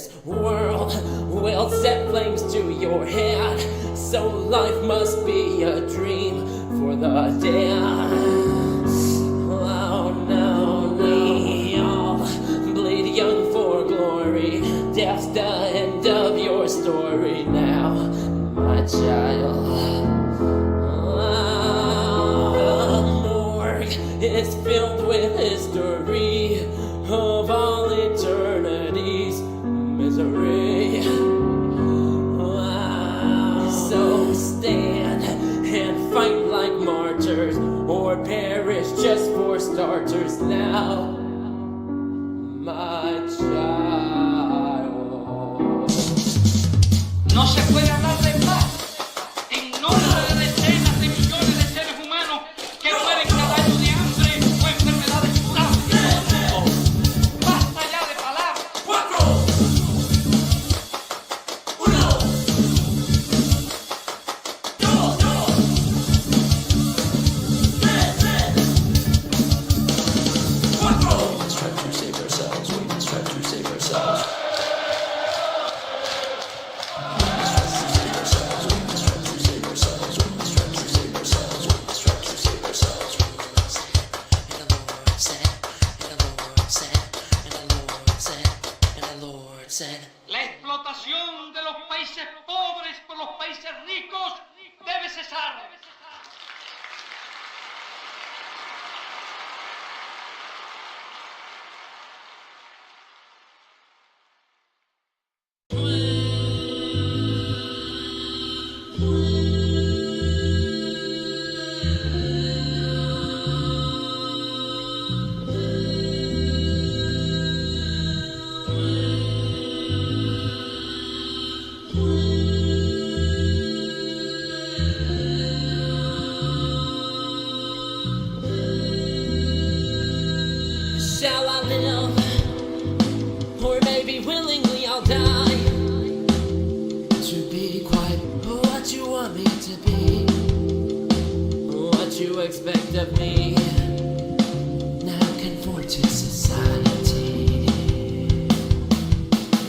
this world will set flames to your head. So life must be a dream for the dead. Oh no, we all bleed young for glory. Death's the end of your story now, my child. The morgue is filled with history of all eternity's misery. So stand and fight like martyrs, or perish just for starters now, my child. No se puede hablar de paz en nombre de decenas de millones de seres humanos que mueren cada año de hambre o enfermedades curables en el mundo. Basta ya de palabras. 4, 1, 2, 3, 4. We must try to save ourselves. We must try to save ourselves. La explotación de los países pobres por los países ricos debe cesar. Shall I live, or maybe willingly I'll die, to be quite what you want me to be, what you expect of me, now conform to society.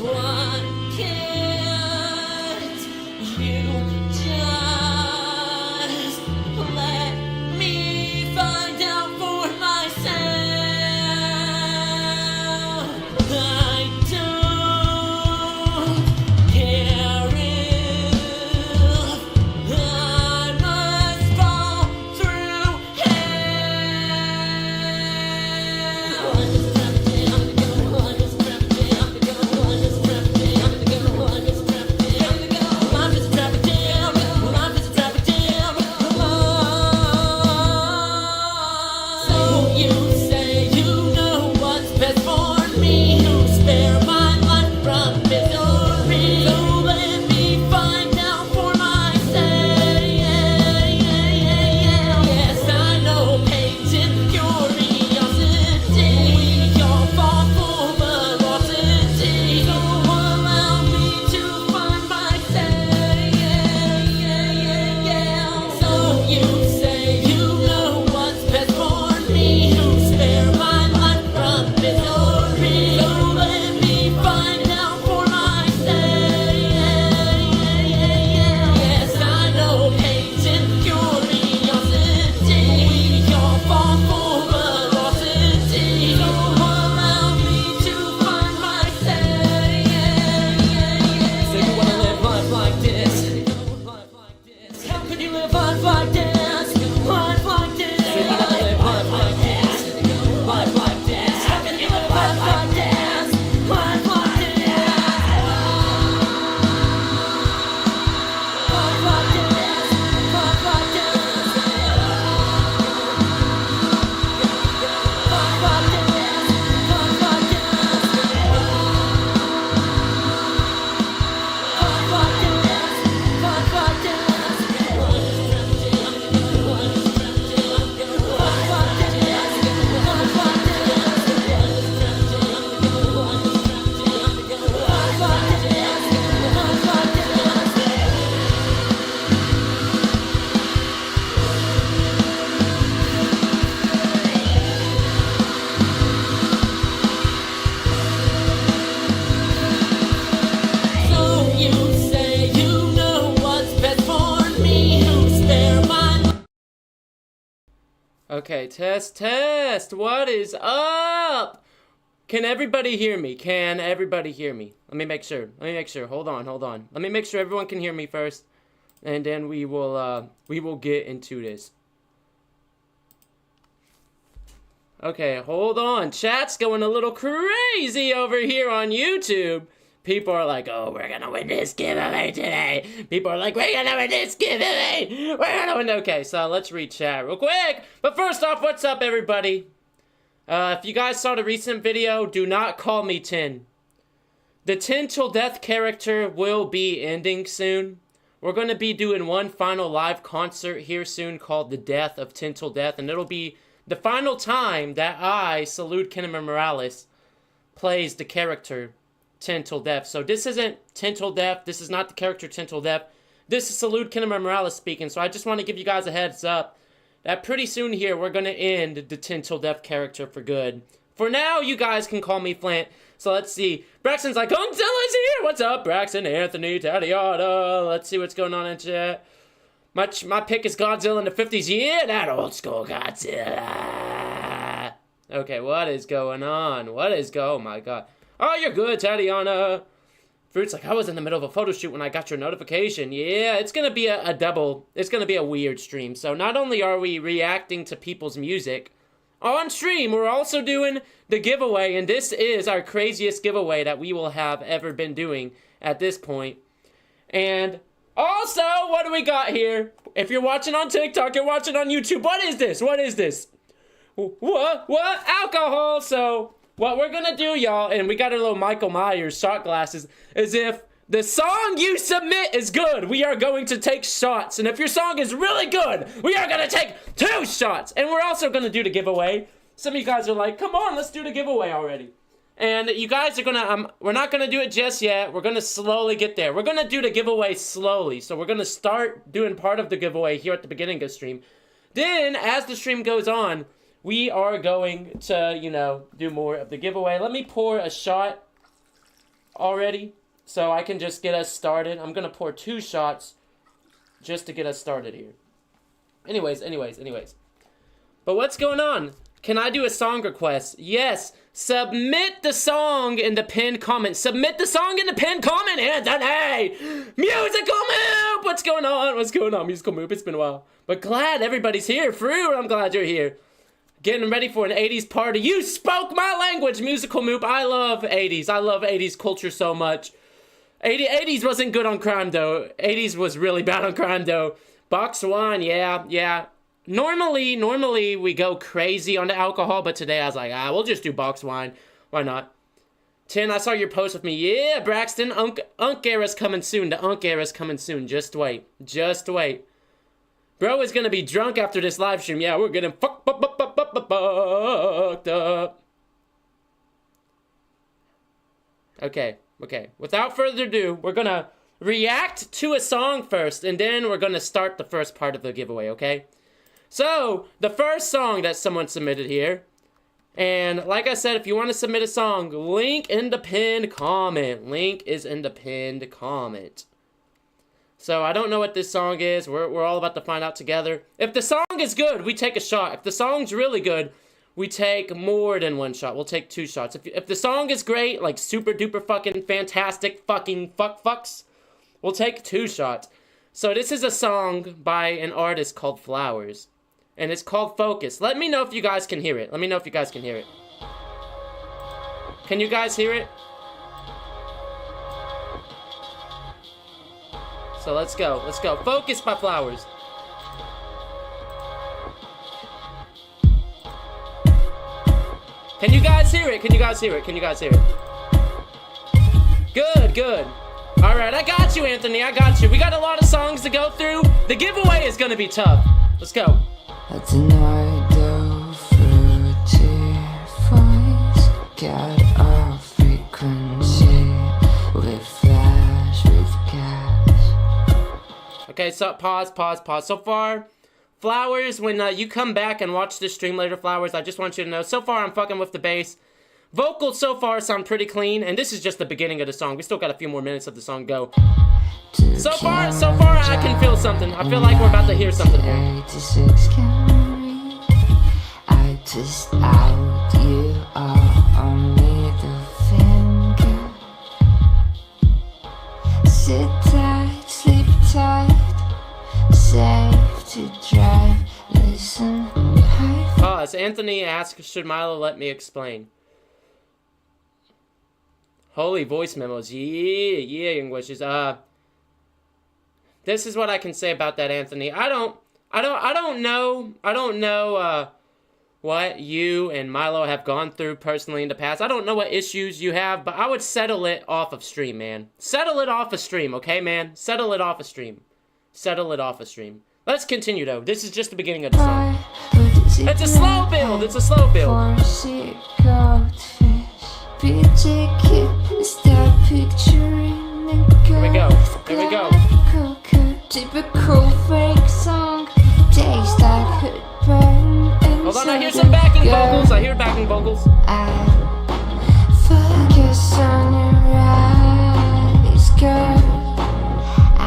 Why can't you just let me find out for myself? I don't care if I must fall through hell. I'm just trapped, I'm the go, I'm just trapped, I'm the go, I'm just trapped, I'm the go, I'm just trapped, I'm the go, I'm just trapped, I'm just trapped, So you say you know what's best for me, you spare my life from misery. So let me find out for myself. Yes, I know pain's in curiosity. We all fall for ferocity. So allow me to find myself. So you say you know what's best for me, you Okay, test, test. What is up? Can everybody hear me? Can everybody hear me? Let me make sure. Hold on. Let me make sure everyone can hear me first, and then we will get into this. Okay, hold on. Chat's going a little crazy over here on YouTube. People are like, oh, we're gonna win this giveaway today. People are like, we're gonna win this giveaway. We're gonna win. Okay, so let's read chat real quick. But first off, what's up, everybody? If you guys saw the recent video, do not call me Tin. The TenTillDeath character will be ending soon. We're going to be doing one final live concert here soon called The Death of TenTillDeath, and it'll be the final time that I, Salute Kinema Morales, plays the character TenTillDeath. So this isn't TenTillDeath. This is not the character TenTillDeath. This is Salute Kinema Morales speaking. So I just want to give you guys a heads up that pretty soon here we're going to end the TenTillDeath character for good. For now, you guys can call me Flint. So let's see. Braxton's like, Godzilla's here! What's up, Braxton, Anthony, Tatiana? Let's see what's going on in chat. My pick is Godzilla in the 50s. Yeah, that old school Godzilla. Okay, what is going on? Oh my god. Oh, you're good, Tatiana. Fruit's like, I was in the middle of a photo shoot when I got your notification. Yeah, it's gonna be a double. It's gonna be a weird stream. So not only are we reacting to people's music on stream, we're also doing the giveaway, and this is our craziest giveaway that we will have ever been doing at this point. And also, what do we got here? If you're watching on TikTok, you're watching on YouTube, what is this? What? Alcohol! So what we're gonna do, y'all, and we got our little Michael Myers shot glasses, is if the song you submit is good, we are going to take shots. And if your song is really good, we are gonna take 2 shots. And we're also gonna do the giveaway. Some of you guys are like, come on, let's do the giveaway already. And you guys are gonna, we're not gonna do it just yet. We're gonna slowly get there. We're gonna do the giveaway slowly. So we're gonna start doing part of the giveaway here at the beginning of the stream. Then, as the stream goes on, we are going to, you know, do more of the giveaway. Let me pour a shot already so I can just get us started. I'm going to pour 2 shots just to get us started here. Anyways. But what's going on? Can I do a song request? Yes. Submit the song in the pinned comment. Anthony! Musical Moop! What's going on? Musical Moop? It's been a while. But glad everybody's here. Fruit, I'm glad you're here. Getting ready for an 80s party. You spoke my language, Musical Moop. I love 80s. I love 80s culture so much. 80s wasn't good on crime, though. 80s was really bad on crime, though. Box wine, yeah. Normally we go crazy on the alcohol, but today I was like, we'll just do box wine. Why not? Tin, I saw your post with me. Yeah, Braxton, Unk era's coming soon. The Unk era's coming soon. Just wait. Bro is gonna be drunk after this live stream. Yeah, we're getting fucked up. Okay. Without further ado, we're gonna react to a song first, and then we're gonna start the first part of the giveaway, okay? So, the first song that someone submitted here, and like I said, if you want to submit a song, link in the pinned comment. Link is in the pinned comment. So I don't know what this song is. We're all about to find out together. If the song is good, we take a shot. If the song's really good, we take more than 1 shot. We'll take 2 shots. If the song is great, like super duper fucking fantastic fucking fucks, we'll take 2 shots. So this is a song by an artist called Flowers. And it's called Focus. Let me know if you guys can hear it. Can you guys hear it? So let's go. Focus by Flowers. Can you guys hear it? Good. Alright, I got you, Anthony. We got a lot of songs to go through. The giveaway is gonna be tough. Let's go. Tonight the fruity voice got a frequency with flash, with gas. Okay, so pause. So far, Flowers, when you come back and watch this stream later, Flowers, I just want you to know, so far I'm fucking with the bass. Vocals so far sound pretty clean, and this is just the beginning of the song. We still got a few more minutes of the song to go. So far, I can feel something. I feel like we're about to hear something here. 86 can read twist out. You are only the finger. Sit tight, sleep tight, safe to drive. Listen, Pause. Anthony asks, should Milo let me explain? Holy voice memos. Yeah, young wishes. This is what I can say about that, Anthony. I don't know what you and Milo have gone through personally in the past. I don't know what issues you have, but I would settle it off of stream, man. Settle it off of stream, okay, man? Settle it off of stream. Settle it off of stream. Let's continue, though. This is just the beginning of the song. It's a slow build. It's a slow build. Here we go. Here we go. Typical fake song. Taste like hood burn. Hold on, I hear some backing vocals. I hear backing vocals. I focus on your eyes, girl. I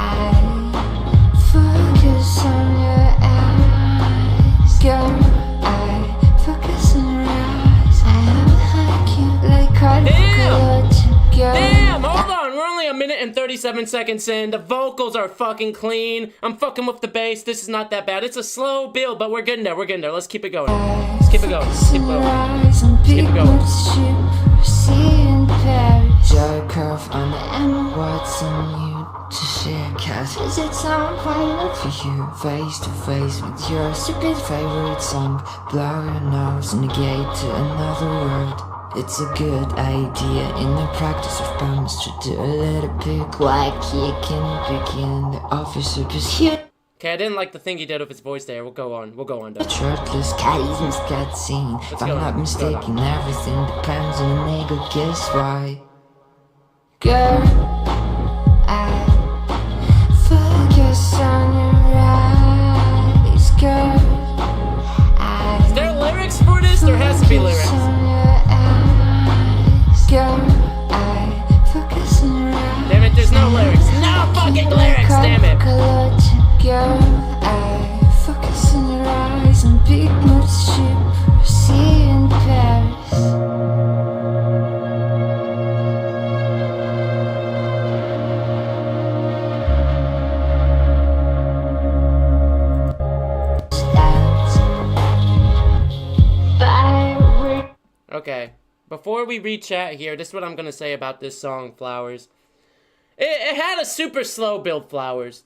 focus on your eyes, girl. I focus on your eyes. I have a hug you like cardiac, girl. Damn, hold on. We're only a minute and 37 seconds in. The vocals are fucking clean. I'm fucking with the bass. This is not that bad. It's a slow build, but we're getting there. We're getting there. Let's keep it going. Let's keep it going. Let's keep it going. Let's keep it going. Joe curve on the M, what's on you to share? Cause is it some pilot for you? Face to face with your stupid favorite song. Blow your nose and negate to another word. It's a good idea in the practice of bombs to do a little bit quiet kicking, begin the officer just here. Okay, I didn't like the thing he did with his voice there. We'll go on. We'll go on, though. Shirtless caddies must get seen. If I'm not mistaken, everything depends on the nigga. Guess why? Girl, I focus on your eyes, girl. Is there lyrics for this? There has to be lyrics. Girl, I focus on your eyes. Damn it, there's no lyrics. No fucking lyrics, damn it. Girl, I focus on your eyes and big moves ship. See you in Paris. Okay, before we read chat here, this is what I'm gonna say about this song, Flowers. It had a super slow build, Flowers.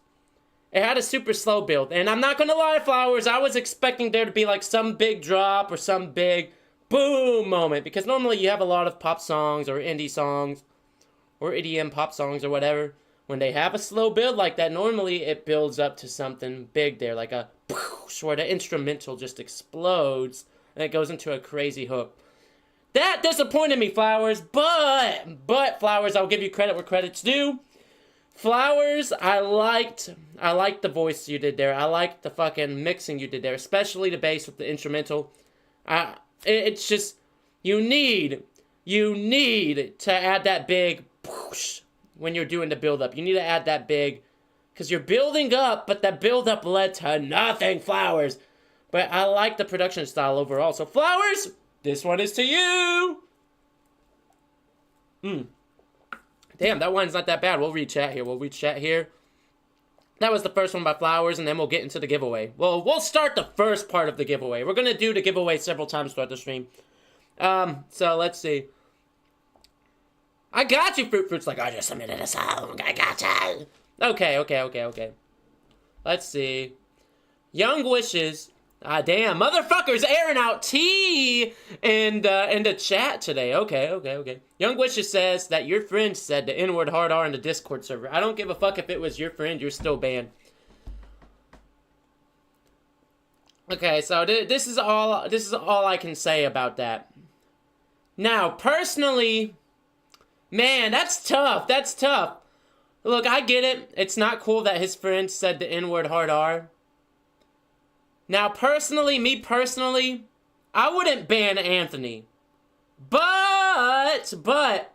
It had a super slow build, and I'm not gonna lie, Flowers, I was expecting there to be like some big drop or some big boom moment, because normally you have a lot of pop songs or indie songs or EDM pop songs or whatever. When they have a slow build like that, normally it builds up to something big there, like a whoosh, where the instrumental just explodes and it goes into a crazy hook. That disappointed me, Flowers, but Flowers, I'll give you credit where credit's due. Flowers, I liked the voice you did there. I liked the fucking mixing you did there, especially the bass with the instrumental. It's just, you need to add that big whoosh when you're doing the build-up. You need to add that big, because you're building up, but that build-up led to nothing, Flowers. But I like the production style overall. So, Flowers, this one is to you. Damn, that one's not that bad. We'll read chat here. That was the first one by Flowers, and then we'll get into the giveaway. Well, we'll start the first part of the giveaway. We're going to do the giveaway several times throughout the stream. So, let's see. I got you, Fruit's like, I just submitted a song. I got you. Okay. Let's see. Young Wishes. Damn, motherfuckers airing out tea in the chat today. Okay. Young Wishes says that your friend said the N-word hard R in the Discord server. I don't give a fuck if it was your friend, you're still banned. Okay, so this is all I can say about that. Now, personally, man, that's tough. Look, I get it. It's not cool that his friend said the N-word hard R. Now, me personally, I wouldn't ban Anthony. But,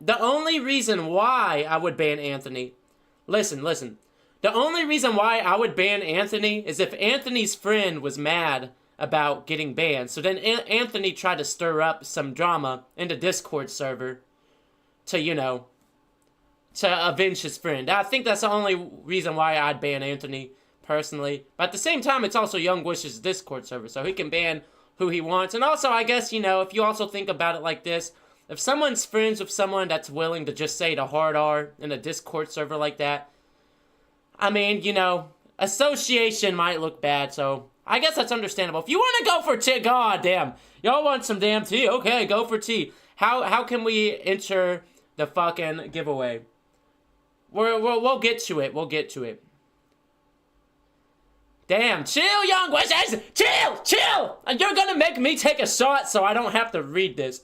the only reason why I would ban Anthony, listen. The only reason why I would ban Anthony is if Anthony's friend was mad about getting banned. So then Anthony tried to stir up some drama in the Discord server to, you know, to avenge his friend. I think that's the only reason why I'd ban Anthony, personally. But at the same time, it's also Young Wish's Discord server, so he can ban who he wants. And also, I guess, you know, if you also think about it like this, if someone's friends with someone that's willing to just say the hard R in a Discord server like that, I mean, you know, association might look bad, so I guess that's understandable. If you want to go for tea, god damn, y'all want some damn tea? Okay, go for tea. How can we enter the fucking giveaway? We'll get to it. We'll get to it. Damn, chill, Young Wishes! Chill! You're gonna make me take a shot so I don't have to read this.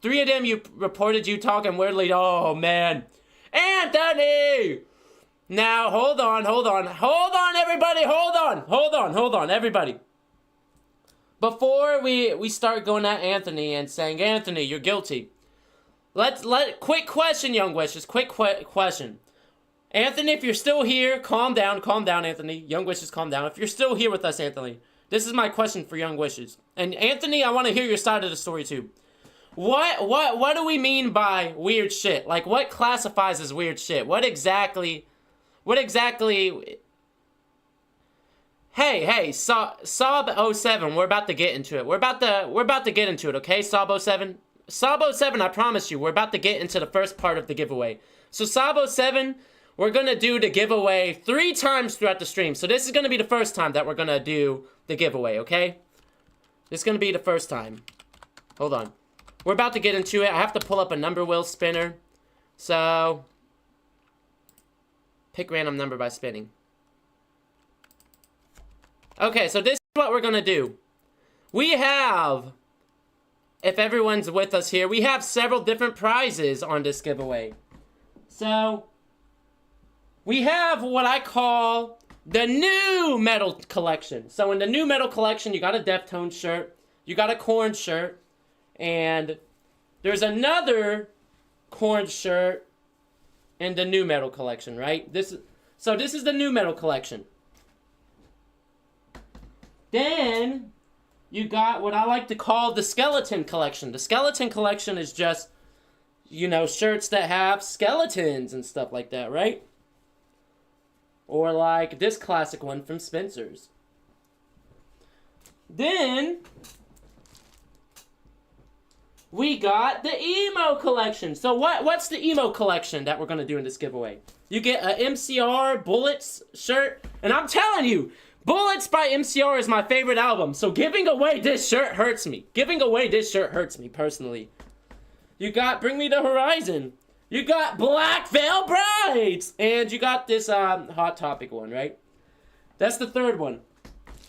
3 of them you reported you talking weirdly. Oh, man. Anthony! Now, hold on, everybody, hold on, everybody. Before we start going at Anthony and saying, Anthony, you're guilty. Quick question, Young Wishes, quick question. Anthony, if you're still here, calm down, Anthony. Young Wishes, calm down. If you're still here with us, Anthony, this is my question for Young Wishes. And Anthony, I want to hear your side of the story, too. What do we mean by weird shit? Like, what classifies as weird shit? What exactly... Hey, Sob07, we're about to get into it. We're about to get into it, okay, Sob07? Sob07, I promise you, we're about to get into the first part of the giveaway. So, Sob07, we're gonna do the giveaway 3 times throughout the stream. So, this is gonna be the first time that we're gonna do the giveaway, okay? This is gonna be the first time. Hold on. We're about to get into it. I have to pull up a number wheel spinner. So... pick random number by spinning. Okay, so this is what we're gonna do. We have, if everyone's with us here, we have several different prizes on this giveaway. So, we have what I call the new metal collection. So in the new metal collection, you got a Deftones shirt, you got a Korn shirt, and there's another Korn shirt in the new metal collection, right? This is the new metal collection. Then you got what I like to call the skeleton collection. The skeleton collection is just, you know, shirts that have skeletons and stuff like that, right? Or like this classic one from Spencer's. Then we got the emo collection. So what's the emo collection that we're going to do in this giveaway? You get a MCR Bullets shirt. And I'm telling you, Bullets by MCR is my favorite album. So giving away this shirt hurts me. Giving away this shirt hurts me personally. You got Bring Me the Horizon. You got Black Veil Brides. And you got this Hot Topic one, right? That's the third one.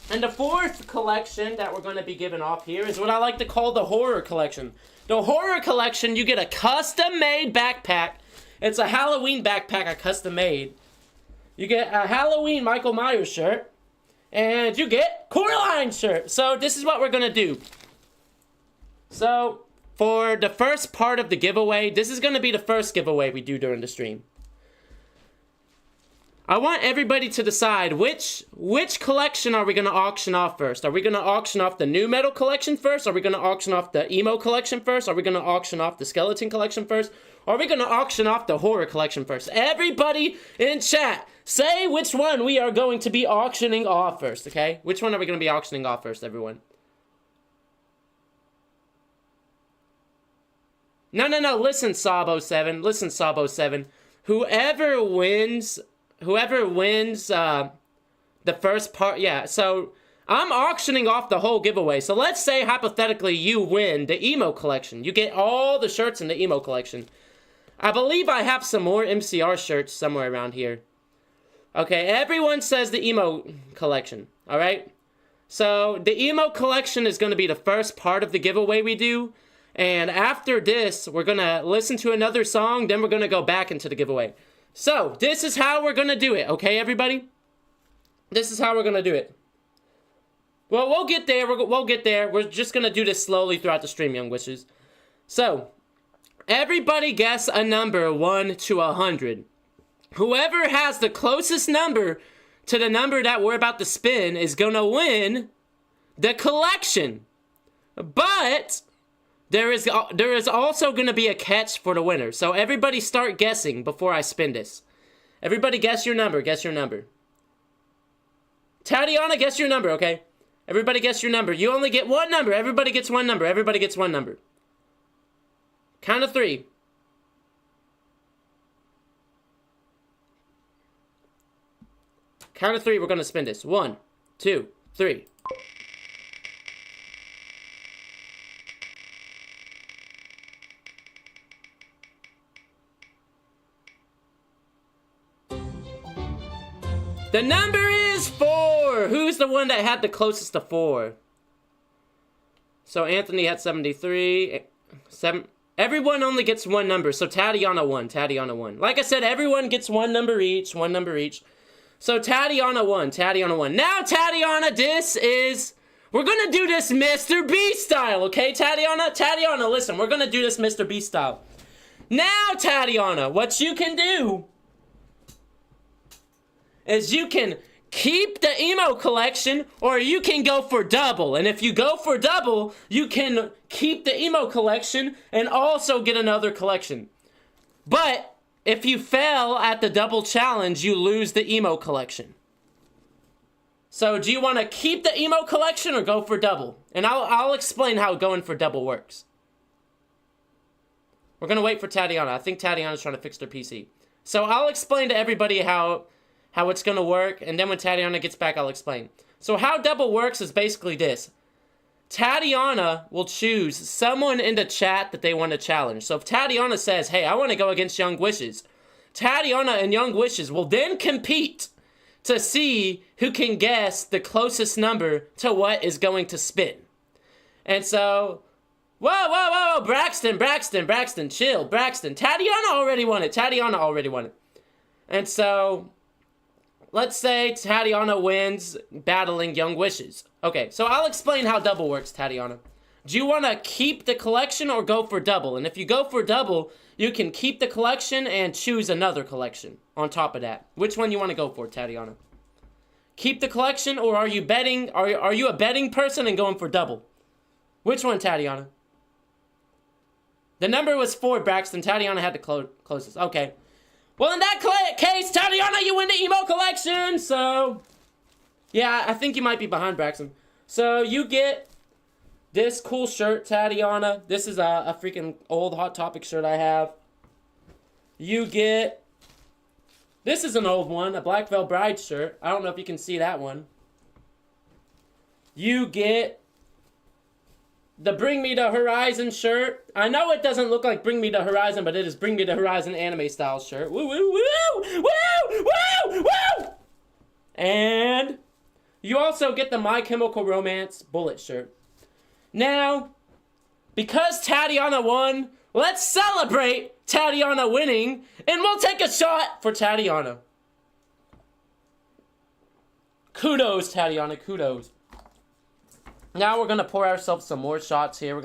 And the fourth collection that we're going to be giving off here is what I like to call the horror collection. The horror collection, you get a custom-made backpack. It's a Halloween backpack I custom-made. You get a Halloween Michael Myers shirt. And you get Coraline shirt. So this is what we're going to do. So for the first part of the giveaway, this is going to be the first giveaway we do during the stream. I want everybody to decide which collection are we going to auction off first. Are we going to auction off the new metal collection first? Are we going to auction off the emo collection first? Are we going to auction off the skeleton collection first? Or are we going to auction off the horror collection first? Everybody in chat, say which one we are going to be auctioning off first, okay? Which one are we going to be auctioning off first, everyone? No, listen, Sob07. Listen, Sob07. Whoever wins the first part, yeah, so I'm auctioning off the whole giveaway. So let's say, hypothetically, you win the emo collection. You get all the shirts in the emo collection. I believe I have some more MCR shirts somewhere around here. Okay, everyone says the emo collection, all right? So the emo collection is going to be the first part of the giveaway we do. And after this, we're going to listen to another song, then we're going to go back into the giveaway. So, this is how we're going to do it, okay, everybody? This is how we're going to do it. Well, we'll get there. We'll get there. We're just going to do this slowly throughout the stream, Young Wishes. So, everybody guess a number 1 to 100. Whoever has the closest number to the number that we're about to spin is going to win the collection. But there is also going to be a catch for the winner. So everybody start guessing before I spin this. Everybody guess your number. Guess your number. Tatiana, guess your number, okay? Everybody guess your number. You only get one number. Everybody gets one number. Everybody gets one number. Count of 3. Count of 3, we're going to spin this. 1, 2, 3. The number is 4. Who's the one that had the closest to 4? So Anthony had 73. Everyone only gets one number. So Tatiana won. Tatiana won. Like I said, everyone gets one number each. One number each. So Tatiana won. Tatiana won. Now, Tatiana, we're going to do this Mr. Beast style, okay, Tatiana? Tatiana, listen, we're going to do this Mr. Beast style. Now, Tatiana, what you can do is you can keep the emo collection, or you can go for double. And if you go for double, you can keep the emo collection and also get another collection. But if you fail at the double challenge, you lose the emo collection. So do you want to keep the emo collection or go for double? And I'll explain how going for double works. We're going to wait for Tatiana. I think Tatiana's trying to fix their PC. So I'll explain to everybody how it's going to work, and then when Tatiana gets back, I'll explain. So how double works is basically this. Tatiana will choose someone in the chat that they want to challenge. So if Tatiana says, hey, I want to go against Young Wishes, Tatiana and Young Wishes will then compete to see who can guess the closest number to what is going to spin. And so, whoa, Braxton, chill, Braxton. Tatiana already won it. And so, let's say Tatiana wins battling Young Wishes. Okay, so I'll explain how double works, Tatiana. Do you want to keep the collection or go for double? And if you go for double, you can keep the collection and choose another collection on top of that. Which one you want to go for, Tatiana? Keep the collection, or are you betting? Are you a betting person and going for double? Which one, Tatiana? The number was 4, Braxton. Tatiana had the closest. Okay. Well, in that case, Tatiana, you win the emo collection. So, yeah, I think you might be behind Braxton. So, you get this cool shirt, Tatiana. This is a freaking old Hot Topic shirt I have. You get, this is an old one, a Black Veil Bride shirt. I don't know if you can see that one. You get the Bring Me the Horizon shirt. I know it doesn't look like Bring Me the Horizon, but it is Bring Me the Horizon anime style shirt. Woo, woo, woo, woo, woo, woo! And you also get the My Chemical Romance Bullet shirt. Now, because Tatiana won, let's celebrate Tatiana winning, and we'll take a shot for Tatiana. Kudos, Tatiana, kudos. Now we're going to pour ourselves some more shots here.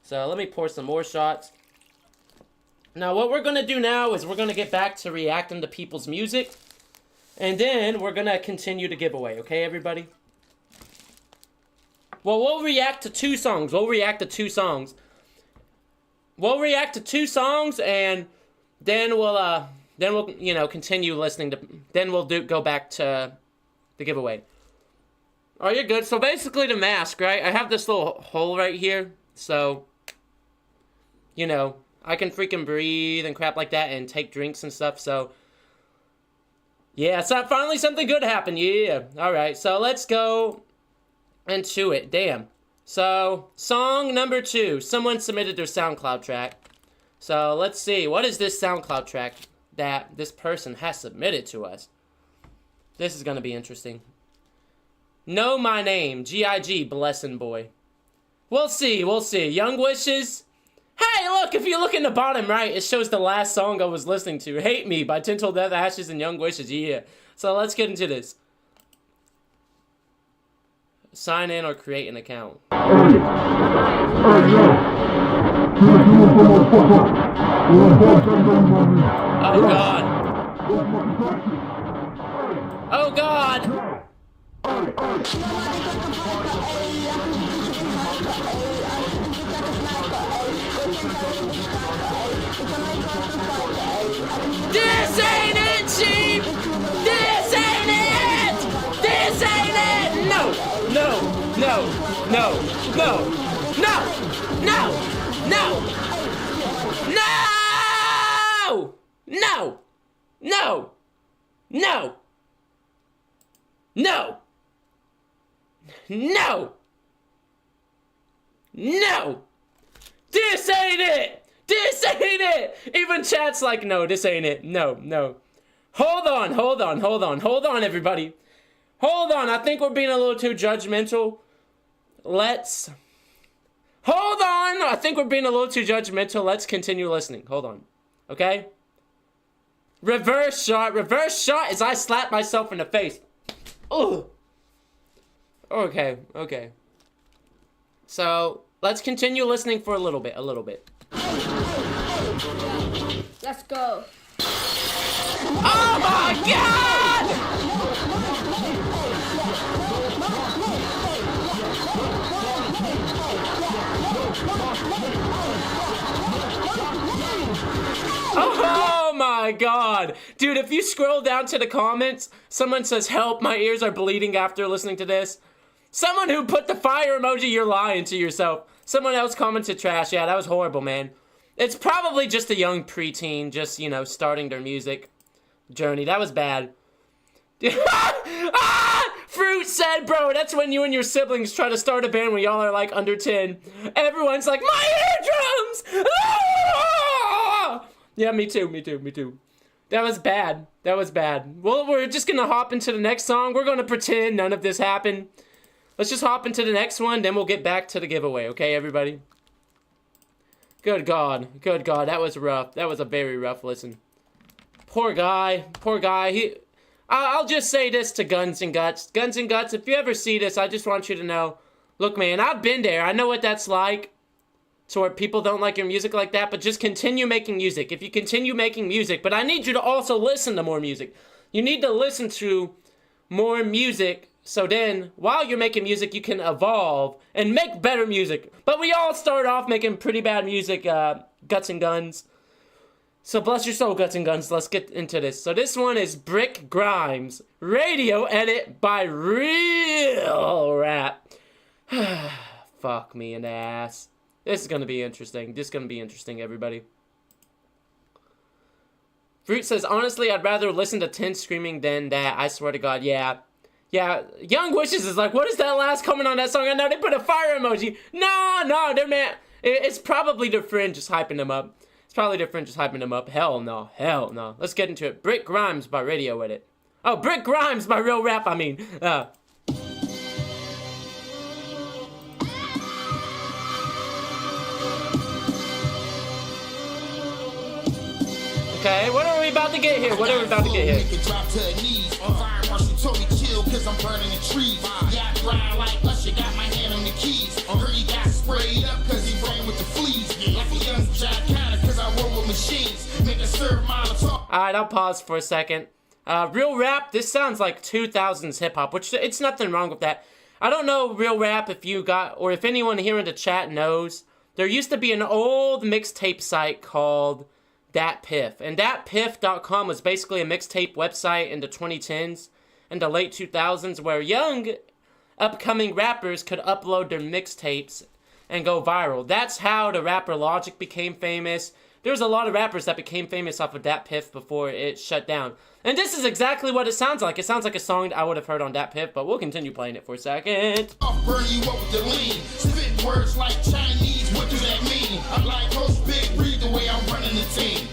So let me pour some more shots. Now what we're going to do now is we're going to get back to reacting to people's music. And then we're going to continue the giveaway. Okay, everybody? Well, we'll react to 2 songs. And then we'll continue listening to, then we'll go back to the giveaway. Oh, you're good. So basically the mask, right? I have this little hole right here. So, I can freaking breathe and crap like that and take drinks and stuff. So, yeah, so finally something good happened. Yeah. All right. So let's go into it. Damn. So, song number 2. Someone submitted their SoundCloud track. So, let's see. What is this SoundCloud track that this person has submitted to us? This is going to be interesting. Know My Name, G.I.G. Blessin' Boy. We'll see. Young Wishes. Hey, look, if you look in the bottom right, it shows the last song I was listening to. Hate Me by TenTillDeath, Ashes, and Young Wishes. Yeah. So let's get into this. Sign in or create an account. Oh, God. Oh, God. This ain't it, Chief! This ain't it! This ain't it! No! No! No! No! No! No! No! No! No! No! No! No! No! No! No! This ain't it! This ain't it! Even chat's like, no, this ain't it. No, no. Hold on, hold on, hold on, hold on, everybody. Hold on, I think we're being a little too judgmental. Let's... Hold on! I think we're being a little too judgmental. Let's continue listening. Hold on. Okay? Reverse shot. Reverse shot as I slap myself in the face. Ugh. Okay, okay. So, let's continue listening for a little bit, Let's go. Oh my God! Oh my God! Dude, if you scroll down to the comments, someone says, help, my ears are bleeding after listening to this. Someone who put the fire emoji, you're lying to yourself. Someone else commented trash. Yeah, that was horrible, man. It's probably just a young preteen, just, you know, starting their music journey. That was bad. Ah! Fruit said, bro, that's when you and your siblings try to start a band when y'all are like under 10. Everyone's like, my eardrums! Ah! Yeah, me too, me too, me too. That was bad. That was bad. Well, we're just gonna hop into the next song. We're gonna pretend none of this happened. Let's just hop into the next one, then we'll get back to the giveaway, okay, everybody? Good God, that was rough. That was a very rough listen. Poor guy, I'll just say this to Guns and Guts. Guns and Guts, if you ever see this, I just want you to know, look, man, I've been there. I know what that's like. So where people don't like your music like that, but just continue making music. If you continue making music, but I need you to also listen to more music. You need to listen to more music, so then, while you're making music, you can evolve and make better music. But we all start off making pretty bad music, Guts and Guns. So bless your soul, Guts and Guns. Let's get into this. So this one is Brick Grimes. Radio edit by Real Rap. Fuck me in the ass. This is gonna be interesting. This is gonna be interesting, everybody. Fruit says, honestly, I'd rather listen to 10 screaming than that. I swear to God, yeah. Yeah, Young Wishes is like, what is that last comment on that song? I know they put a fire emoji. No, they're mad. It's probably their friend just hyping them up. It's probably their friend just hyping them up. Hell no. Let's get into it. Brick Grimes by Radio Edit. Oh, Brick Grimes by Real Rap, I mean. Okay, what are we about to get here? What are we about to get here? Cause I'm burning the trees. Yeah, I grind like Usher, got my hand on the keys. Heard he got sprayed up cause he ran with the fleas. Like a young Jack Connor cause I roll with machines. Make a serve Molotov. Alright, I'll pause for a second. Real Rap, this sounds like 2000s hip-hop, which it's nothing wrong with that. I don't know Real Rap if you got, or if anyone here in the chat knows. There used to be an old mixtape site called DatPiff. And DatPiff.com was basically a mixtape website in the 2010s. In the late 2000s, where young, upcoming rappers could upload their mixtapes and go viral. That's how the rapper Logic became famous. There's a lot of rappers that became famous off of DatPiff before it shut down. And this is exactly what it sounds like. It sounds like a song I would have heard on DatPiff, but we'll continue playing it for a second. I'll burn you up with the lean. Spit words like Chinese, what do that mean? I'm like Coach Big, read the way I'm running the team.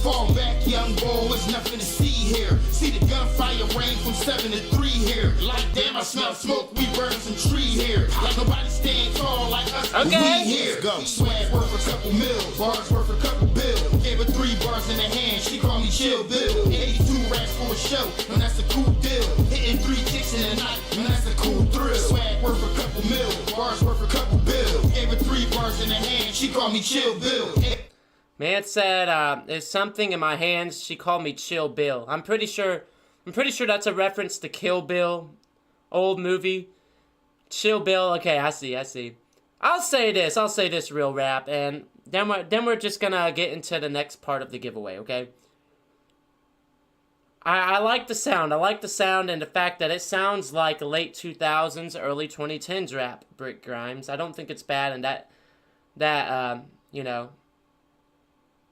Fall back, young boy, there's nothing to see here. See the gunfire rain from 7 to 3 here. Like damn, I smell smoke, we burn some tree here. Like nobody stand tall like us, okay. We here. Go. Swag worth a couple mil, bars worth a couple bill. Gave her 3 bars in the hand, she called me Chill Bill. 82 racks for a show, and that's a cool deal. Hitting 3 chicks in the night, and that's a cool thrill. Swag worth a couple mil, bars worth a couple bill. Gave her 3 bars in the hand, she called me Chill Bill. Man said, there's something in my hands. She called me Chill Bill. I'm pretty sure that's a reference to Kill Bill, old movie. Chill Bill. Okay, I see. I'll say this real rap, and then we're just gonna get into the next part of the giveaway, okay? I like the sound. I like the sound and the fact that it sounds like late 2000s, early 2010s rap, Brick Grimes. I don't think it's bad, and that you know,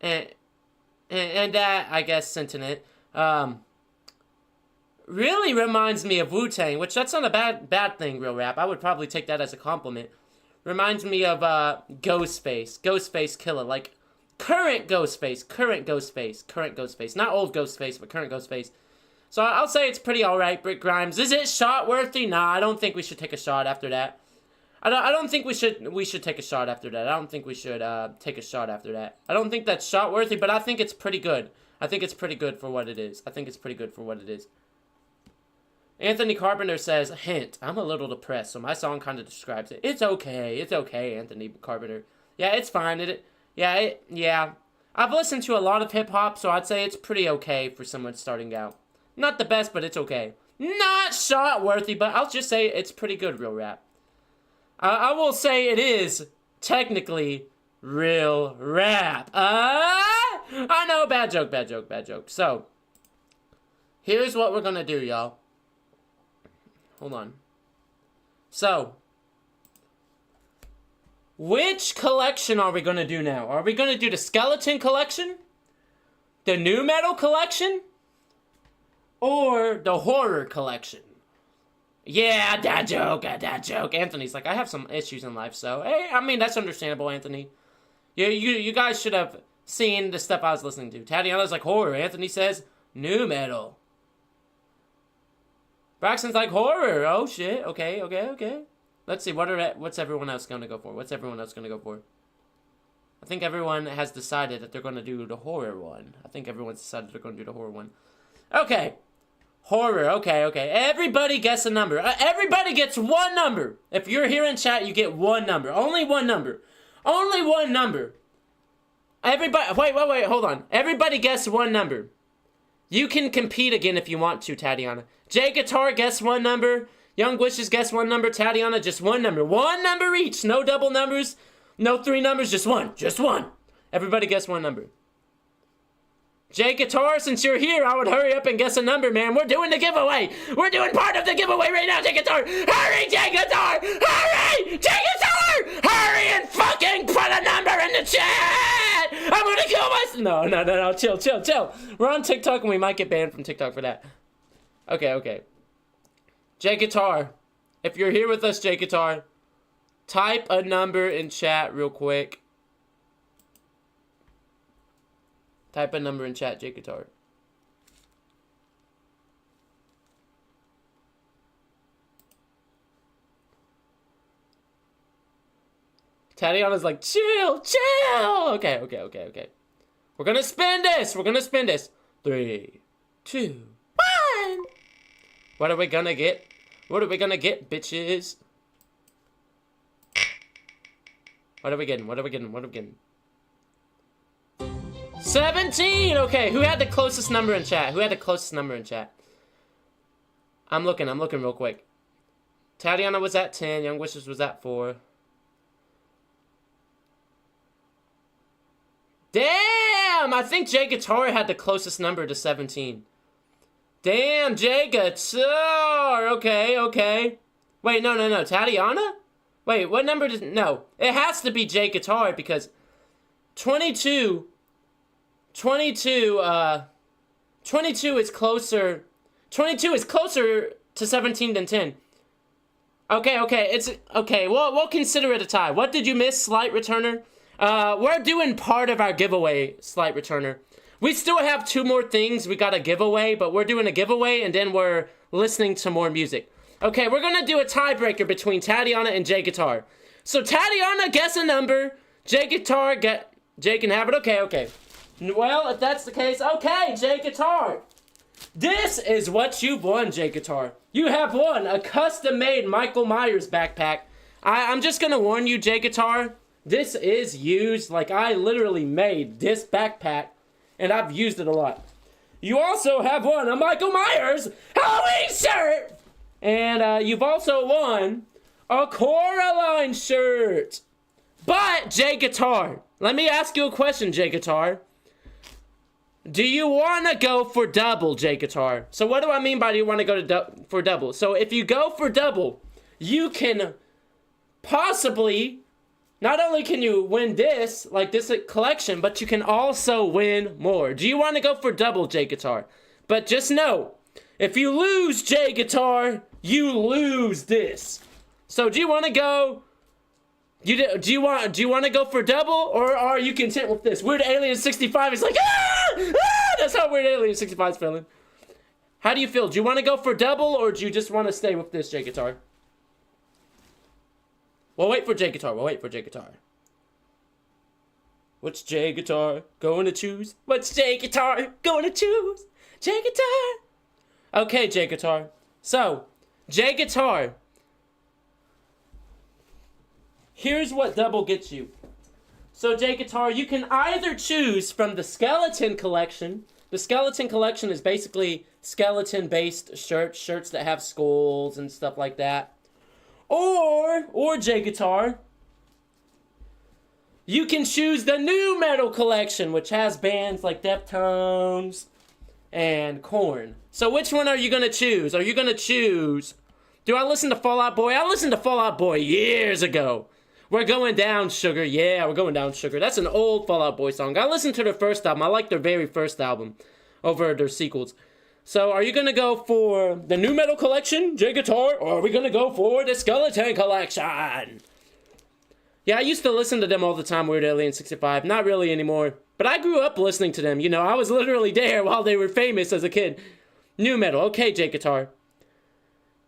and that, I guess, sentiment, really reminds me of Wu-Tang, which that's not a bad thing, real rap. I would probably take that as a compliment. Reminds me of Ghostface Killer, like current Ghostface, not old Ghostface, but current Ghostface. So I'll say it's pretty alright, Brick Grimes. Is it shot worthy? Nah, I don't think we should take a shot after that. I don't think we should take a shot after that. I don't think we should take a shot after that. I don't think that's shot worthy, but I think it's pretty good. I think it's pretty good for what it is. Anthony Carpenter says, hint, I'm a little depressed, so my song kind of describes it. It's okay, Anthony Carpenter. Yeah, it's fine. Yeah. I've listened to a lot of hip-hop, so I'd say it's pretty okay for someone starting out. Not the best, but it's okay. Not shot-worthy, but I'll just say it's pretty good, real rap. I will say it is technically real rap. I know, bad joke. So, here's what we're gonna do, y'all. Hold on. So, which collection are we gonna do now? Are we gonna do the skeleton collection? The new metal collection? Or the horror collection? Yeah, dad joke. Anthony's like, I have some issues in life, so, hey, I mean, that's understandable, Anthony. You guys should have seen the stuff I was listening to. Tatiana's like, horror. Anthony says, new metal. Braxton's like, horror. Oh, shit. Okay. Let's see, what's everyone else gonna go for? I think everyone has decided that they're gonna do the horror one. Okay. Horror, okay. Everybody guess a number. Everybody gets one number. If you're here in chat, you get one number. Only one number. Everybody, wait, hold on. Everybody guess one number. You can compete again if you want to, Tatiana. J Guitar, guess one number. Young Wishes, guess one number. Tatiana, just one number. One number each. No double numbers. No three numbers. Just one. Everybody guess one number. J Guitar, since you're here, I would hurry up and guess a number, man. We're doing the giveaway. We're doing part of the giveaway right now, J Guitar. Hurry, J Guitar. Hurry, J Guitar. Hurry and fucking put a number in the chat. I'm gonna kill myself. No. Chill. We're on TikTok and we might get banned from TikTok for that. Okay. J Guitar, if you're here with us, J Guitar, type a number in chat real quick. Type a number in chat, J Guitar. Tatiana's like, chill. Okay. We're gonna spin this. 3, 2, 1. What are we gonna get? Bitches? What are we getting? 17! Okay, who had the closest number in chat? I'm looking real quick. Tatiana was at 10, Young Wishes was at 4. Damn! I think J Guitar had the closest number to 17. Damn, J Guitar! Okay. Wait, no. Tatiana? Wait, what number does... No, it has to be J Guitar because 22 is closer... 22 is closer to 17 than 10. Okay, we'll consider it a tie. What did you miss, Slight Returner? We're doing part of our giveaway, Slight Returner. We still have 2 more things we got a giveaway, but we're doing a giveaway and then we're listening to more music. Okay, we're gonna do a tiebreaker between Tatiana and J Guitar. So Tatiana, guess a number. J Guitar, J can have it. Okay. Well, if that's the case, okay, J Guitar. This is what you've won, J Guitar. You have won a custom-made Michael Myers backpack. I'm just gonna warn you, J Guitar. This is used, like I literally made this backpack, and I've used it a lot. You also have won a Michael Myers Halloween shirt. And you've also won a Coraline shirt. But, J Guitar, let me ask you a question, J Guitar. Do you want to go for double, J Guitar? So what do I mean by do you want to go for double? So if you go for double, you can possibly, not only can you win this, like this collection, but you can also win more. Do you want to go for double, J Guitar? But just know, if you lose, J Guitar, you lose this. So do you want to go? Do you want to go for double, or are you content with this? Weird Alien 65 is like, ah! That's how Weird Alien 65 is feeling. How do you feel? Do you want to go for double, or do you just want to stay with this, J Guitar? We'll wait for J Guitar. What's J Guitar going to choose? What's J Guitar going to choose? J Guitar. Okay, J Guitar. So, J Guitar. Here's what double gets you. So, J Guitar, you can either choose from the Skeleton Collection. The Skeleton Collection is basically skeleton-based shirts that have skulls and stuff like that. Or J Guitar, you can choose the Nu Metal Collection, which has bands like Deftones and Korn. So which one are you going to choose? Are you going to choose... Do I listen to Fall Out Boy? I listened to Fall Out Boy years ago. We're going down, sugar. Yeah, we're going down, sugar. That's an old Fall Out Boy song. I listened to their first album. I like their very first album over their sequels. So are you going to go for the Nu Metal Collection, J Guitar, or are we going to go for the Skeleton Collection? Yeah, I used to listen to them all the time, Weird Alien 65. Not really anymore. But I grew up listening to them. You know, I was literally there while they were famous as a kid. Nu Metal. Okay, J Guitar.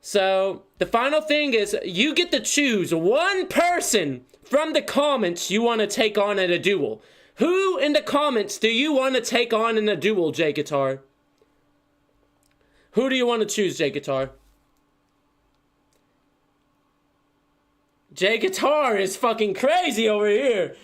So, the final thing is, you get to choose one person from the comments you want to take on in a duel. Who in the comments do you want to take on in a duel, J Guitar? Who do you want to choose, J Guitar? J Guitar is fucking crazy over here.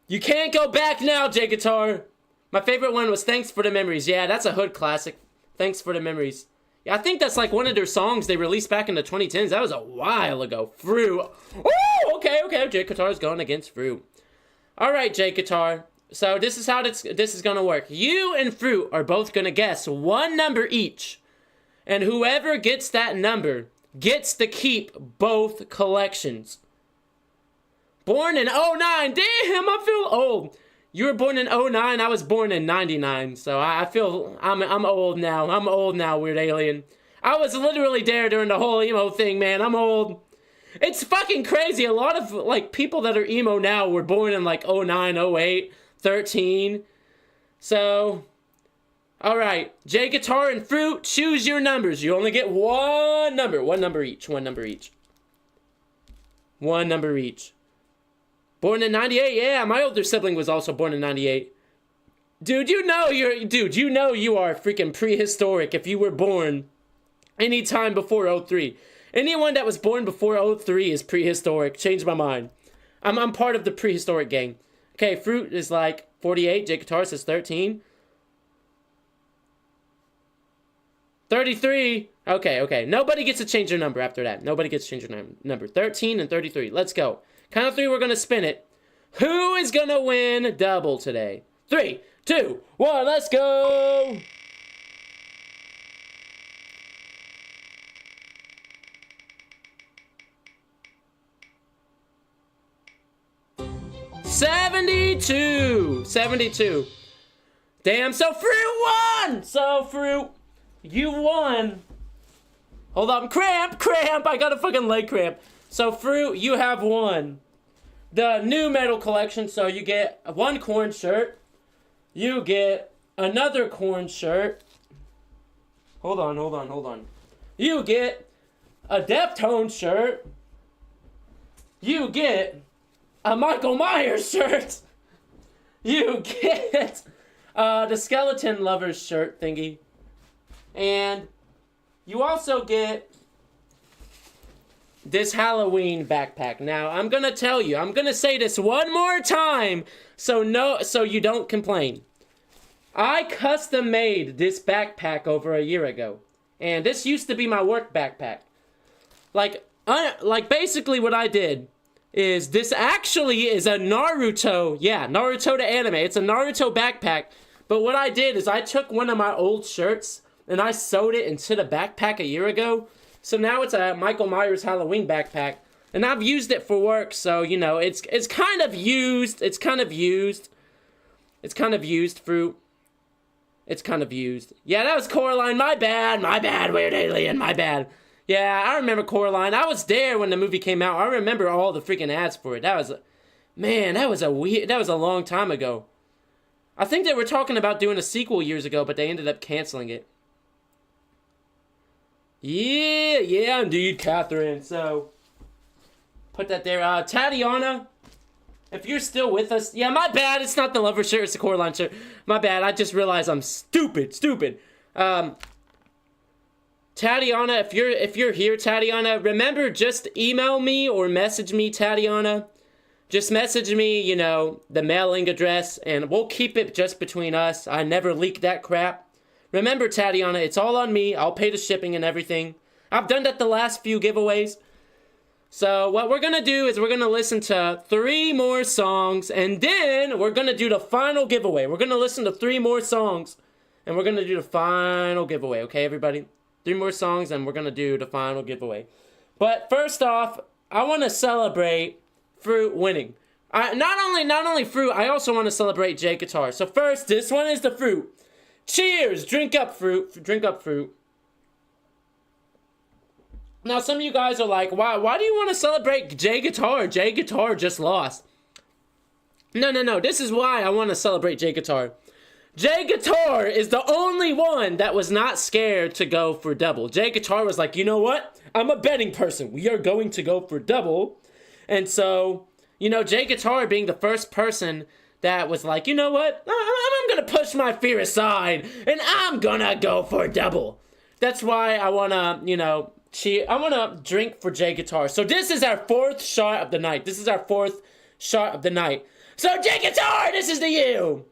You can't go back now, J Guitar. My favorite one was Thanks for the Memories. Yeah, that's a hood classic. Thanks for the Memories. Yeah, I think that's like one of their songs they released back in the 2010s. That was a while ago. Fruit. Oh, okay. J Guitar's going against Fruit. All right, J Guitar. So this is how this is going to work. You and Fruit are both going to guess one number each. And whoever gets that number gets to keep both collections. Born in 09. Damn, I feel old. You were born in 09. I was born in 99. So I feel I'm old now. I'm old now, Weird Alien. I was literally there during the whole emo thing, man. I'm old. It's fucking crazy. A lot of like people that are emo now were born in like 09, 08, 13. So, all right. J Guitar and Fruit, choose your numbers. You only get one number. One number each. One number each. One number each. Born in 98, yeah, my older sibling was also born in 98. Dude, you know you are freaking prehistoric if you were born anytime before 03. Anyone that was born before 03 is prehistoric. Change my mind. I'm part of the prehistoric gang. Okay, Fruit is like 48, J Guitar says 13. 33. Okay. Nobody gets to change their number after that. Nobody gets to change their number. 13 and 33. Let's go. Count of three, we're going to spin it. Who is going to win double today? 3, 2, 1, let's go! $72. Damn, so Fruit won! So Fruit, you won. Hold on, cramp! I got a fucking leg cramp. So, Fruit, you have won the Nu Metal Collection. So, you get one Korn shirt. You get another Korn shirt. Hold on. You get a Deftones shirt. You get a Michael Myers shirt. You get the Skeleton Lovers shirt thingy. And you also get this Halloween backpack. Now, I'm going to tell you, I'm going to say this one more time so you don't complain. I custom made this backpack over a year ago. And this used to be my work backpack. Like basically what I did is this actually is a Naruto, yeah, Naruto the anime. It's a Naruto backpack. But what I did is I took one of my old shirts and I sewed it into the backpack a year ago. So now it's a Michael Myers Halloween backpack. And I've used it for work, so, you know, it's kind of used. It's kind of used. It's kind of used, Fruit. It's kind of used. Yeah, that was Coraline. My bad, Weird Alien. My bad. Yeah, I remember Coraline. I was there when the movie came out. I remember all the freaking ads for it. That was a long time ago. I think they were talking about doing a sequel years ago, but they ended up canceling it. Yeah, indeed, Catherine. So, put that there. Tatiana, if you're still with us, yeah, my bad. It's not the lover shirt, it's the Coraline shirt. My bad. I just realized I'm stupid. Tatiana, if you're here, Tatiana, remember, just email me or message me, Tatiana. Just message me, you know, the mailing address, and we'll keep it just between us. I never leak that crap. Remember, Tatiana, it's all on me. I'll pay the shipping and everything. I've done that the last few giveaways. So what we're going to do is we're going to listen to 3 more songs, and then we're going to do the final giveaway. We're going to listen to 3 more songs, and we're going to do the final giveaway. Okay, everybody? 3 more songs, and we're going to do the final giveaway. But first off, I want to celebrate Fruit winning. Not only Fruit, I also want to celebrate J Guitar. So first, this one is the Fruit. Cheers! Drink up, Fruit. Drink up, Fruit. Now, some of you guys are like, why do you want to celebrate J Guitar? J Guitar just lost. No. This is why I want to celebrate J Guitar. J Guitar is the only one that was not scared to go for double. J Guitar was like, you know what? I'm a betting person. We are going to go for double. And so, you know, J Guitar being the first person that was like, you know what? I'm going to push my fear aside, and I'm going to go for double. That's why I want to, you know, I want to drink for J Guitar. So this is our 4th shot of the night. This is our 4th shot of the night. So J Guitar, this is to you.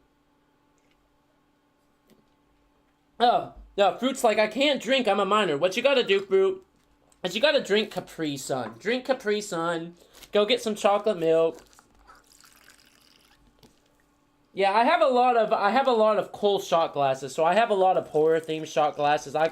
Oh, no, Fruit's like, I can't drink. I'm a minor. What you got to do, Fruit, is you got to drink Capri Sun. Drink Capri Sun. Go get some chocolate milk. Yeah, I have a lot of cool shot glasses. So I have a lot of horror themed shot glasses. I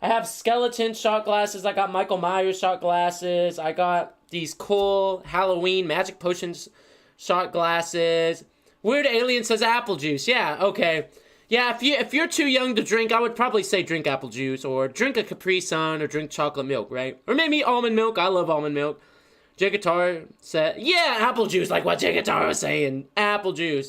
have skeleton shot glasses. I got Michael Myers shot glasses. I got these cool Halloween magic potions shot glasses. Weird Alien says apple juice. Yeah, okay. Yeah, if you're too young to drink, I would probably say drink apple juice or drink a Capri Sun or drink chocolate milk, right? Or maybe almond milk. I love almond milk. J Guitar said, yeah, apple juice, like what J Guitar was saying. Apple juice.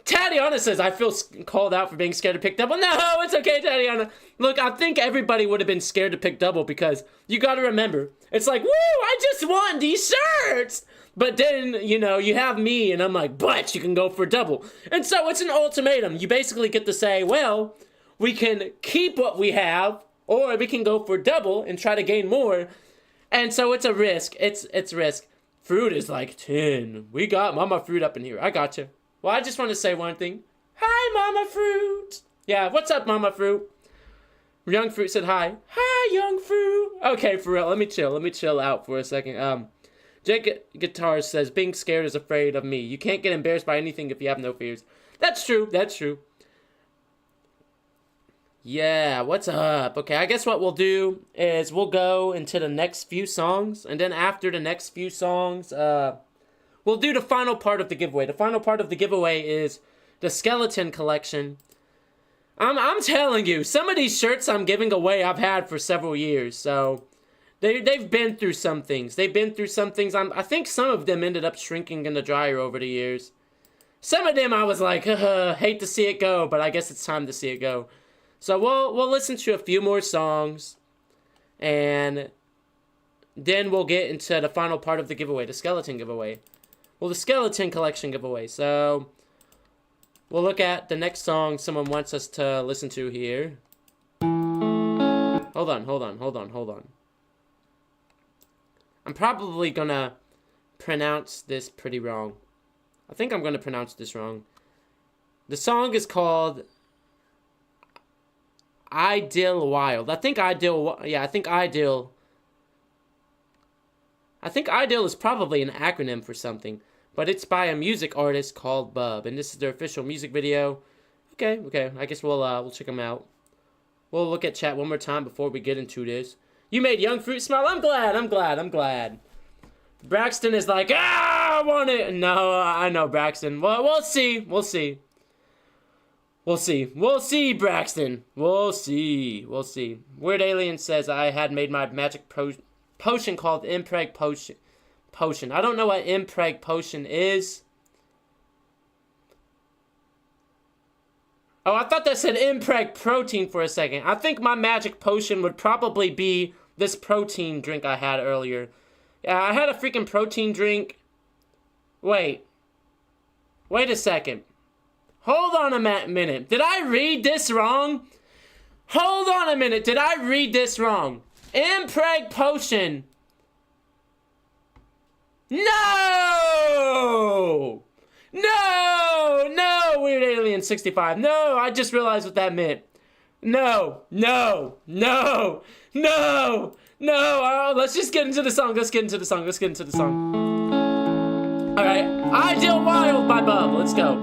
Tatiana says, I feel called out for being scared to pick double. No, it's okay, Tatiana. Look, I think everybody would have been scared to pick double because you got to remember, it's like, woo, I just won these shirts. But then, you know, you have me and I'm like, but you can go for double. And so it's an ultimatum. You basically get to say, well, we can keep what we have or we can go for double and try to gain more. And so it's a risk. It's risk. Fruit is like 10. We got Mama Fruit up in here. I got you. Well, I just want to say one thing. Hi, Mama Fruit. Yeah, what's up, Mama Fruit? Young Fruit said hi. Hi, Young Fruit. Okay, for real. Let me chill out for a second. J Guitar says, being scared is afraid of me. You can't get embarrassed by anything if you have no fears. That's true. Yeah, what's up? Okay, I guess what we'll do is we'll go into the next few songs, and then after the next few songs, we'll do the final part of the giveaway. The final part of the giveaway is the skeleton collection. I'm telling you, some of these shirts I'm giving away I've had for several years, so they've been through some things. I think some of them ended up shrinking in the dryer over the years. Some of them I was like, hate to see it go, but I guess it's time to see it go. So we'll listen to a few more songs, and then we'll get into the final part of the giveaway, the skeleton giveaway. Well, the skeleton collection giveaway. So we'll look at the next song someone wants us to listen to here. Hold on. I'm probably gonna pronounce this pretty wrong. I think I'm gonna pronounce this wrong. The song is called Ideal Wild. I think Ideal is probably an acronym for something, but it's by a music artist called Bub, and this is their official music video. Okay, I guess we'll check them out. We'll look at chat one more time before we get into this. You made Young Fruit smile. I'm glad. Braxton is like, I want it. No, I know, Braxton. Well, we'll see, Braxton. We'll see. Weird Alien says I had made my magic potion called Impreg Potion. I don't know what Impreg Potion is. Oh, I thought that said Impreg Protein for a second. I think my magic potion would probably be this protein drink I had earlier. Yeah, I had a freaking protein drink. Wait a second. Hold on a minute. Did I read this wrong? Hold on a minute. Did I read this wrong? Impreg Potion. No, Weird Alien 65. No, I just realized what that meant. No. Let's just get into the song. Alright, Ideal Wild by Bub. Let's go.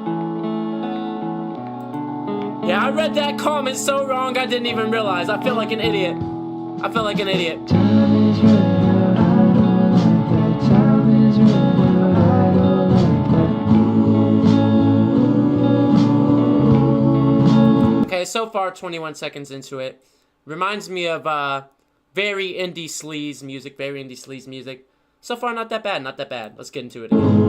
Yeah, I read that comment so wrong I didn't even realize. I feel like an idiot. Okay, so far 21 seconds into it. Reminds me of very indie sleaze music. So far not that bad. Let's get into it again.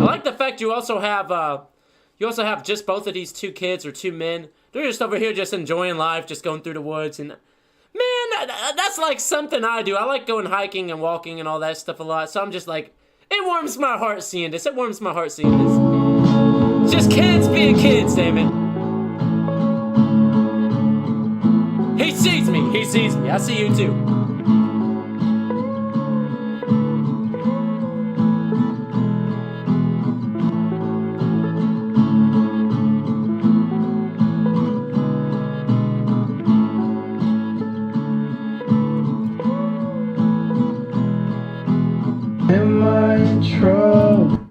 I like the fact you also have just both of these two kids or two men. They're just over here just enjoying life, just going through the woods. And man, that's like something I do. I like going hiking and walking and all that stuff a lot. So I'm just like, it warms my heart seeing this. Just kids being kids, damn it. He sees me. I see you too. Am I in trouble?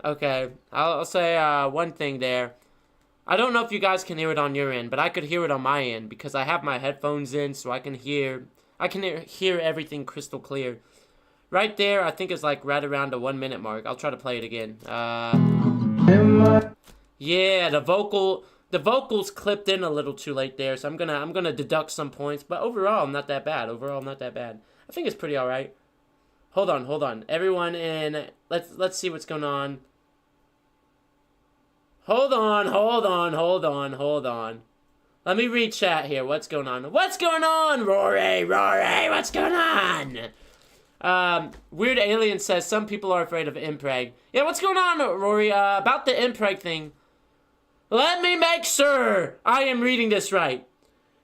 Okay, I'll say one thing there. I don't know if you guys can hear it on your end, but I could hear it on my end because I have my headphones in, so I can hear everything crystal clear. Right there, I think is like right around the 1 minute mark. I'll try to play it again. Yeah, the vocals clipped in a little too late there, so I'm gonna deduct some points, but overall not that bad. I think it's pretty all right. Hold on. Everyone in, let's see what's going on. Hold on. Let me read chat here. What's going on, Rory? What's going on? Weird Alien says some people are afraid of Impreg. Yeah, what's going on, Rory? About the Impreg thing. Let me make sure I am reading this right.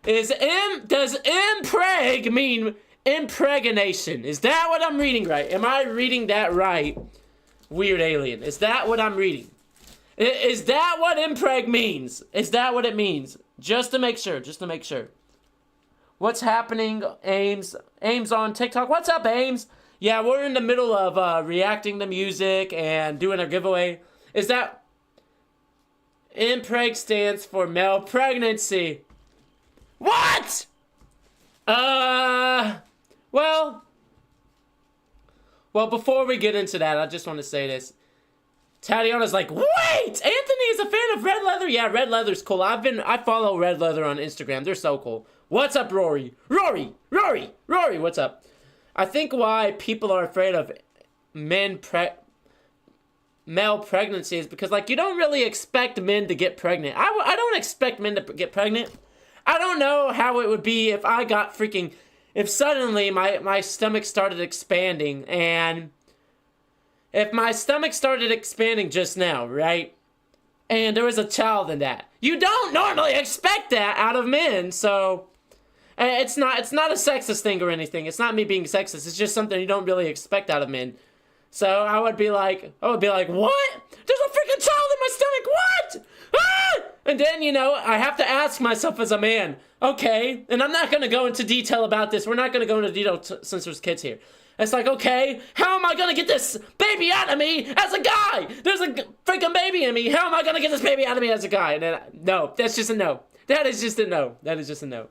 Does Impreg mean impregnation? Is that what I'm reading right? Am I reading that right, Weird Alien? Is that what I'm reading? Is that what impreg means? Is that what it means? Just to make sure. What's happening, Ames? Ames on TikTok. What's up, Ames? Yeah, we're in the middle of reacting to music and doing a giveaway. Is that... Impreg stands for male pregnancy. What? Well, before we get into that, I just want to say this. Tatiana's like, wait! Anthony is a fan of Red Leather? Yeah, Red Leather's cool. I follow Red Leather on Instagram. They're so cool. What's up, Rory? Rory, what's up? I think why people are afraid of male pregnancy is because, like, you don't really expect men to get pregnant. I don't expect men to get pregnant. I don't know how it would be if I got freaking... If suddenly my stomach started expanding, and if my stomach started expanding just now, right? And there was a child in that. You don't normally expect that out of men, so And it's not a sexist thing or anything. It's not me being sexist. It's just something you don't really expect out of men. So I would be like, what? There's a freaking child in my stomach. What? Ah! And then, you know, I have to ask myself as a man, okay, and I'm not going to go into detail about this. We're not going to go into detail since there's kids here. It's like, okay, how am I going to get this baby out of me as a guy? There's a freaking baby in me. How am I going to get this baby out of me as a guy? And then, no, that's just a no. That is just a no. That is just a no.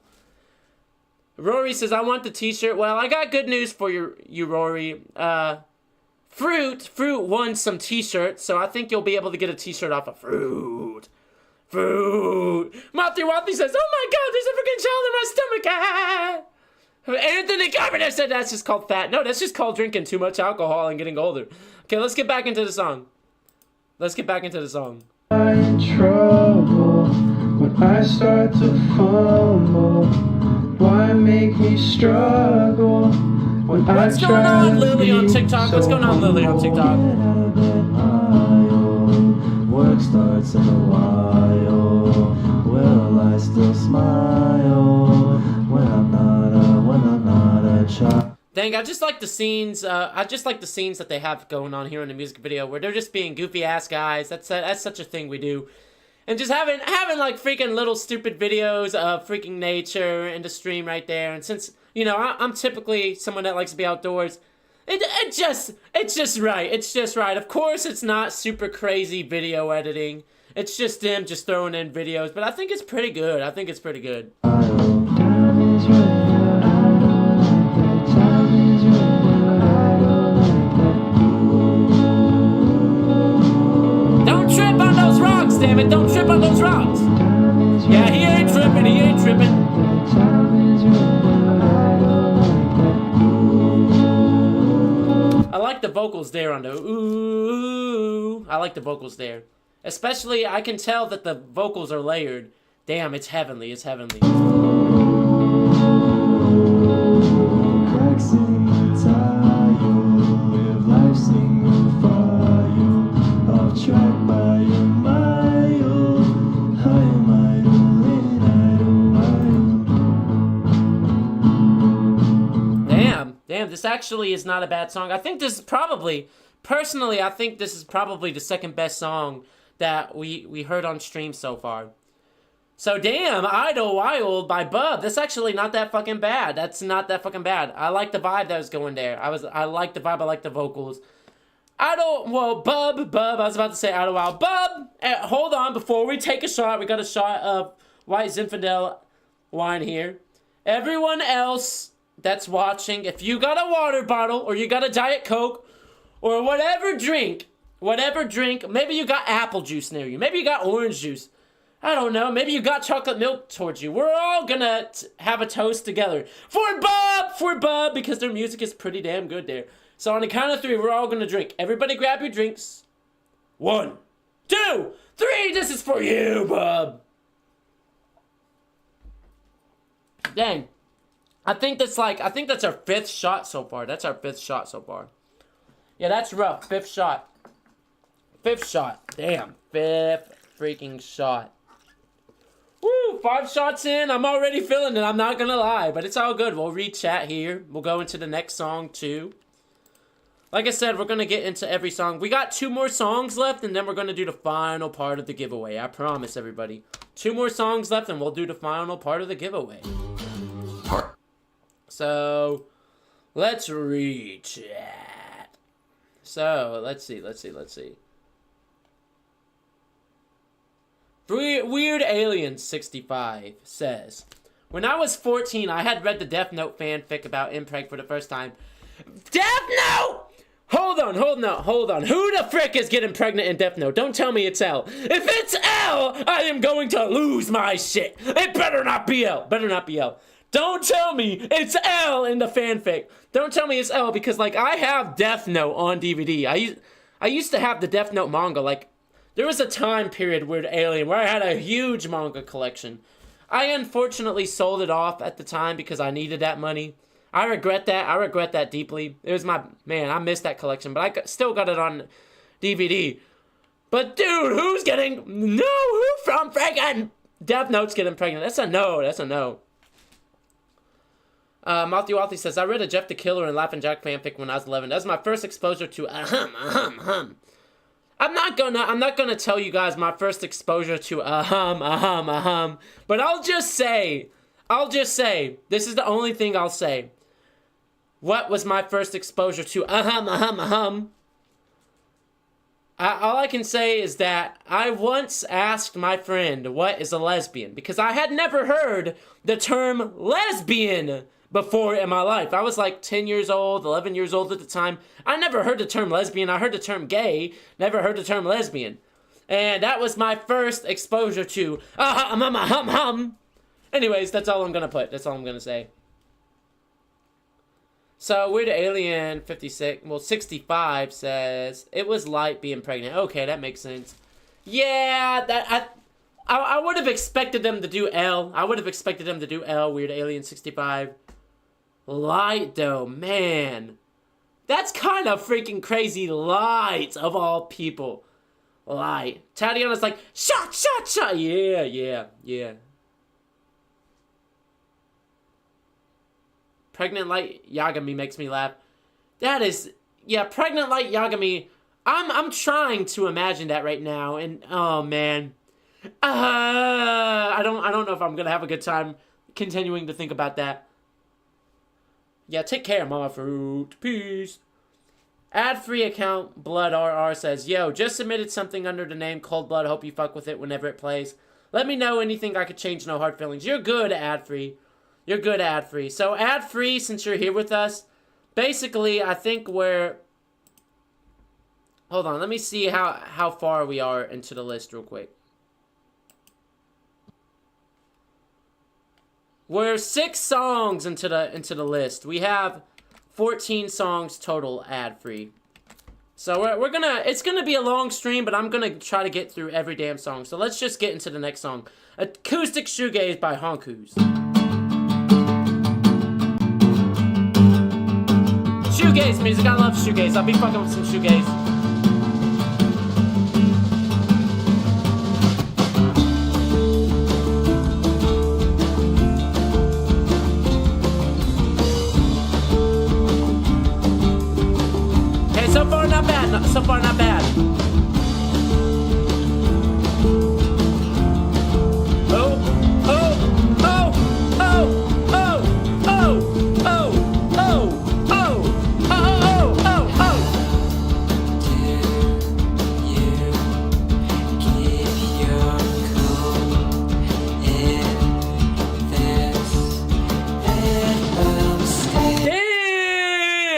Rory says, I want the t-shirt. Well, I got good news for you, Rory. Fruit won some t-shirts, so I think you'll be able to get a t-shirt off of Fruit. Matthew Wathy says, oh my god, there's a freaking child in my stomach. Ah! Anthony Carpenter said that's just called fat. No, that's just called drinking too much alcohol and getting older. Okay, let's get back into the song. I'm in trouble when I start to fumble. Why make me struggle when What's I going try on, to Lily, on be TikTok? What's so going on, Lily, on TikTok? Work starts in a while. Will I still smile when I'm not a child? Dang, I just like the scenes. That they have going on here in the music video, where they're just being goofy ass guys. That's such a thing we do, and just having like freaking little stupid videos of freaking nature in the stream right there. And since you know I'm typically someone that likes to be outdoors, it's just right. It's just right. Of course, it's not super crazy video editing. It's just them just throwing in videos, but I think it's pretty good. Don't trip on those rocks, damn it! Don't trip on those rocks. Yeah, he ain't tripping. I like the vocals there on the ooh. I like the vocals there. Especially, I can tell that the vocals are layered. Damn, it's heavenly. Cracks in the tile, live life single file, off track by a mile, I am idle. Damn, this actually is not a bad song. I think this is probably, personally, the second best song that we heard on stream so far. So damn, Idle Wild by Bub. That's actually not that fucking bad. I like the vibe that was going there. I like the vibe, I like the vocals. Bub, I was about to say Idle Wild. Bub, hold on, before we take a shot, we got a shot of White Zinfandel wine here. Everyone else that's watching, if you got a water bottle, or you got a Diet Coke, or whatever drink, maybe you got apple juice near you, maybe you got orange juice, I don't know, maybe you got chocolate milk towards you. We're all gonna have a toast together for Bub, because their music is pretty damn good there. So on the count of 3, we're all gonna drink. Everybody grab your drinks. 1, 2, 3, this is for you, Bub. Dang. I think that's our 5th shot so far. Yeah, that's rough. 5th shot. Damn. 5th freaking shot. Woo, 5 shots in. I'm already feeling it. I'm not gonna lie, but it's all good. We'll read chat here. We'll go into the next song too. Like I said, we're gonna get into every song. We got 2 more songs left, and then we're gonna do the final part of the giveaway. I promise, everybody. 2 more songs left, and we'll do the final part of the giveaway. So, let's read chat. So, let's see. Weird Alien 65 says, when I was 14, I had read the Death Note fanfic about Impreg for the first time. Death Note! Hold on. Who the frick is getting pregnant in Death Note? Don't tell me it's L. If it's L, I am going to lose my shit. It better not be L. Don't tell me it's L in the fanfic. Don't tell me it's L, because, like, I have Death Note on DVD. I used to have the Death Note manga. Like, there was a time period with Alien where I had a huge manga collection. I unfortunately sold it off at the time because I needed that money. I regret that deeply. It was I missed that collection, but I still got it on DVD. But, dude, who from friggin' Death Note's getting pregnant? That's a no. Malthy says, I read a Jeff the Killer and Laughing Jack fanfic when I was 11. That was my first exposure to ahem. I'm not gonna tell you guys my first exposure to ahem. But I'll just say, this is the only thing I'll say. What was my first exposure to ahem? All I can say is that I once asked my friend what is a lesbian, because I had never heard the term lesbian before in my life. I was like 10 years old, 11 years old at the time. I never heard the term lesbian. I heard the term gay, never heard the term lesbian. And that was my first exposure to Anyways, that's all I'm gonna put. That's all I'm gonna say. So, Weird Alien 65 says, it was light being pregnant. Okay, that makes sense. Yeah, I would have expected them to do L. Weird Alien 65. Light, though, man. That's kind of freaking crazy. Light, of all people. Light. Tatiana's like, shot. Yeah. Pregnant Light Yagami makes me laugh. That is, yeah, Pregnant Light Yagami. I'm trying to imagine that right now, and oh man, I don't know if I'm gonna have a good time continuing to think about that. Yeah, take care, Mama Fruit. Peace. Ad-free account Blood RR says, yo, just submitted something under the name Cold Blood. Hope you fuck with it whenever it plays. Let me know anything I could change. No hard feelings. You're good, ad-free. You're good, ad-free. So, ad-free, since you're here with us, basically, I think we're... Hold on, let me see how far we are into the list real quick. We're 6 songs into the list. We have 14 songs total ad-free. So, we're gonna... It's gonna be a long stream, but I'm gonna try to get through every damn song. So, let's just get into the next song. Acoustic Shoegaze by Honkus. Shoegaze music, I love shoegaze. I'll be fucking with some shoegaze. Hey, so far not bad. So far not bad.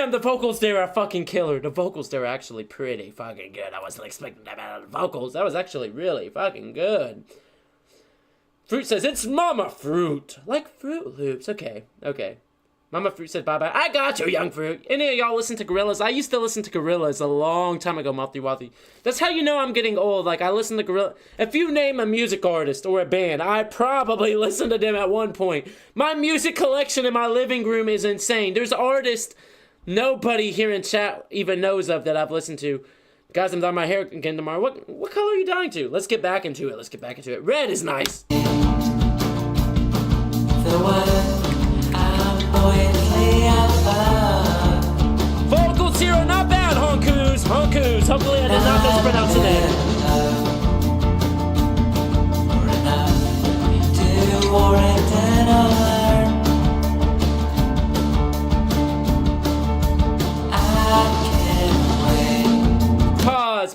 The vocals there are fucking killer. The vocals there are actually pretty fucking good. I wasn't expecting that out of the vocals. That was actually really fucking good. Fruit says, it's Mama Fruit. Like Fruit Loops. Okay. Mama Fruit said bye-bye. I got you, Young Fruit. Any of y'all listen to Gorillaz? I used to listen to Gorillaz a long time ago, Malthy. That's how you know I'm getting old. Like, I listen to Gorillaz. If you name a music artist or a band, I probably listened to them at one point. My music collection in my living room is insane. There's artists nobody here in chat even knows of that I've listened to. Guys, I'm dyeing my hair again tomorrow. What color are you dyeing to? Let's get back into it. Red is nice. Vocals here are not bad, Honkus. Hopefully I did not mispronounce the name.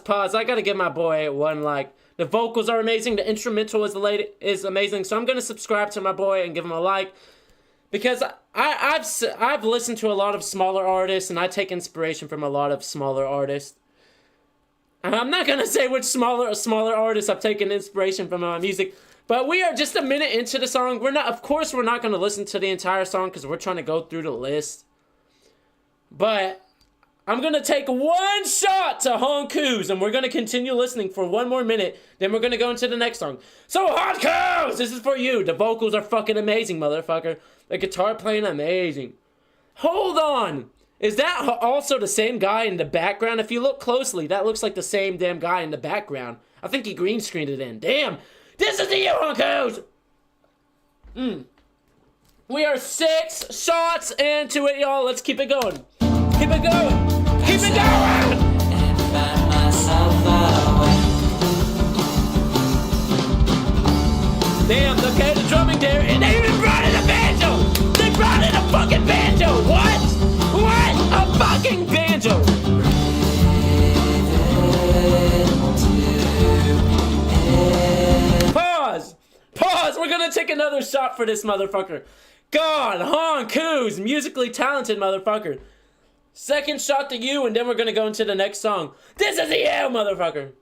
Pause. I gotta give my boy one like. The vocals are amazing. The instrumental is amazing. So I'm gonna subscribe to my boy and give him a like, because I've listened to a lot of smaller artists and I take inspiration from a lot of smaller artists. And I'm not gonna say which smaller artists I've taken inspiration from in my music, but we are just a minute into the song. Of course, we're not gonna listen to the entire song because we're trying to go through the list. But I'm going to take one shot to Honkus, and we're going to continue listening for one more minute, then we're going to go into the next song. So, Honkus, this is for you. The vocals are fucking amazing, motherfucker. The guitar playing amazing. Hold on. Is that also the same guy in the background? If you look closely, that looks like the same damn guy in the background. I think he green screened it in. Damn. This is to you, Honkus. We are 6 shots into it, y'all. Let's keep it going. Keep it going. Keep it going. And find myself away. Damn, okay, the drumming there, and they even brought in a banjo! They brought in a fucking banjo! What? What? A fucking banjo! Pause! Pause! We're gonna take another shot for this motherfucker. God, Hong Koo's musically talented motherfucker. Second shot to you, and then we're gonna go into the next song. This is the you, motherfucker!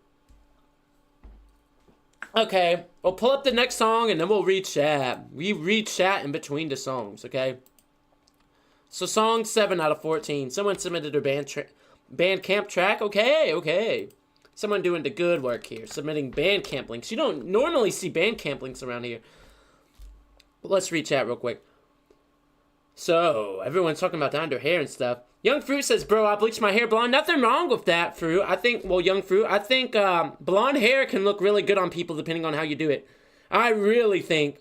Okay, we'll pull up the next song and then we'll read chat. We read chat in between the songs, okay? So song 7 out of 14. Someone submitted their Bandcamp track. Okay, okay. Someone doing the good work here, submitting Bandcamp links. You don't normally see Bandcamp links around here. But let's read chat real quick. So, everyone's talking about down their hair and stuff. Young Fruit says, bro, I bleached my hair blonde. Nothing wrong with that, Fruit. I think, well, Young Fruit, I think blonde hair can look really good on people depending on how you do it. I really think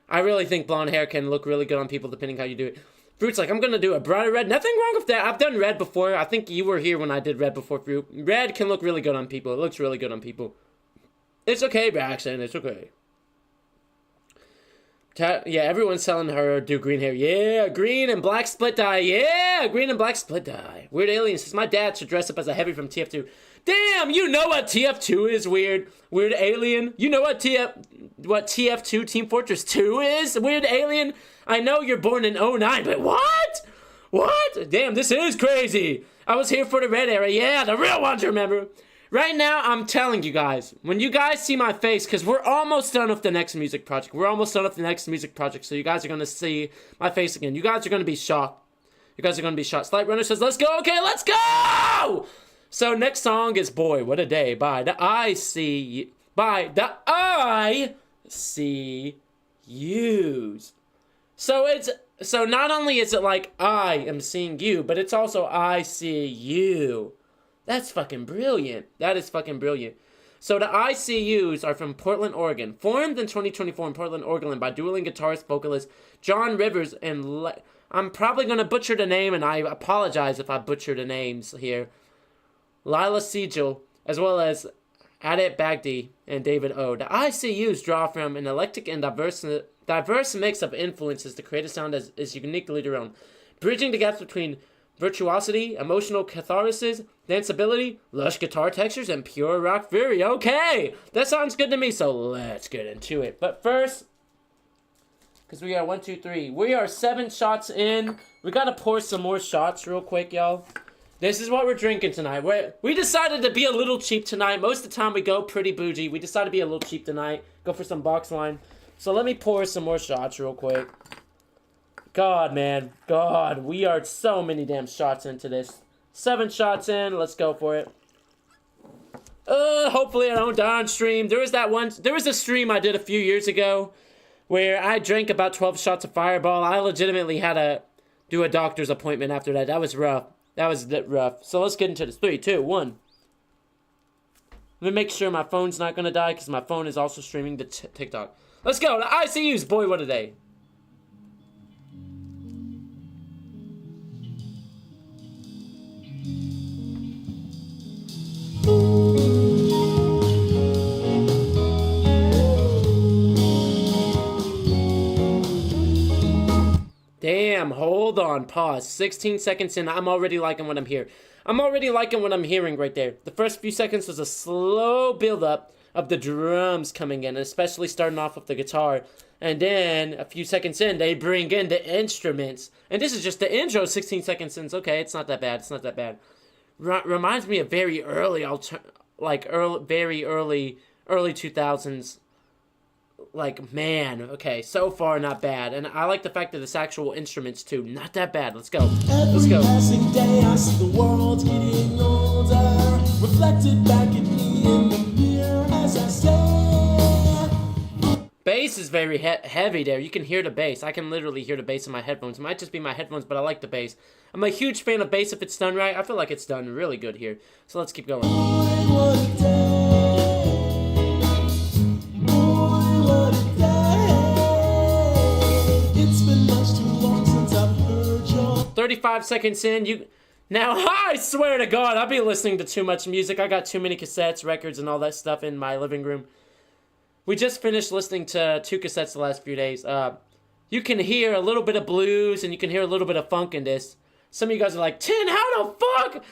blonde hair can look really good on people depending how you do it. Fruit's like, I'm going to do a brighter red. Nothing wrong with that. I've done red before. I think you were here when I did red before, Fruit. Red can look really good on people. It looks really good on people. It's okay, Braxton. It's okay. Yeah, everyone's telling her do green hair. Yeah, green and black split dye. Yeah, green and black split dye. Weird Alien says, my dad should dress up as a heavy from TF2. Damn, you know what TF2 is, Weird Alien? You know what TF2, Team Fortress 2 is, Weird Alien? I know you're born in 09, but what? What? Damn, this is crazy. I was here for the red era. Yeah, the real ones, remember? Right now, I'm telling you guys, when you guys see my face, because we're almost done with the next music project. We're almost done with the next music project, so you guys are going to see my face again. You guys are going to be shocked. You guys are going to be shocked. Slight Runner says, let's go. Okay, let's go! So, next song is Boy, What a Day by the ICUs. So not only is it like, I am seeing you, but it's also I see you. That's fucking brilliant. That is fucking brilliant. So the ICUs are from Portland, Oregon. Formed in 2024 in Portland, Oregon by dueling guitarist, vocalist John Rivers and I'm probably going to butcher the name, and I apologize if I butcher the names here. Lila Siegel, as well as Adit Bagdi and David O. The ICUs draw from an eclectic and diverse mix of influences to create a sound that is uniquely their own, bridging the gaps between virtuosity, emotional catharsis, danceability, lush guitar textures, and pure rock fury. Okay, that sounds good to me, so let's get into it. But first, because we are 1, 2, 3. We are 7 shots in. We gotta pour some more shots real quick, y'all. This is what we're drinking tonight. We decided to be a little cheap tonight. Most of the time we go pretty bougie. We decided to be a little cheap tonight. Go for some box wine. So let me pour some more shots real quick. God, man. God, we are so many damn shots into this. 7 shots in. Let's go for it. Hopefully I don't die on stream. There was a stream I did a few years ago where I drank about 12 shots of Fireball. I legitimately had to do a doctor's appointment after that. That was rough. That was rough. So let's get into this. 3, 2, 1. Let me make sure my phone's not going to die because my phone is also streaming to TikTok. Let's go. The ICUs. Boy, what a day. Damn, hold on, pause. 16 seconds in, I'm already liking what I'm hearing. I'm already liking what I'm hearing right there. The first few seconds was a slow build-up of the drums coming in, especially starting off with the guitar. And then, a few seconds in, they bring in the instruments. And this is just the intro, 16 seconds in. Okay, it's not that bad, it's not that bad. Reminds me of very early, very early 2000s. Like, man, okay, so far not bad. And I like the fact that it's actual instruments too. Not that bad. Let's go. Let's go. Every passing day I see the world getting older, reflected back at me in the mirror as I say. Bass is very heavy there. You can hear the bass. I can literally hear the bass in my headphones. It might just be my headphones, but I like the bass. I'm a huge fan of bass if it's done right. I feel like it's done really good here. So let's keep going. It's been 35 seconds in, now, I swear to God, I'll be listening to too much music. I got too many cassettes, records, and all that stuff in my living room. We just finished listening to 2 cassettes the last few days. You can hear a little bit of blues, and you can hear a little bit of funk in this. Some of you guys are like, Tin, how the fuck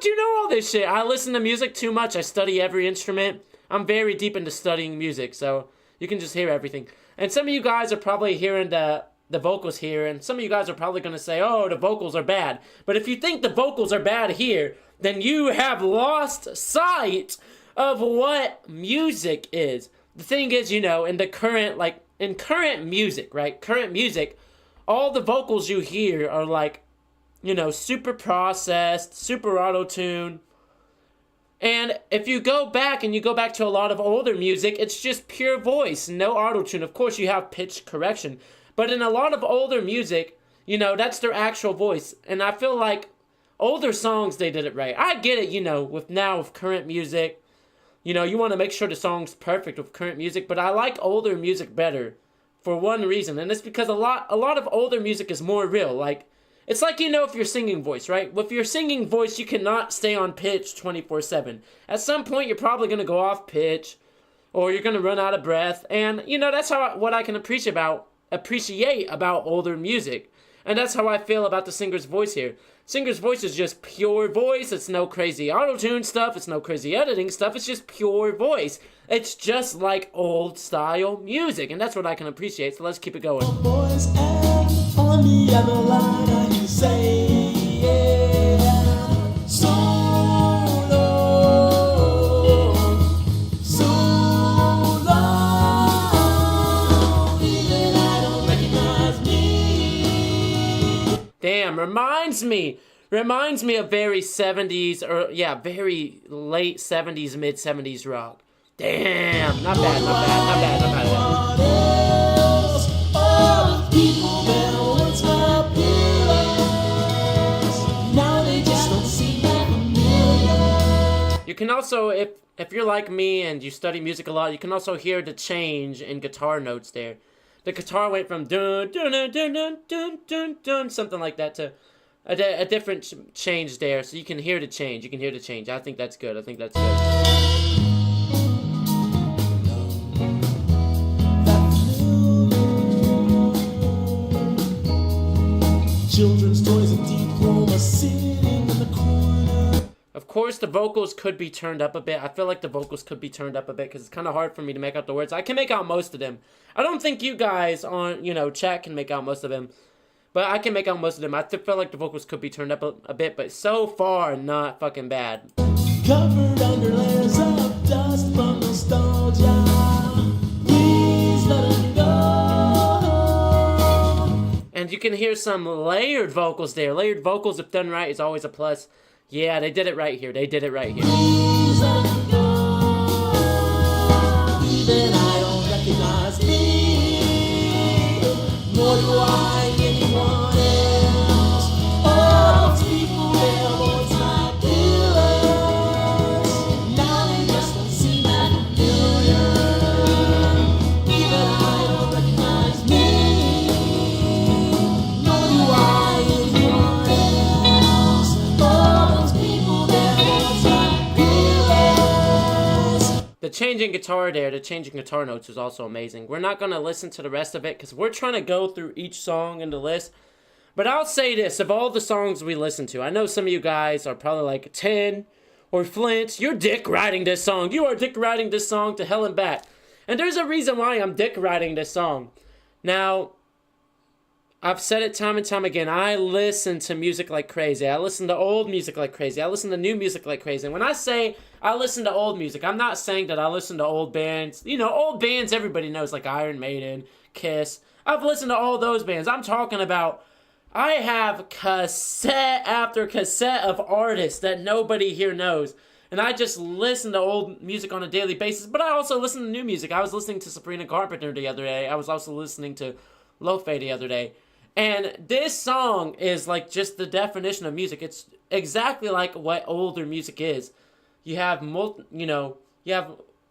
do you know all this shit? I listen to music too much. I study every instrument. I'm very deep into studying music, so you can just hear everything. And some of you guys are probably hearing the vocals here, and some of you guys are probably going to say, oh, the vocals are bad. But if you think the vocals are bad here, then you have lost sight of what music is. The thing is, in the current, in current music, right? Current music, all the vocals you hear are like, super processed, super auto-tune. And if you go back to a lot of older music, it's just pure voice, no auto-tune. Of course, you have pitch correction. But in a lot of older music, that's their actual voice. And I feel like older songs, they did it right. I get it, with current music. You want to make sure the song's perfect with current music. But I like older music better for one reason. And it's because a lot of older music is more real. It's like, if your singing voice, right? With your singing voice, you cannot stay on pitch 24/7. At some point, you're probably going to go off pitch, or you're going to run out of breath. And, that's what I can appreciate about older music. And that's how I feel about the singer's voice here. Singer's voice is just pure voice. It's no crazy auto-tune stuff. It's no crazy editing stuff. It's just pure voice. It's just like old-style music. And that's what I can appreciate. So let's keep it going. Boys, and on the other line, I hear you say, yeah, so long, so long, even I don't recognize me. Damn, reminds me of very 70s, or very late 70s, mid 70s rock. Damn, not bad. What else? All the people that once were pillars, now they just don't seem that familiar. You can also, if you're like me and you study music a lot, you can also hear the change in guitar notes there. The guitar went from dun dun dun dun dun dun dun dun, something like that, to a different change there. So you can hear the change. I think that's good. Children's toys and diploma sitting in the corner. Of course, the vocals could be turned up a bit. I feel like the vocals could be turned up a bit because it's kind of hard for me to make out the words. I can make out most of them. I don't think you guys on, chat can make out most of them. But I can make out most of them. I feel like the vocals could be turned up a bit, but so far, not fucking bad. Covered under layers of dust from nostalgia. Please let it go. And you can hear some layered vocals there. Layered vocals, if done right, is always a plus. Yeah, they did it right here. Please let it go. Even I don't recognize me, nor do I anyone else. All those people there once my pillars, now they just don't seem that familiar. Even I don't recognize me, nor do I anyone else. All those people there once my pillars. The changing guitar there, the changing guitar notes is also amazing. We're not going to listen to the rest of it because we're trying to go through each song in the list. But I'll say this, of all the songs we listen to, I know some of you guys are probably like, 10 or Flint, you're dick riding this song. You are dick riding this song to hell and back. And there's a reason why I'm dick riding this song. Now, I've said it time and time again. I listen to music like crazy. I listen to old music like crazy. I listen to new music like crazy. And when I say I listen to old music, I'm not saying that I listen to old bands. Old bands everybody knows, like Iron Maiden, Kiss. I've listened to all those bands. I'm talking about, I have cassette after cassette of artists that nobody here knows. And I just listen to old music on a daily basis. But I also listen to new music. I was listening to Sabrina Carpenter the other day. I was also listening to Lofe the other day. And this song is like just the definition of music. It's exactly like what older music is. You have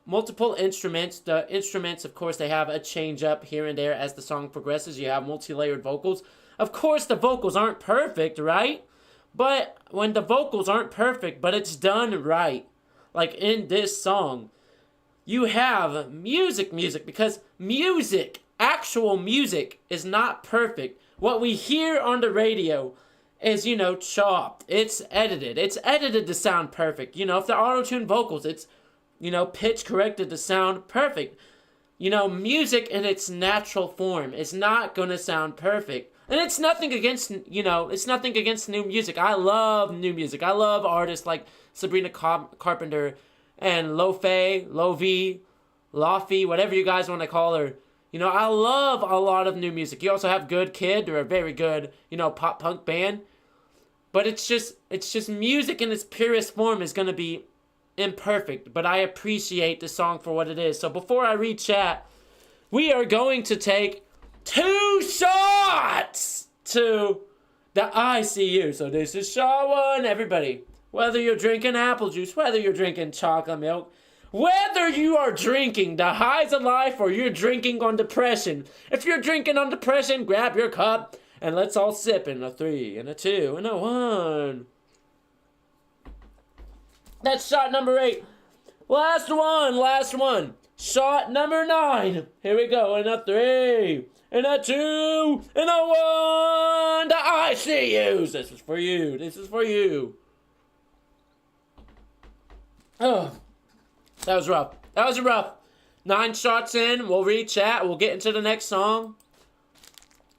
multiple instruments. The instruments, of course, they have a change up here and there as the song progresses. You have multi-layered vocals. Of course, the vocals aren't perfect, right? But when the vocals aren't perfect, but it's done right, like in this song, you have music, because music, actual music, is not perfect. What we hear on the radio is, you know, chopped. It's edited. It's edited to sound perfect. You know, if they're auto-tune vocals, it's, you know, pitch corrected to sound perfect. You know, music in its natural form is not going to sound perfect. And it's nothing against, you know, it's nothing against new music. I love new music. I love artists like Sabrina Carpenter and Lofi, whatever you guys want to call her. You know, I love a lot of new music. You also have Good Kid. They're a very good, you know, pop punk band. But it's just music in its purest form is going to be imperfect. But I appreciate the song for what it is. So before I read chat, we are going to take 2 shots to the ICU. So this is shot 1, everybody. Whether you're drinking apple juice, whether you're drinking chocolate milk, whether you are drinking the highs of life or you're drinking on depression. If you're drinking on depression, grab your cup and let's all sip in a 3 and a 2 and a 1. That's shot number 8. Last one. Shot number 9. Here we go. In a 3, and a 2, and a 1. The ICUs. This is for you. Oh, that was rough. 9 shots in. We'll read chat. We'll get into the next song.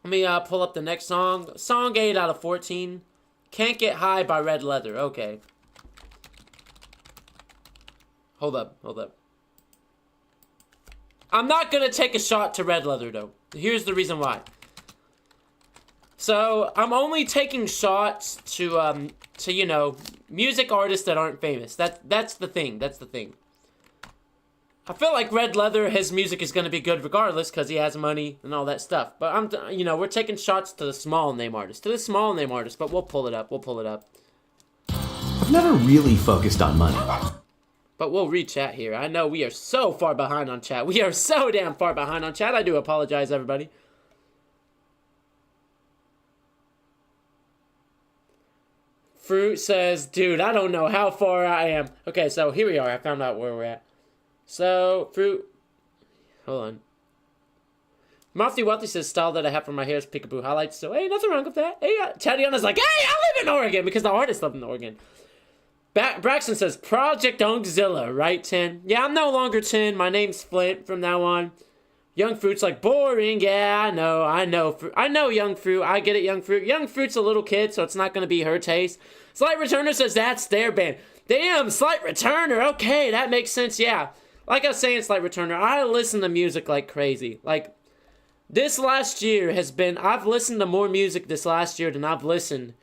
Let me pull up the next song. Song 8 out of 14. Can't Get High by Red Leather. Okay. Hold up. I'm not going to take a shot to Red Leather, though. Here's the reason why. So, I'm only taking shots to you know, music artists that aren't famous. That's the thing. I feel like Red Leather, his music is going to be good regardless because he has money and all that stuff. But you know, we're taking shots to the small name artists. But we'll pull it up. I've never really focused on money. But we'll read chat here. I know we are so far behind on chat. We are so damn far behind on chat. I do apologize, everybody. Fruit says, dude, I don't know how far I am. Okay, so here we are. I found out where we're at. So, Fruit. Hold on. Mofty Wealthy says, style that I have for my hair is peekaboo highlights. So, hey, nothing wrong with that. Hey, Tatiana's like, hey, I live in Oregon because the artists live in Oregon. Braxton says, Project Ongzilla, right, 10? Yeah, I'm no longer 10. My name's Flint from now on. Young Fruit's like, boring. Yeah, I know, Young Fruit. I get it, Young Fruit. Young Fruit's a little kid, so it's not going to be her taste. Slight Returner says, that's their band. Damn, Slight Returner. Okay, that makes sense, yeah. Like I was saying, Slight Returner, I listen to music like crazy. Like, this last year has been, I've listened to more music this last year than I've listened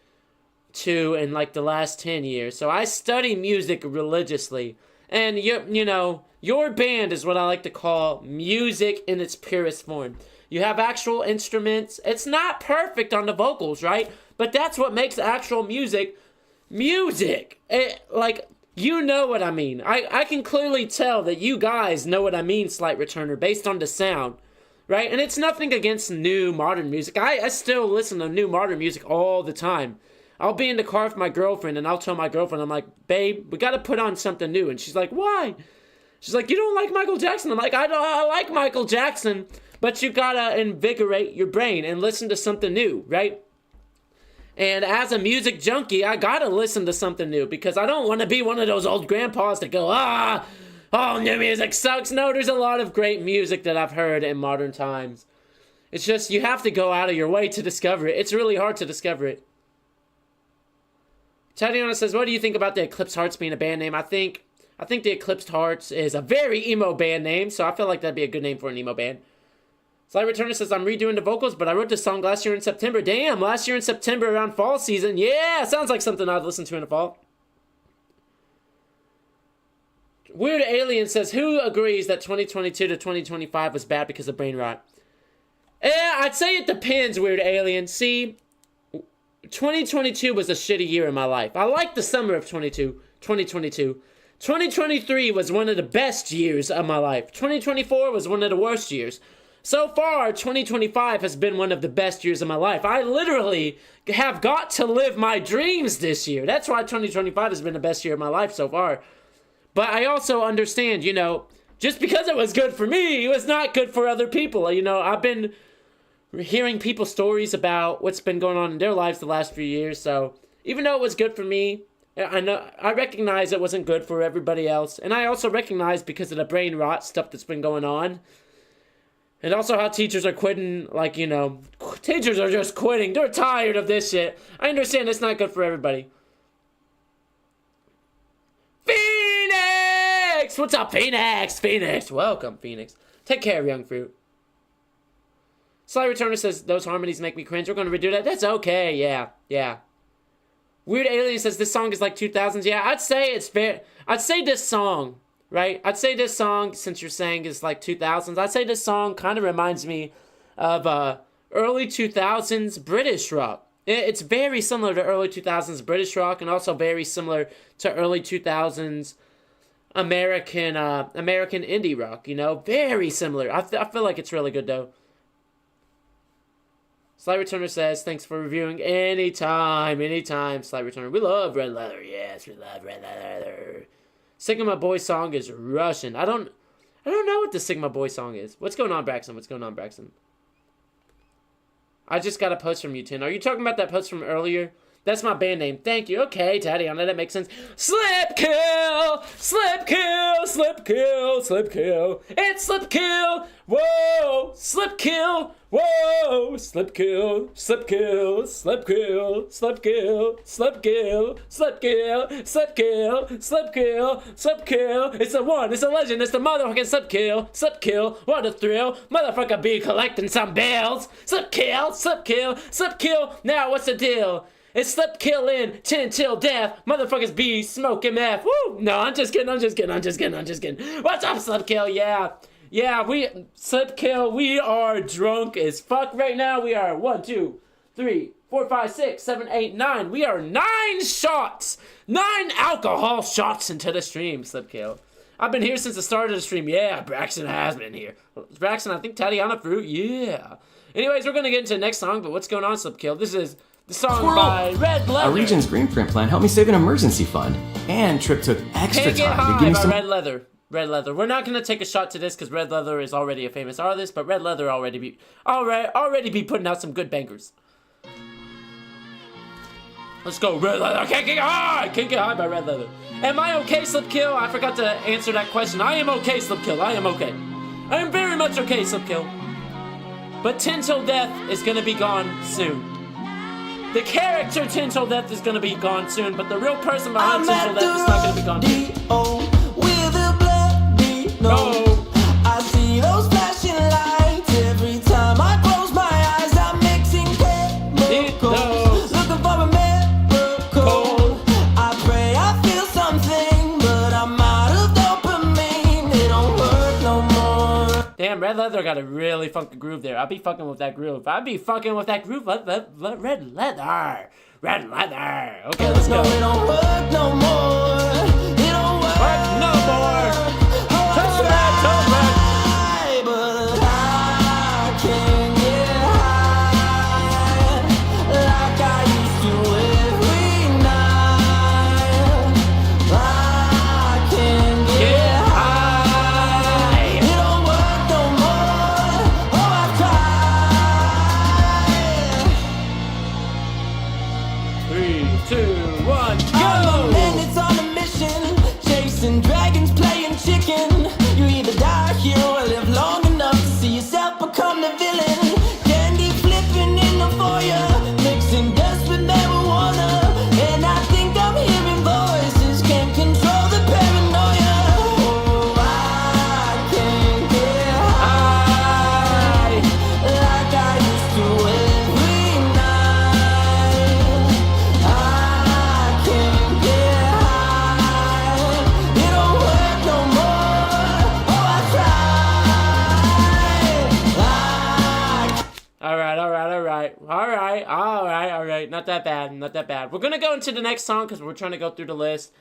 to in like the last 10 years. So I study music religiously. And you know, your band is what I like to call music in its purest form. You have actual instruments. It's not perfect on the vocals, right? But that's what makes actual music music. Like, you know what I mean. I can clearly tell that you guys know what I mean, Slight Returner, based on the sound, right? And it's nothing against new modern music. I still listen to new modern music all the time. I'll be in the car with my girlfriend, and I'll tell my girlfriend, I'm like, babe, we got to put on something new. And she's like, why? She's like, you don't like Michael Jackson? I'm like, I like Michael Jackson, but you got to invigorate your brain and listen to something new, right? And as a music junkie, I got to listen to something new because I don't want to be one of those old grandpas that go, oh, new music sucks. No, there's a lot of great music that I've heard in modern times. It's just you have to go out of your way to discover it. It's really hard to discover it. Tatiana says, what do you think about the Eclipsed Hearts being a band name? I think the Eclipsed Hearts is a very emo band name, so I feel like that'd be a good name for an emo band. Slight Returner says, I'm redoing the vocals, but I wrote this song last year in September. Damn, last year in September around fall season. Yeah, sounds like something I'd listen to in the fall. Weird Alien says, who agrees that 2022 to 2025 was bad because of brain rot? I'd say it depends, Weird Alien. See, 2022 was a shitty year in my life. I liked the summer of 2022. 2023 was one of the best years of my life. 2024 was one of the worst years. So far, 2025 has been one of the best years of my life. I literally have got to live my dreams this year. That's why 2025 has been the best year of my life so far. But I also understand, you know, just because it was good for me, it was not good for other people. You know, I've been hearing people's stories about what's been going on in their lives the last few years. So even though it was good for me, I recognize it wasn't good for everybody else. And I also recognize because of the brain rot stuff that's been going on. And also how teachers are quitting, like, you know, teachers are just quitting. They're tired of this shit. I understand it's not good for everybody. Phoenix! What's up, Phoenix? Phoenix, welcome, Phoenix. Take care, young fruit. Sly Returner says, those harmonies make me cringe. We're going to redo that. That's okay, yeah. Weird Alien says, this song is like 2000s. Yeah, I'd say it's fair. I'd say this song, right? I'd say this song, since you're saying is like 2000s, I'd say this song kind of reminds me of early 2000s British rock. It's very similar to early 2000s British rock, and also very similar to early 2000s American indie rock, you know? Very similar. I feel like it's really good, though. Sly Returner says, thanks for reviewing. Anytime, Sly Returner. We love Red Leather. Yes, we love Red Leather. Sigma Boy song is Russian. I don't know what the Sigma Boy song is. What's going on, Braxton? I just got a post from you, Tin. Are you talking about that post from earlier? That's my band name. Thank you. Okay, Tatiana, that makes sense. Slip kill! Slip kill! Slip kill! Slip kill! It's slip kill! Whoa! Slip kill! Whoa! Slip kill! Slip kill! Slip kill! Slip kill! Slip kill! Slip kill! Slip kill! Slip kill! Slip kill! It's a one! It's a legend! It's the motherfucking slip kill! Slip kill! What a thrill! Motherfucker be collecting some bills! Slip kill! Slip kill! Slip kill! Now what's the deal? It's slip kill in TenTillDeath. Motherfuckers be smoking meth. Woo! No, I'm just kidding. What's up, slip kill? Yeah, slip kill. We are drunk as fuck right now. We are 1, 2, 3, 4, 5, 6, 7, 8, 9. We are 9 shots. 9 alcohol shots into the stream, slip kill. I've been here since the start of the stream. Yeah, Braxton has been here. Braxton, I think Tatiana Fruit. Yeah. Anyways, we're gonna get into the next song, but what's going on, slip kill? This is the song by Red Leather. Our Region's green print plan helped me save an emergency fund, and Trip took extra time to give me some. Red Leather. We're not gonna take a shot to this because Red Leather is already a famous artist, but Red Leather already be putting out some good bangers. Let's go, Red Leather. Can't get high by Red Leather. Am I okay, slip kill? I forgot to answer that question. I am okay, slip kill. I am okay. I am very much okay, slip kill. But TenTillDeath is gonna be gone soon. The character TenTillDeath is gonna be gone soon, but the real person behind TenTillDeath is not gonna be gone soon. No. I see those flashing lights every time I close my eyes. I'm mixing chemicals, looking for a miracle. I pray I feel something, but I'm out of dopamine. It don't work no more. Damn, Red Leather got a really funky groove there. I'll be fucking with that groove. Red Leather. Okay, let's go. It don't work no more. It don't work no more. But I can get high like I used to every night. I can get high. It don't work no more. Oh, I've tried. 3, 2, 1, go! I'm a man that's on a mission, chasing dragons, playing chicken. You either die here or live long enough to see yourself become the villain. Candy flipping in the foyer, mixing dust with marijuana. And I think I'm hearing voices, can't control the paranoia. Oh, I can't get high like I used to every night. I can't get high. It don't work no more. Oh, I tried. Alright. Not that bad. We're gonna go into the next song because we're trying to go through the list.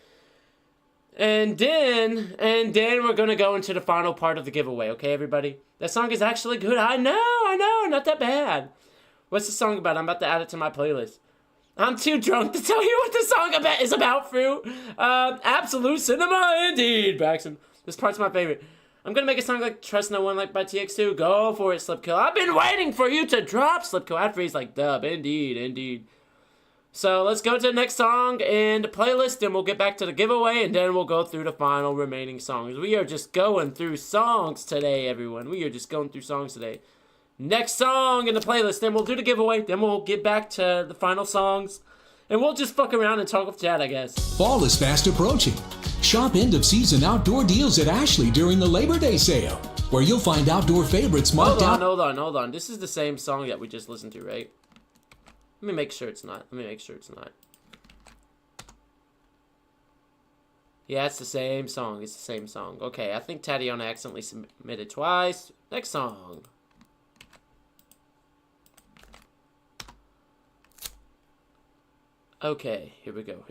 And then we're gonna go into the final part of the giveaway, okay, everybody? That song is actually good. I know, not that bad. What's the song about? I'm about to add it to my playlist. I'm too drunk to tell you what the song is about, Fruit. Absolute cinema, indeed, Braxton. This part's my favorite. I'm gonna make a song like Trust No One like by TX2. Go for it, Slipkill. I've been waiting for you to drop, Slipkill. Ad freeze like dub, indeed. So let's go to the next song and the playlist, and we'll get back to the giveaway, and then we'll go through the final remaining songs. We are just going through songs today, everyone. We are just going through songs today. Next song in the playlist, then we'll do the giveaway, then we'll get back to the final songs, and we'll just fuck around and talk with chat, I guess. Fall is fast approaching. Shop end-of-season outdoor deals at Ashley during the Labor Day sale, where you'll find outdoor favorites marked out. Hold on. This is the same song that we just listened to, right? Let me make sure it's not. Yeah, it's the same song. Okay, I think Tatiana accidentally submitted twice. Next song. Okay, here we go.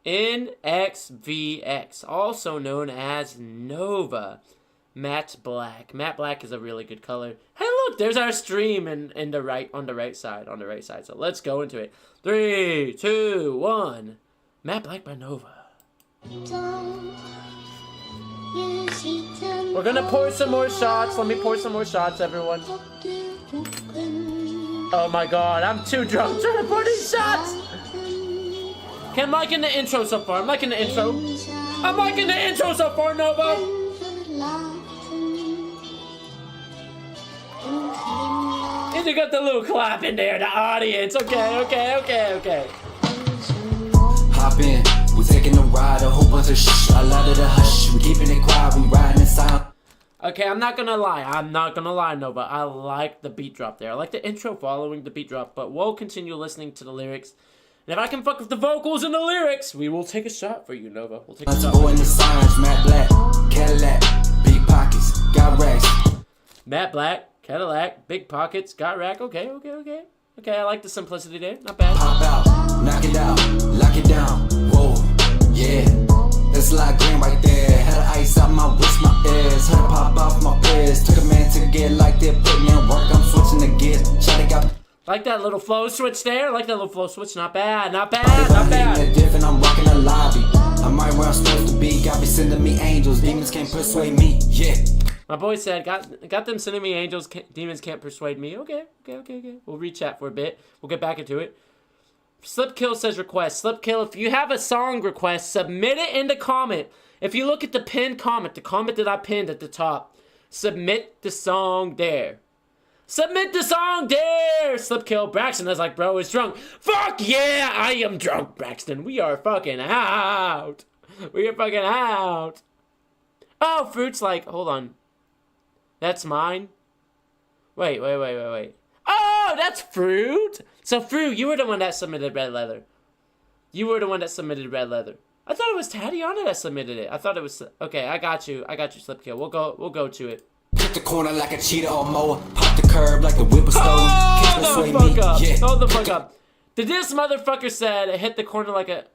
NXVX, also known as Nova. Matte Black. Matte Black is a really good color. Hey, look, there's our stream on the right side. So let's go into it. 3, 2, 1. Matte Black by Nova. We're gonna pour some more shots. Let me pour some more shots, everyone. Oh my god, I'm too drunk trying to pour these shots. Okay, I'm liking the intro so far. I'm liking the intro so far, Nova. And you got the little clap in there, the audience. Okay. Hop in, we taking a ride, a whole bunch of shh. A lot of the hush, we keeping it quiet, we riding in silence. Okay, I'm not gonna lie, Nova. I like the beat drop there. I like the intro following the beat drop, but we'll continue listening to the lyrics. And if I can fuck with the vocals and the lyrics, we will take a shot for you, Nova. We'll take a shot. In the signs, Matte Black, Cadillac, big pockets, got racks. Matte Black, Cadillac, big pockets, got rack. Okay, I like the simplicity there. Not bad. Pop out, knock it out, lock it down. Whoa, yeah. That's a lot green right there. Had the ice out my wrist, my ears. Heard it pop off my ears. Took a man to get like that, put me in work. I'm switching the gears. Shawty got. Like that little flow switch there. Not bad. Different, I'm rocking the lobby. I'm right where I'm supposed to be. God be sending me angels. Demons can't persuade me. Yeah. My boy said, got them sending me angels. Demons can't persuade me. Okay. We'll re-chat for a bit. We'll get back into it. Slipkill says request. Slipkill, if you have a song request, submit it in the comment. If you look at the pinned comment, the comment that I pinned at the top, submit the song there. Slipkill. Braxton is like, bro, is drunk. Fuck yeah, I am drunk, Braxton. We are fucking out. Oh, Fruit's like, hold on. That's mine? Wait. Oh, that's Fruit. So, Fruit, you were the one that submitted Red Leather. I thought it was Tatiana that submitted it. I thought it was... Okay, I got you, Slipkill. We'll go to it. Hit the corner like a cheetah or mower. Pop the curb like the whip of stone. Hold the fuck up. Did this motherfucker said hit the corner like a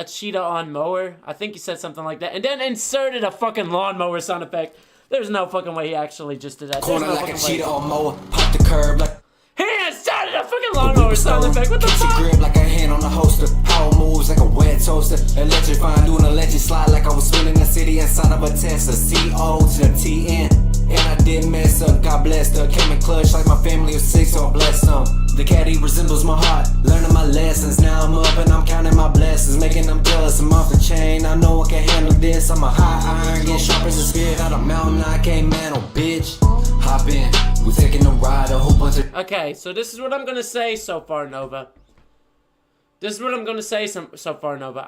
cheetah on mower? I think he said something like that. And then inserted a fucking lawnmower sound effect. There's no fucking way he actually just did that. Corner like a cheetah or mower. Pop the curb like... He inserted a fucking lawnmower sound effect. What the fuck? Grip like a hand on a holster. How it moves like a wet toaster. Electrifying, doing a legend slide like I was spinning the city inside of a Tesla. C-O to the T-N. And I did mess up, God bless her. Came in clutch like my family was sick, so I blessed them. The caddy resembles my heart, learning my lessons. Now I'm up and I'm counting my blessings, making them jealous. I'm off the chain, I know I can handle this. I'm a hot iron, getting sharp as a spear. Out a mountain, I can't mantle, bitch. Hop in, we're taking a ride, a whole bunch of... Okay, so this is what I'm gonna say so far, Nova.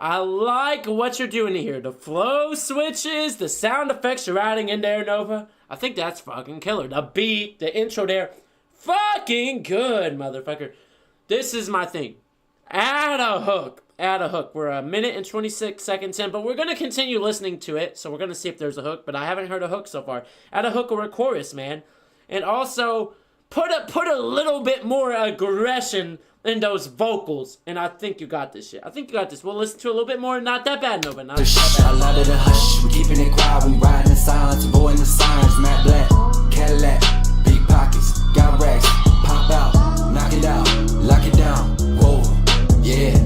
I like what you're doing here. The flow switches, the sound effects you're adding in there, Nova. I think that's fucking killer. The beat, the intro there, fucking good, motherfucker. This is my thing. Add a hook. We're 1 minute and 26 seconds in, but we're going to continue listening to it, so we're going to see if there's a hook, but I haven't heard a hook so far. Add a hook or a chorus, man. And also, put a little bit more aggression and those vocals, and I think you got this shit. I think you got this. We'll listen to a little bit more. Not that bad, Nova. Not Shh, that I bad. love it, the hush. We keeping it quiet. We riding in silence, avoiding the signs. Matte Black, Cadillac, big pockets, got racks. Pop out, knock it out, lock it down. Whoa, yeah,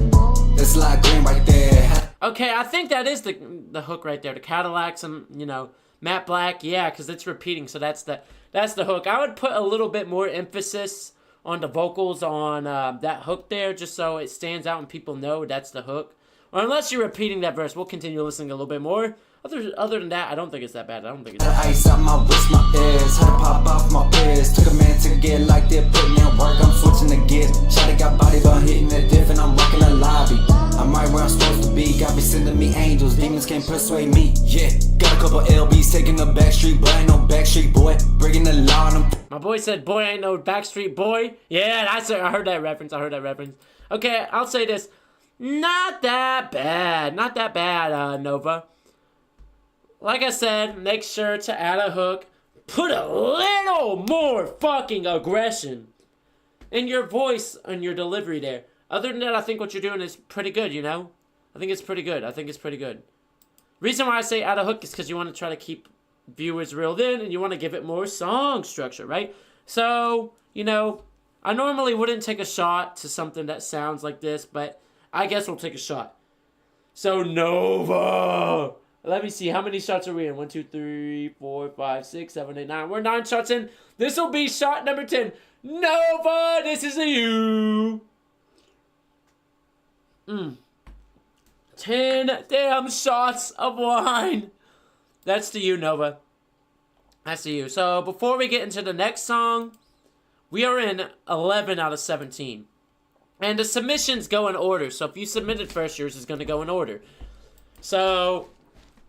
that's like green right there. Okay, I think that is the hook right there. The Cadillacs and, you know, Matte Black. Yeah, because it's repeating, so that's the hook. I would put a little bit more emphasis on the vocals on that hook there, just so it stands out and people know that's the hook. Or unless you're repeating that verse, we'll continue listening a little bit more. Other than that, I don't think it's that bad. I don't think it's that bad. Ice out my wrist, my ears, had to pop off my ears. Took a man to get like that, put me in work, I'm switching the gears. Shotty got body, but hitting it different, I'm rocking the lobby. I'm right where I'm supposed to be, God be sending me angels, demons can't persuade me. Yeah, got a couple LBs taking the backstreet, but ain't no backstreet boy, breaking the law on them. My boy said, boy ain't no Backstreet Boy. Yeah, I heard that reference. Okay, I'll say this. Not that bad. Not that bad, Nova. Like I said, make sure to add a hook. Put a little more fucking aggression in your voice and your delivery there. Other than that, I think what you're doing is pretty good, you know? I think it's pretty good. Reason why I say add a hook is because you want to try to keep viewers reeled in and you want to give it more song structure, right? So, you know, I normally wouldn't take a shot to something that sounds like this, but I guess we'll take a shot. So, Nova! Let me see, how many shots are we in? 1, 2, 3, 4, 5, 6, 7, 8, 9. We're 9 shots in. This will be shot number 10. Nova, this is a you. 10 damn shots of wine. That's to you, Nova. That's to you. So, before we get into the next song, we are in 11 out of 17. And the submissions go in order. So, if you submitted first, yours is going to go in order. So,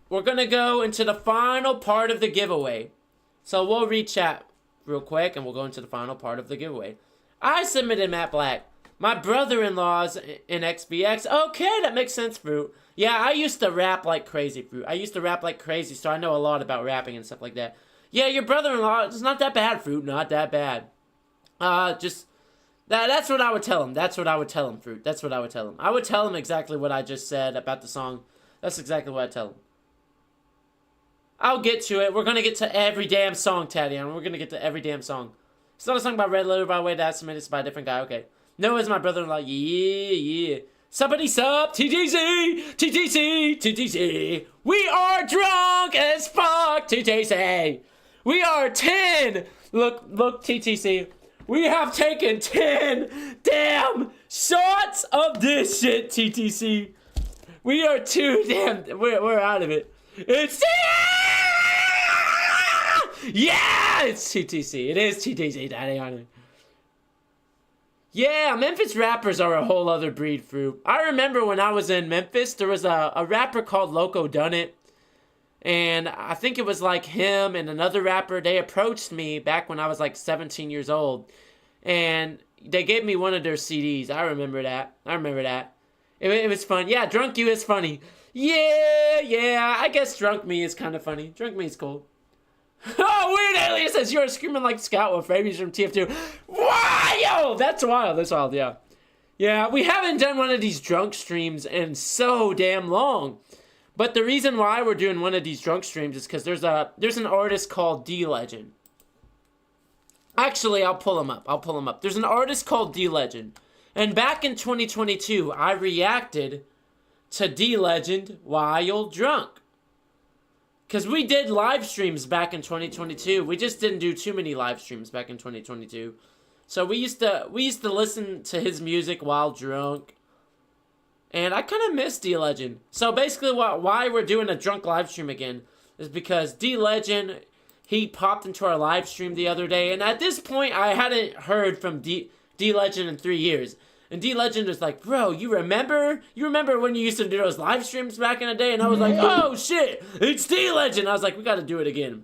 we're going to go into the final part of the giveaway. So, we'll read chat real quick, and we'll go into the final part of the giveaway. I submitted Matte Black. My brother-in-law's in XBX. Okay, that makes sense, Fruit. Yeah, I used to rap like crazy, Fruit. I used to rap like crazy, so I know a lot about rapping and stuff like that. Yeah, your brother-in-law, it's not that bad, Fruit. Not that bad. That's what I would tell him. That's what I would tell him, Fruit. That's what I would tell him. I would tell him exactly what I just said about the song. That's exactly what I'd tell him. I'll get to it. We're going to get to every damn song, Tatiana. We're going to get to every damn song. It's not a song by Red Letter, by the way. That's submitted. It's by a different guy. Okay. Noah's my brother-in-law. Yeah. Somebody sub. TTC. We are drunk as fuck, TTC. We are 10. Look, TTC. We have taken 10 damn shots of this shit, TTC. We are too damn. We're out of it. It's TTC. It is TTC, Daddy. Yeah, Memphis rappers are a whole other breed, Fruit. I remember when I was in Memphis, there was a rapper called Loco Dunnit. And I think it was like him and another rapper. They approached me back when I was like 17 years old. And they gave me one of their CDs. I remember that. It was fun. Yeah, Drunk You is funny. Yeah. I guess Drunk Me is kind of funny. Drunk Me is cool. Oh, Weird Alien says you're screaming like Scout with Rabies from TF2. Wow! That's wild, yeah. Yeah, we haven't done one of these drunk streams in so damn long. But the reason why we're doing one of these drunk streams is because there's an artist called D-Legend. Actually, I'll pull him up. There's an artist called D-Legend. And back in 2022, I reacted to D-Legend while drunk. Because we did live streams back in 2022. We just didn't do too many live streams back in 2022. So we used to listen to his music while drunk. And I kind of miss D-Legend. So basically why we're doing a drunk live stream again is because D-Legend, he popped into our live stream the other day. And at this point, I hadn't heard from D-Legend in 3 years. And D-Legend was like, bro, you remember when you used to do those live streams back in the day? And I was like, oh shit, it's D-Legend. I was like, we gotta do it again.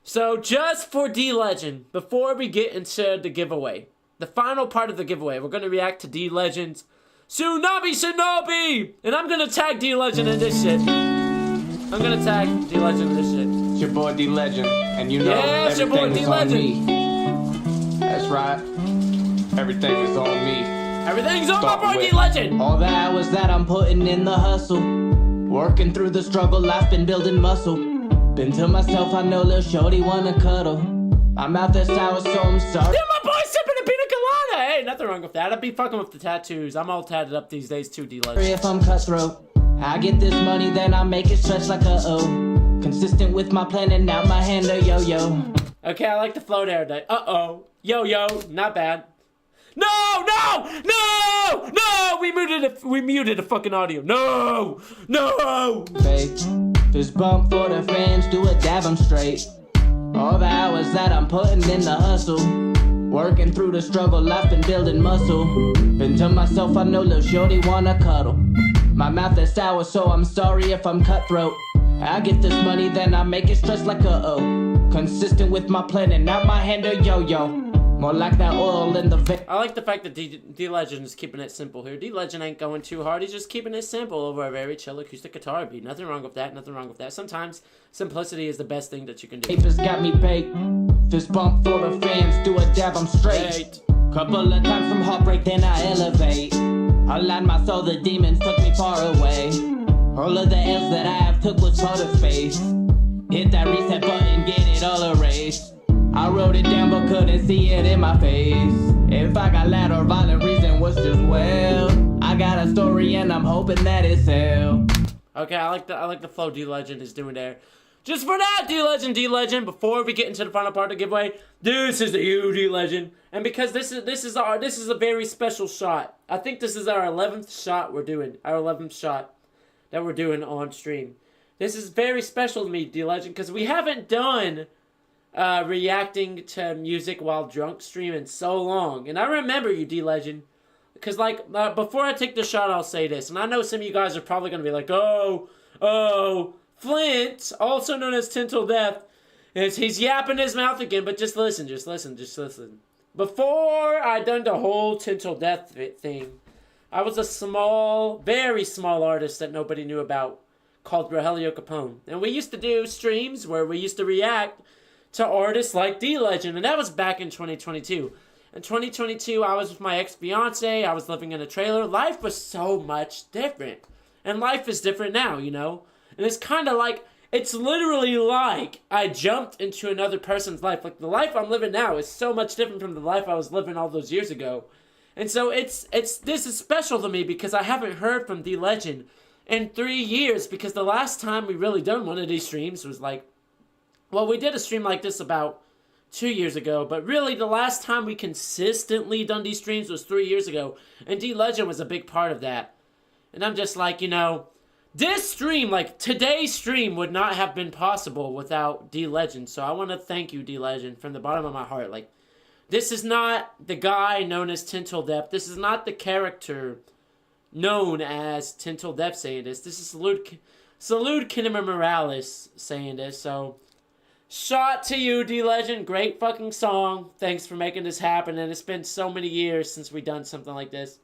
So just for D-Legend, before we get into the giveaway, the final part of the giveaway, we're gonna react to D-Legend's Tsunami Shinobi! And I'm gonna tag D-Legend in this shit. It's your boy D-Legend, and you know yeah, it's your boy everything is on D-Legend. me. That's right. Everything is on me. Everything's on my Start boy with- D-Legend. All the hours that I'm putting in the hustle, working through the struggle, I've been building muscle. Been to myself, I know little shorty wanna cuddle. I'm out there sour, so I'm sorry. Yeah, my boy sipping a pina colada. Hey, nothing wrong with that. I'd be fucking with the tattoos. I'm all tatted up these days too, D-Legend. If I'm cutthroat, I get this money, then I make it stretch like a O. Consistent with my plan and now my hand a yo-yo. Okay, I like the flow there. Uh-oh. Yo-yo, not bad. No! We muted the fucking audio. No! Fake. Fist bump for the fans, do a dab, I'm straight. All the hours that I'm putting in the hustle, working through the struggle, I've been building muscle. Been to myself, I know little shorty wanna cuddle. My mouth is sour, so I'm sorry if I'm cutthroat. I get this money, then I make it stretch like a O. Consistent with my plan and not my hand a yo-yo. More like that oil in the vein. I like the fact that D-Legend is keeping it simple here. D-Legend ain't going too hard. He's just keeping it simple over a very chill acoustic guitar beat. Nothing wrong with that. Sometimes simplicity is the best thing that you can do. Papers got me baked. Fist bump for the fans, do a dab, I'm straight. Couple of times from heartbreak, then I elevate. Aligned my soul, the demons took me far away. All of the L's that I have took was part of faith. Hit that reset button, get it all erased. I wrote it down but couldn't see it in my face. If I got loud or violent reason was just well, I got a story and I'm hoping that it sells. Okay, I like the flow D-Legend is doing there. Just for that, D-Legend, before we get into the final part of the giveaway, this is the you, D-Legend. And because this is a very special shot. I think this is our 11th shot we're doing. Our 11th shot that we're doing on stream. This is very special to me, D-Legend, because we haven't done reacting to music while drunk streaming so long. And I remember you, D-Legend. Because, before I take the shot, I'll say this. And I know some of you guys are probably going to be like, oh, Flint, also known as TenTillDeath, he's yapping his mouth again. But just listen. Before I done the whole TenTillDeath thing, I was a very small artist that nobody knew about called Rogelio Capone. And we used to do streams where we used to react to artists like D-Legend, and that was back in 2022. In 2022, I was with my ex-fiance, I was living in a trailer. Life was so much different. And life is different now, you know? And it's kind of like, it's literally like I jumped into another person's life. Like, the life I'm living now is so much different from the life I was living all those years ago. And so this is special to me because I haven't heard from D-Legend in 3 years, because the last time we really done one of these streams was we did a stream like this about 2 years ago, but really the last time we consistently done these streams was 3 years ago, and D-Legend was a big part of that. And I'm just like, this stream, today's stream would not have been possible without D-Legend, so I want to thank you, D-Legend, from the bottom of my heart. This is not the guy known as TenTillDeath. This is not the character known as TenTillDeath saying this. This is Salute Kinema Morales saying this, so shot to you, D-Legend. Great fucking song. Thanks for making this happen, and it's been so many years since we done something like this.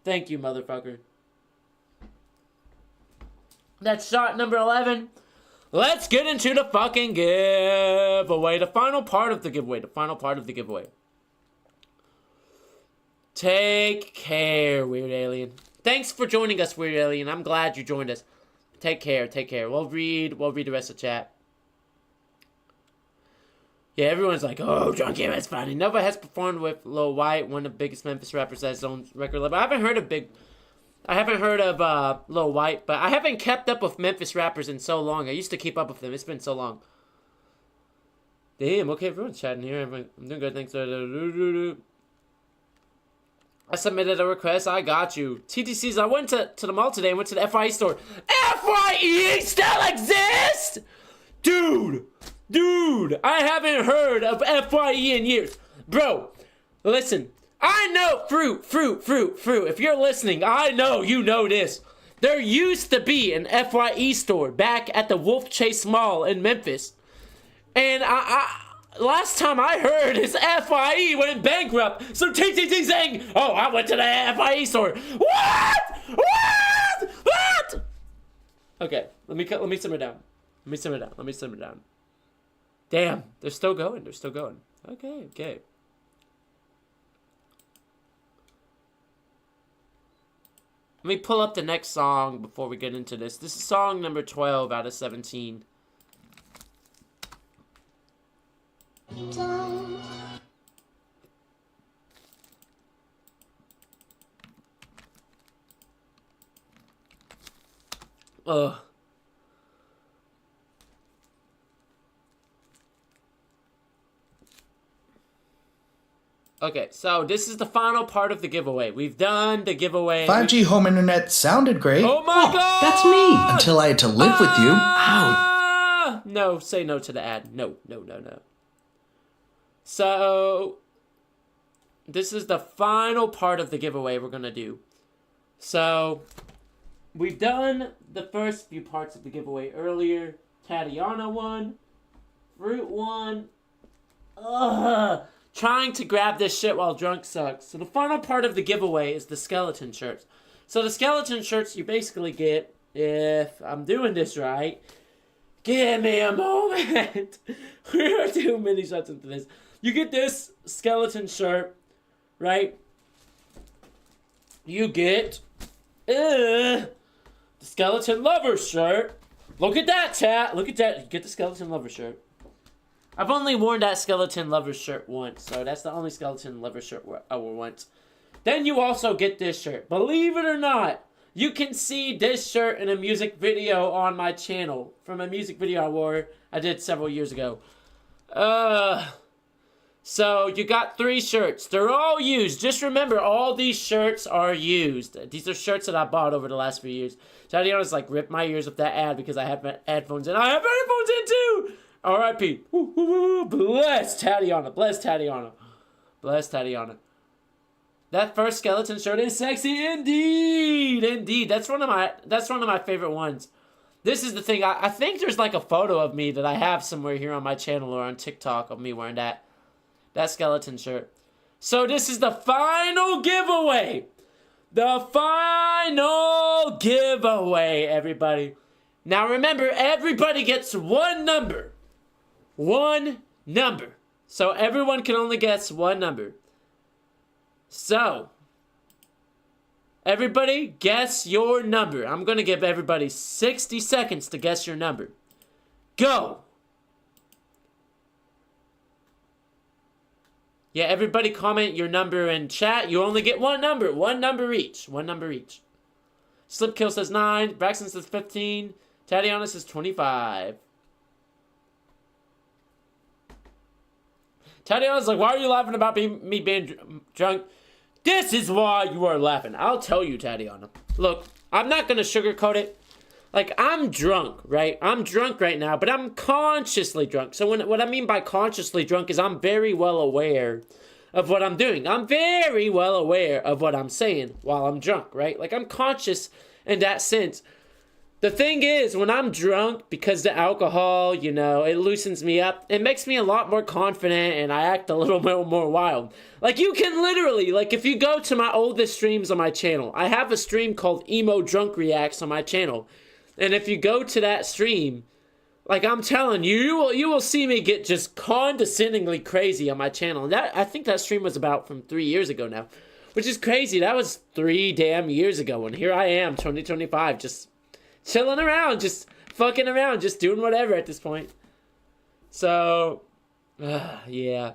Thank you, motherfucker. That's shot number 11. Let's get into the fucking giveaway. The final part of the giveaway. Take care, Weird Alien. Thanks for joining us, Weird Alien. I'm glad you joined us. Take care. We'll read the rest of chat. Yeah, everyone's like, oh, Drunk Game is funny. Nova has performed with Lil White, one of the biggest Memphis rappers at his own record label. I haven't heard of Lil White, but I haven't kept up with Memphis rappers in so long. I used to keep up with them. It's been so long. Damn, okay, everyone's chatting here. I'm doing good, thanks. I submitted a request. I got you. TTCs, I went to the mall today and went to the FYE store. FYE still exists? Dude, I haven't heard of FYE in years. Bro, listen. I know, Fruit. If you're listening, I know you know this. There used to be an FYE store back at the Wolf Chase Mall in Memphis. And last time I heard is FYE went bankrupt. So TTT saying, oh, I went to the FYE store. What? Okay, let me simmer down. Let me simmer down. Damn, they're still going. Okay. Let me pull up the next song before we get into this. This is song number 12 out of 17. Ugh. Okay, so this is the final part of the giveaway. We've done the giveaway. 5G home internet sounded great. Oh my god! That's me! Until I had to live with you. Ow! No, say no to the ad. No. So, this is the final part of the giveaway we're gonna do. So, we've done the first few parts of the giveaway earlier. Tatiana won. Fruit won. Ugh! Trying to grab this shit while drunk sucks. So the final part of the giveaway is the skeleton shirts. So the skeleton shirts you basically get, if I'm doing this right, give me a moment. We are 2 mini shots into this. You get this skeleton shirt, right? You get the skeleton lover shirt. Look at that, chat. Look at that. You get the skeleton lover shirt. I've only worn that skeleton lover shirt once, so that's the only skeleton lover shirt I wore once. Then you also get this shirt. Believe it or not, you can see this shirt in a music video on my channel. From a music video I did several years ago. So you got 3 shirts. They're all used. Just remember, all these shirts are used. These are shirts that I bought over the last few years. Tatiana's like, rip my ears with that ad because I have my headphones in. I have headphones in too! R.I.P. Bless Tatiana. Bless Tatiana. Bless Tatiana. That first skeleton shirt is sexy indeed. Indeed. That's one of my favorite ones. This is the thing. I think there's like a photo of me that I have somewhere here on my channel or on TikTok of me wearing that skeleton shirt. So this is the final giveaway. The final giveaway, everybody. Now remember, everybody gets one number. One number. So everyone can only guess one number. So, everybody guess your number. I'm going to give everybody 60 seconds to guess your number. Go! Yeah, everybody comment your number in chat. You only get one number. One number each. One number each. Slipkill says 9. Braxton says 15. Tatiana says 25. Tatiana's like, why are you laughing about me being drunk? This is why you are laughing. I'll tell you, Tatiana. Look, I'm not going to sugarcoat it. Like, I'm drunk, right? I'm drunk right now, but I'm consciously drunk. So what I mean by consciously drunk is I'm very well aware of what I'm doing. I'm very well aware of what I'm saying while I'm drunk, right? Like, I'm conscious in that sense. The thing is, when I'm drunk, because the alcohol, you know, it loosens me up, it makes me a lot more confident and I act a little bit more wild. Like, you can literally, like, if you go to my oldest streams on my channel, I have a stream called Emo Drunk Reacts on my channel. And if you go to that stream, like, I'm telling you, you will see me get just condescendingly crazy on my channel. And I think that stream was about from 3 years ago now, which is crazy. That was 3 damn years ago. And here I am, 2025, just chilling around, just fucking around, just doing whatever at this point. So, yeah.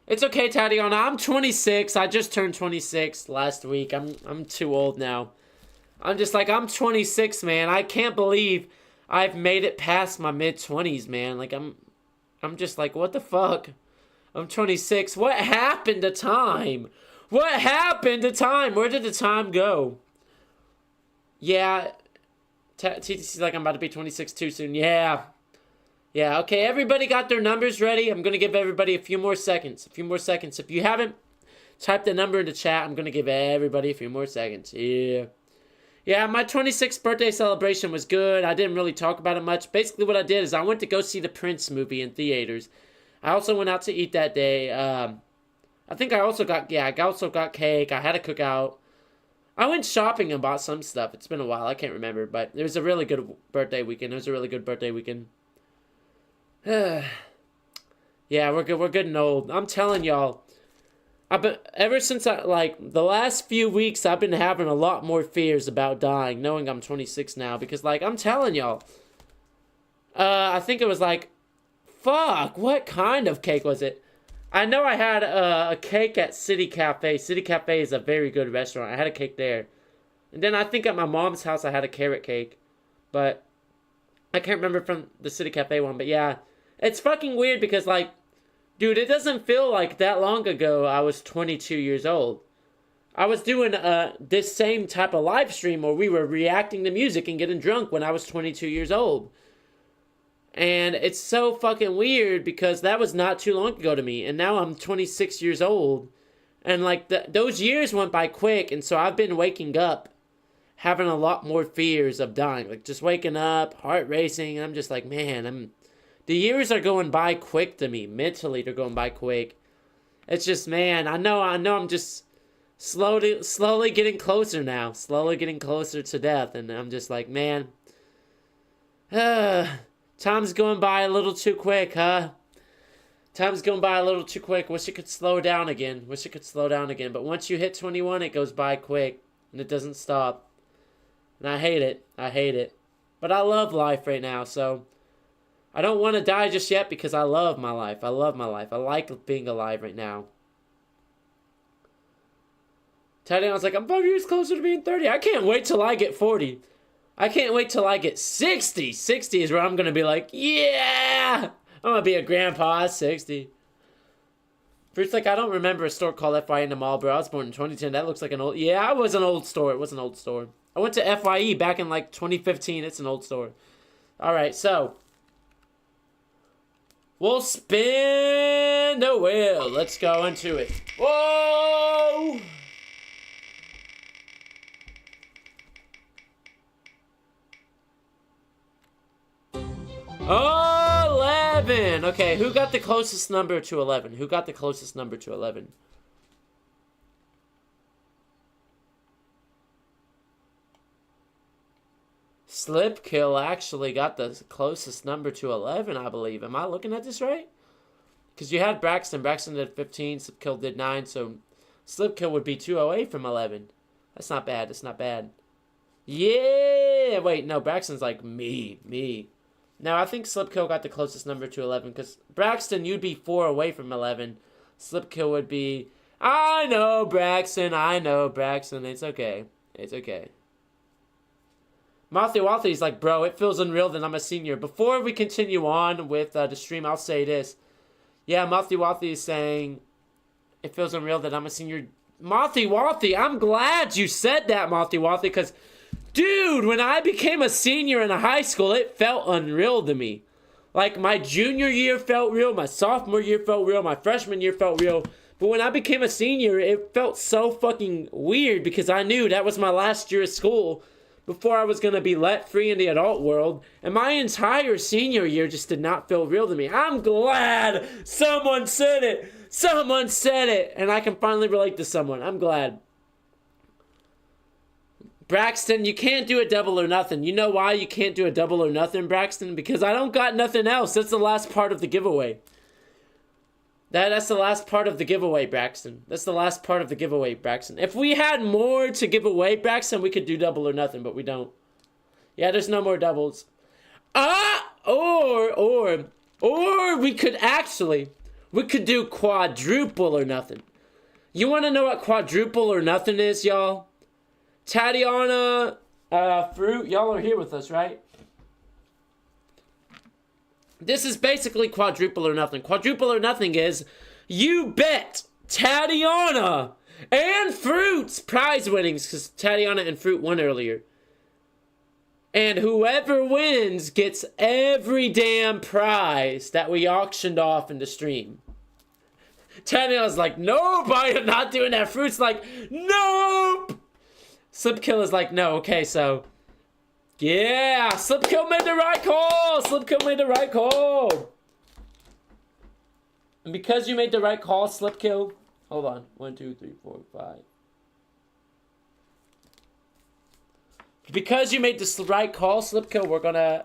It's okay, Tatiana. I'm 26. I just turned 26 last week. I'm too old now. I'm just like, I'm 26, man. I can't believe I've made it past my mid-20s, man. Like, I'm just like, what the fuck? I'm 26. What happened to time? What happened to time? Where did the time go? Yeah, TTC's like, I'm about to be 26 too soon. Yeah, okay, everybody got their numbers ready. I'm going to give everybody a few more seconds. If you haven't typed the number in the chat, I'm going to give everybody a few more seconds. Yeah, my 26th birthday celebration was good. I didn't really talk about it much. Basically, what I did is I went to go see the Prince movie in theaters. I also went out to eat that day. I think I also got cake. I had a cookout. I went shopping and bought some stuff. It's been a while. I can't remember, but it was a really good birthday weekend. Yeah, we're good and old. I'm telling y'all, ever since the last few weeks, I've been having a lot more fears about dying, knowing I'm 26 now, because like I'm telling y'all, I think it was like, fuck, what kind of cake was it? I know I had a cake at City Cafe. City Cafe is a very good restaurant. I had a cake there, and then I think at my mom's house I had a carrot cake, but I can't remember from the City Cafe one. But yeah, it's fucking weird because like, dude, it doesn't feel like that long ago I was 22 years old. I was doing this same type of live stream where we were reacting to music and getting drunk when I was 22 years old. And it's so fucking weird because that was not too long ago to me. And now I'm 26 years old. And like those years went by quick. And so I've been waking up having a lot more fears of dying. Like just waking up, heart racing. And I'm just like, man, the years are going by quick to me. Mentally, they're going by quick. It's just, man, I know I'm just slowly getting closer now. Slowly getting closer to death. And I'm just like, man, time's going by a little too quick, huh? Time's going by a little too quick. Wish it could slow down again. But once you hit 21, it goes by quick. And it doesn't stop. And I hate it. But I love life right now, so I don't want to die just yet because I love my life. I like being alive right now. Tadion's like, I'm 5 years closer to being 30. I can't wait till I get 40. I can't wait till I get 60. 60 is where I'm going to be like, yeah! I'm going to be a grandpa at 60. Fruit's like, I don't remember a store called FYE in the mall, bro. I was born in 2010. That looks like an old... Yeah, it was an old store. I went to FYE back in like 2015. It's an old store. Alright, so... we'll spin the wheel. Let's go into it. Whoa! Oh, 11. Okay, who got the closest number to 11? Slipkill actually got the closest number to 11, I believe. Am I looking at this right? Because you had Braxton. Braxton did 15. Slipkill did 9. So Slipkill would be 2 away from 11. That's not bad. Yeah. Wait, no. Braxton's like me. Now, I think Slipkill got the closest number to 11. Because Braxton, you'd be 4 away from 11. Slipkill would be... I know, Braxton. It's okay. Mouthy-Wathy's like, bro, it feels unreal that I'm a senior. Before we continue on with the stream, I'll say this. Yeah, Mouthy-Wathy is saying, it feels unreal that I'm a senior. Mouthy-Wathy, I'm glad you said that, Mouthy-Wathy, because, dude, when I became a senior in high school, it felt unreal to me. Like, my junior year felt real, my sophomore year felt real, my freshman year felt real. But when I became a senior, it felt so fucking weird because I knew that was my last year of school before I was going to be let free in the adult world. And my entire senior year just did not feel real to me. I'm glad someone said it. And I can finally relate to someone. I'm glad. Braxton, you can't do a double or nothing. You know why you can't do a double or nothing, Braxton? Because I don't got nothing else. That's the last part of the giveaway. That's the last part of the giveaway, Braxton. If we had more to give away, Braxton, we could do double or nothing, but we don't. Yeah, there's no more doubles. Or we could do quadruple or nothing. You want to know what quadruple or nothing is, y'all? Tatiana, Fruit, y'all are here with us, right? This is basically quadruple or nothing. Quadruple or nothing is you bet Tatiana and Fruit's prize winnings, because Tatiana and Fruit won earlier. And whoever wins gets every damn prize that we auctioned off in the stream. Tatiana's like, nope, I am not doing that. Fruit's like, nope. Slipkill is like, no, okay, so... yeah, Slipkill made the right call. And because you made the right call, Slipkill, hold on. 1, 2, 3, 4, 5. Because you made the right call, Slipkill, we're gonna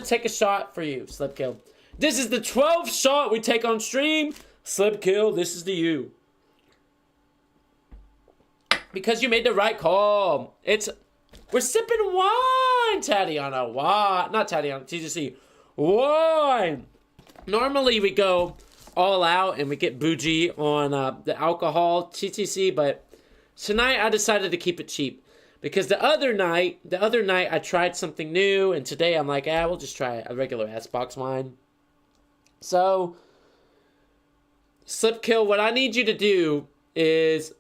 take a shot for you, Slipkill. This is the 12th shot we take on stream. Slip Kill, this is to you. Because you made the right call. We're sipping wine, Tatiana. Wine. Not Tatiana, TGC. Wine. Normally we go all out and we get bougie on the alcohol, TTC, but tonight I decided to keep it cheap. Because the other night I tried something new, and today I'm like, we'll just try a regular S-Box wine. So, Slip Kill, what I need you to do is...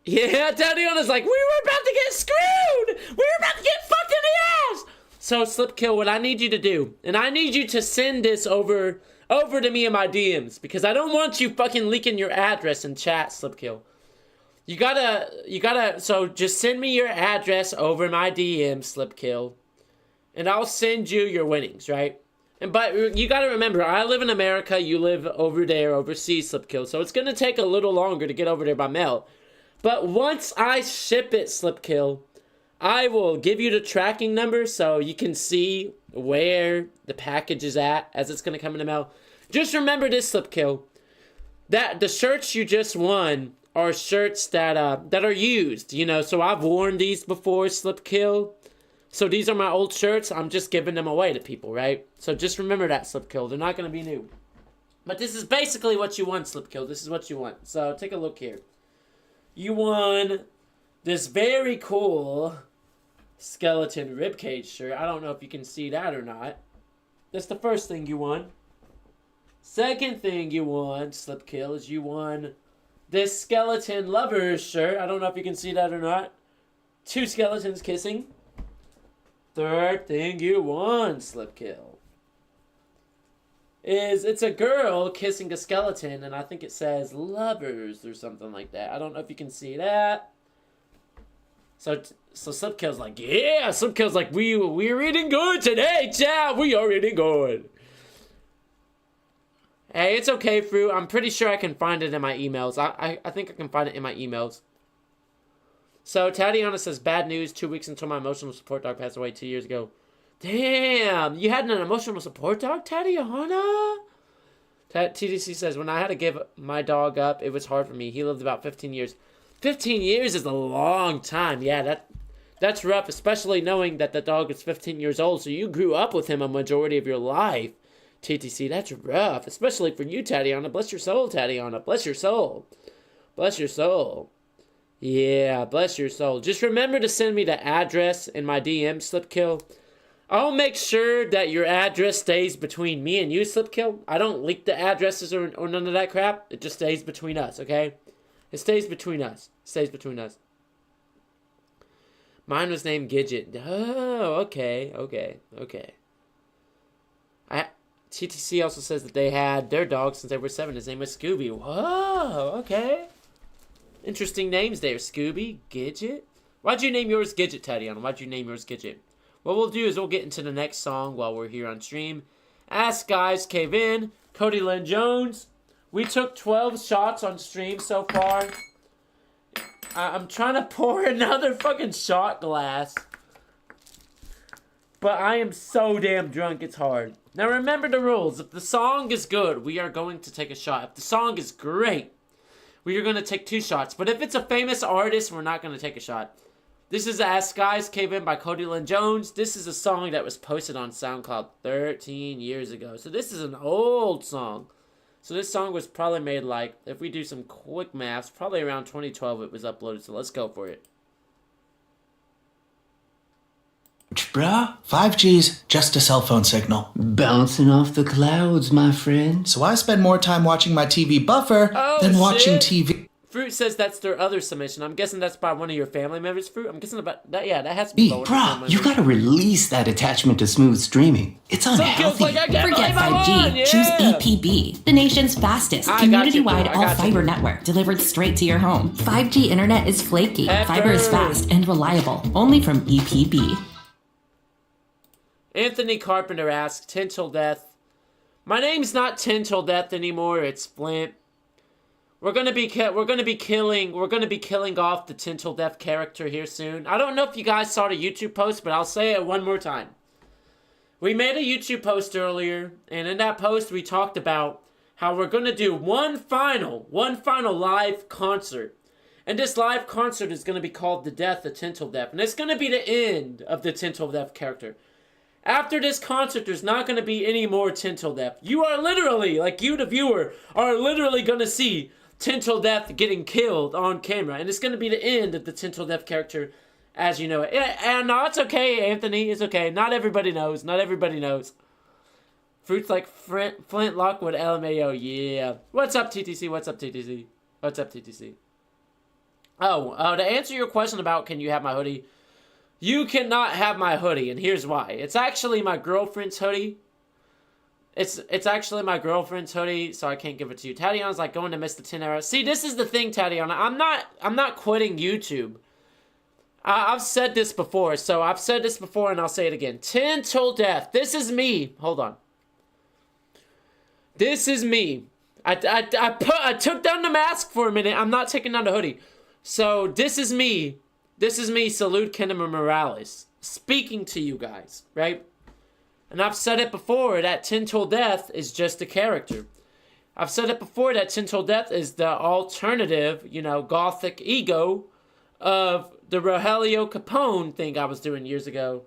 Yeah, Tatiana's like, we were about to get screwed! We were about to get fucked in the ass! So, Slip Kill, what I need you to do, and I need you to send this over to me in my DMs, because I don't want you fucking leaking your address in chat, Slip Kill. You gotta, so just send me your address over my DM, Slip Kill, and I'll send you your winnings, right? But you gotta remember, I live in America, you live over there, overseas, Slip Kill, so it's gonna take a little longer to get over there by mail. But once I ship it, Slip Kill, I will give you the tracking number so you can see where the package is at as it's gonna come in the mail. Just remember this, Slip Kill, that the shirts you just won are shirts that are used, you know, so I've worn these before, Slip Kill. So these are my old shirts, I'm just giving them away to people, right? So just remember that, Slip Kill, they're not going to be new. But this is basically what you want, Slip Kill, this is what you want. So take a look here. You won this very cool skeleton ribcage shirt. I don't know if you can see that or not. That's the first thing you won. Second thing you won, Slip Kill, is you won this skeleton lovers shirt. I don't know if you can see that or not. 2 skeletons kissing. Third thing you won, Slip Kill, is it's a girl kissing a skeleton, and I think it says lovers or something like that. I don't know if you can see that. So Slip Kill's like, yeah, Slip Kill's like, we're eating good today, child. We are eating good. Hey, it's okay, Fruit. I'm pretty sure I can find it in my emails. I think I can find it in my emails. So, Tatiana says, bad news, 2 weeks until my emotional support dog passed away 2 years ago. Damn, you had an emotional support dog, Tatiana? TDC says, when I had to give my dog up, it was hard for me. He lived about 15 years. 15 years is a long time. Yeah, that's rough, especially knowing that the dog is 15 years old, so you grew up with him a majority of your life. TTC, that's rough, especially for you, Tatiana. Bless your soul, Tatiana. Bless your soul. Bless your soul. Yeah, bless your soul. Just remember to send me the address in my DM, Slip Kill. I'll make sure that your address stays between me and you, Slip Kill. I don't leak the addresses or none of that crap. It just stays between us, okay? It stays between us. It stays between us. Mine was named Gidget. Oh, okay. TTC also says that they had their dog since they were 7. His name was Scooby. Whoa, okay. Interesting names there. Scooby, Gidget. Why'd you name yours Gidget, Tatiana? Why'd you name yours Gidget? What we'll do is we'll get into the next song while we're here on stream. Ask Guys Cave In, Cody Lynn Jones. We took 12 shots on stream so far. I'm trying to pour another fucking shot glass. But I am so damn drunk, it's hard. Now remember the rules. If the song is good, we are going to take a shot. If the song is great, we are going to take 2 shots. But if it's a famous artist, we're not going to take a shot. This is Ask Guys Cave In by Cody Lynn Jones. This is a song that was posted on SoundCloud 13 years ago. So this is an old song. So this song was probably made like, if we do some quick maths, probably around 2012 it was uploaded. So let's go for it. Bruh, 5G's just a cell phone signal. Bouncing off the clouds, my friend. So I spend more time watching my TV buffer than watching TV. Fruit says that's their other submission. I'm guessing that's by one of your family members, Fruit. I'm guessing about that. Yeah, that has to be. Bruh, you gotta release that attachment to smooth streaming. It's unhealthy. Forget 5G. Choose EPB, the nation's fastest community-wide all-fiber network delivered straight to your home. 5G internet is flaky. Fiber is fast and reliable. Only from EPB. Anthony Carpenter asks, TenTillDeath. My name's not TenTillDeath anymore. It's Flint. We're gonna be killing off the TenTillDeath character here soon. I don't know if you guys saw the YouTube post, but I'll say it one more time. We made a YouTube post earlier, and in that post we talked about how we're gonna do one final live concert. And this live concert is gonna be called The Death of TenTillDeath. And it's gonna be the end of the TenTillDeath character. After this concert, there's not gonna be any more TenTillDeath. You are literally, like you the viewer, are literally gonna see TenTillDeath getting killed on camera. And it's gonna be the end of the TenTillDeath character as you know it. And no, it's okay, Anthony, it's okay. Not everybody knows, not everybody knows. Fruits like Flint Lockwood, LMAO, yeah. What's up, TTC? What's up, TTC? What's up, TTC? Oh, to answer your question about can you have my hoodie, you cannot have my hoodie, and here's why. It's actually my girlfriend's hoodie. It's actually my girlfriend's hoodie, so I can't give it to you. Tatiana's like going to miss the 10 hours. See, this is the thing, Tatiana. I'm not quitting YouTube. I've said this before, so I've said this before, and I'll say it again. TenTillDeath. This is me. Hold on. This is me. I took down the mask for a minute. I'm not taking down the hoodie. So this is me. This is me, Salute Kinema Morales, speaking to you guys, right? And I've said it before that TenTillDeath is just a character. I've said it before that TenTillDeath is the alternative, you know, gothic ego of the Rogelio Capone thing I was doing years ago.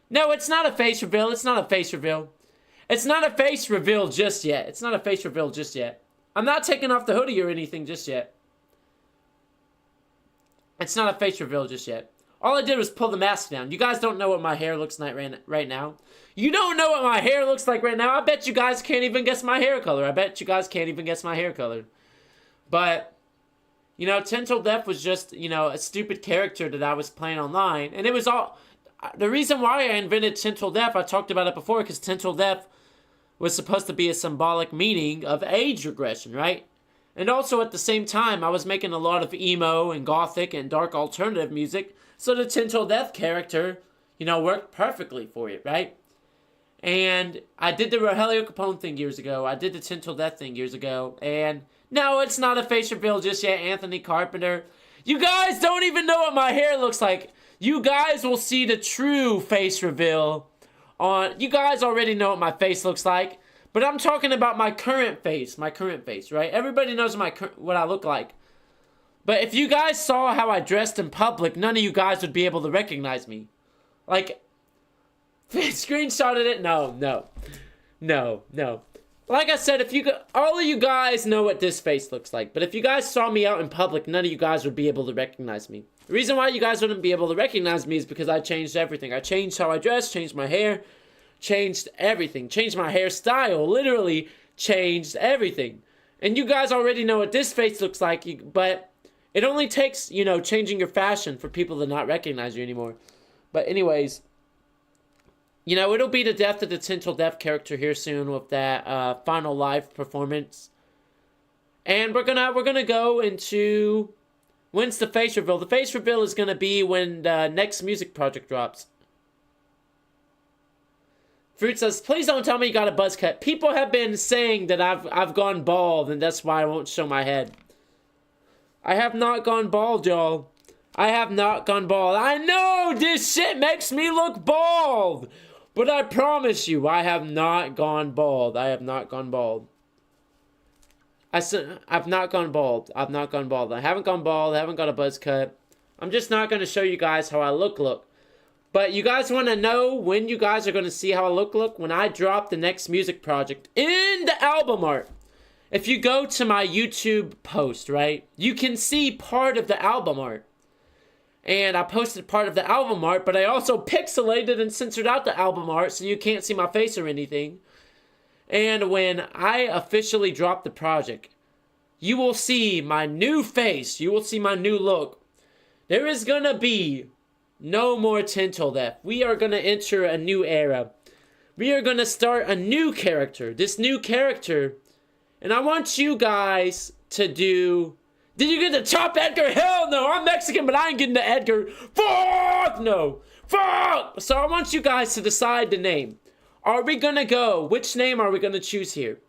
No, it's not a face reveal. It's not a face reveal. It's not a face reveal just yet. It's not a face reveal just yet. I'm not taking off the hoodie or anything just yet. It's not a face reveal just yet. All I did was pull the mask down. You guys don't know what my hair looks like right now. You don't know what my hair looks like right now. I bet you guys can't even guess my hair color. I bet you guys can't even guess my hair color. But, you know, TenTillDeath was just, you know, a stupid character that I was playing online. And it was all... The reason why I invented TenTillDeath, I talked about it before, because TenTillDeath was supposed to be a symbolic meaning of age regression, right? And also at the same time, I was making a lot of emo and gothic and dark alternative music, so the TenTillDeath character, you know, worked perfectly for it, right? And I did the Rogelio Capone thing years ago. I did the TenTillDeath thing years ago. And no, it's not a face reveal just yet, Anthony Carpenter. You guys don't even know what my hair looks like. You guys will see the true face reveal on... You guys already know what my face looks like. But I'm talking about my current face, right? Everybody knows what I look like. But if you guys saw how I dressed in public, none of you guys would be able to recognize me. Like, screenshotted it? No. Like I said, all of you guys know what this face looks like. But if you guys saw me out in public, none of you guys would be able to recognize me. The reason why you guys wouldn't be able to recognize me is because I changed everything. I changed how I dress, changed my hair, changed everything, changed my hairstyle, literally changed everything. And you guys already know what this face looks like, but it only takes, you know, changing your fashion for people to not recognize you anymore. But anyways, you know, it'll be the death of the TenTillDeath character here soon with that final live performance. And we're gonna go into... When's the face reveal? The face reveal is gonna be when the next music project drops. Fruit says, please don't tell me you got a buzz cut. People have been saying that I've gone bald, and that's why I won't show my head. I have not gone bald, y'all. I have not gone bald. I know this shit makes me look bald, but I promise you, I have not gone bald. I have not gone bald. I've not gone bald. I've not gone bald. I haven't gone bald. I haven't got a buzz cut. I'm just not going to show you guys how I look. But you guys want to know when you guys are going to see how I look? When I drop the next music project in the album art. If you go to my YouTube post, right, you can see part of the album art. And I posted part of the album art, but I also pixelated and censored out the album art so you can't see my face or anything. And when I officially drop the project, you will see my new face. You will see my new look. There is going to be no more TenTillDeath. We are going to enter a new era. We are going to start a new character. This new character. And I want you guys to do... Did you get the top Edgar? Hell no. I'm Mexican, but I ain't getting the Edgar. Fuck no. Fuck. So I want you guys to decide the name. Are we going to go? Which name are we going to choose here?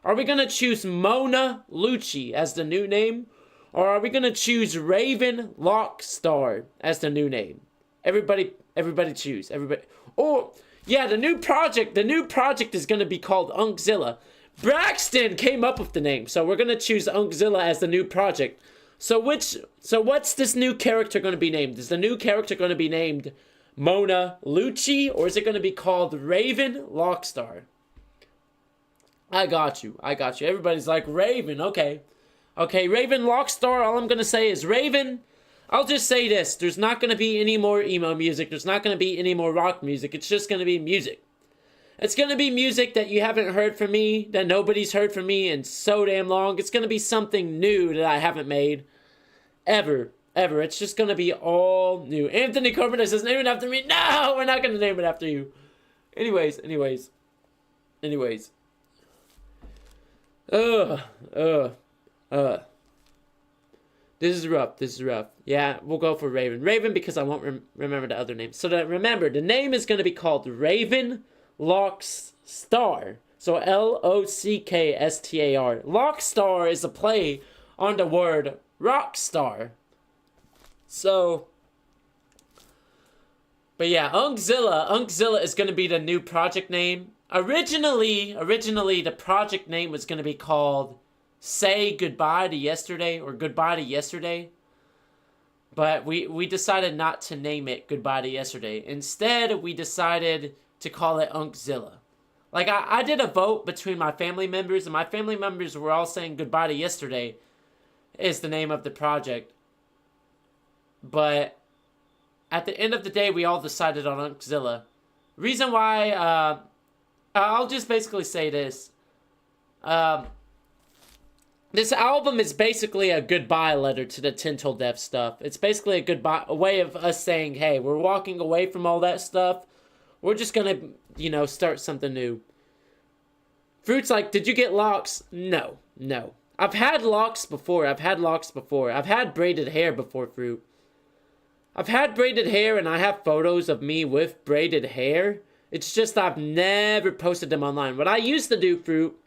Are we going to choose Mona Lucci as the new name? Or are we going to choose Raven Lockstar as the new name? Everybody choose. Everybody. Oh, yeah, the new project is going to be called Unkzilla. Braxton came up with the name, so we're gonna choose Unkzilla as the new project. So what's this new character gonna be named? Is the new character gonna be named Mona Lucci, or is it gonna be called Raven Lockstar? I got you. Everybody's like, Raven, okay. Okay, Raven Lockstar, all I'm gonna say is Raven. I'll just say this, there's not gonna be any more emo music, there's not gonna be any more rock music, it's just gonna be music. It's gonna be music that you haven't heard from me, that nobody's heard from me in so damn long. It's gonna be something new that I haven't made ever. It's just gonna be all new. Anthony Carpenter says, name it after me. No, we're not gonna name it after you. Anyways. This is rough. Yeah, we'll go for Raven. Raven because I won't remember the other name. So remember, the name is gonna be called Raven Lockstar. So Lockstar. Lockstar is a play on the word rock star. So, but yeah, Unkzilla is gonna be the new project name. Originally the project name was gonna be called Say Goodbye to Yesterday or Goodbye to Yesterday. But we decided not to name it Goodbye to Yesterday. Instead, we decided to call it Unkzilla. Like, I did a vote between my family members, and my family members were all saying Goodbye to Yesterday is the name of the project. But at the end of the day, we all decided on Unkzilla. Reason why, I'll just basically say this. This album is basically a goodbye letter to the TenTillDeath stuff. It's basically a way of us saying, hey, we're walking away from all that stuff. We're just gonna, start something new. Fruit's like, did you get locks? No. I've had locks before. I've had braided hair before, Fruit. I've had braided hair, and I have photos of me with braided hair. It's just I've never posted them online. What I used to do, Fruit,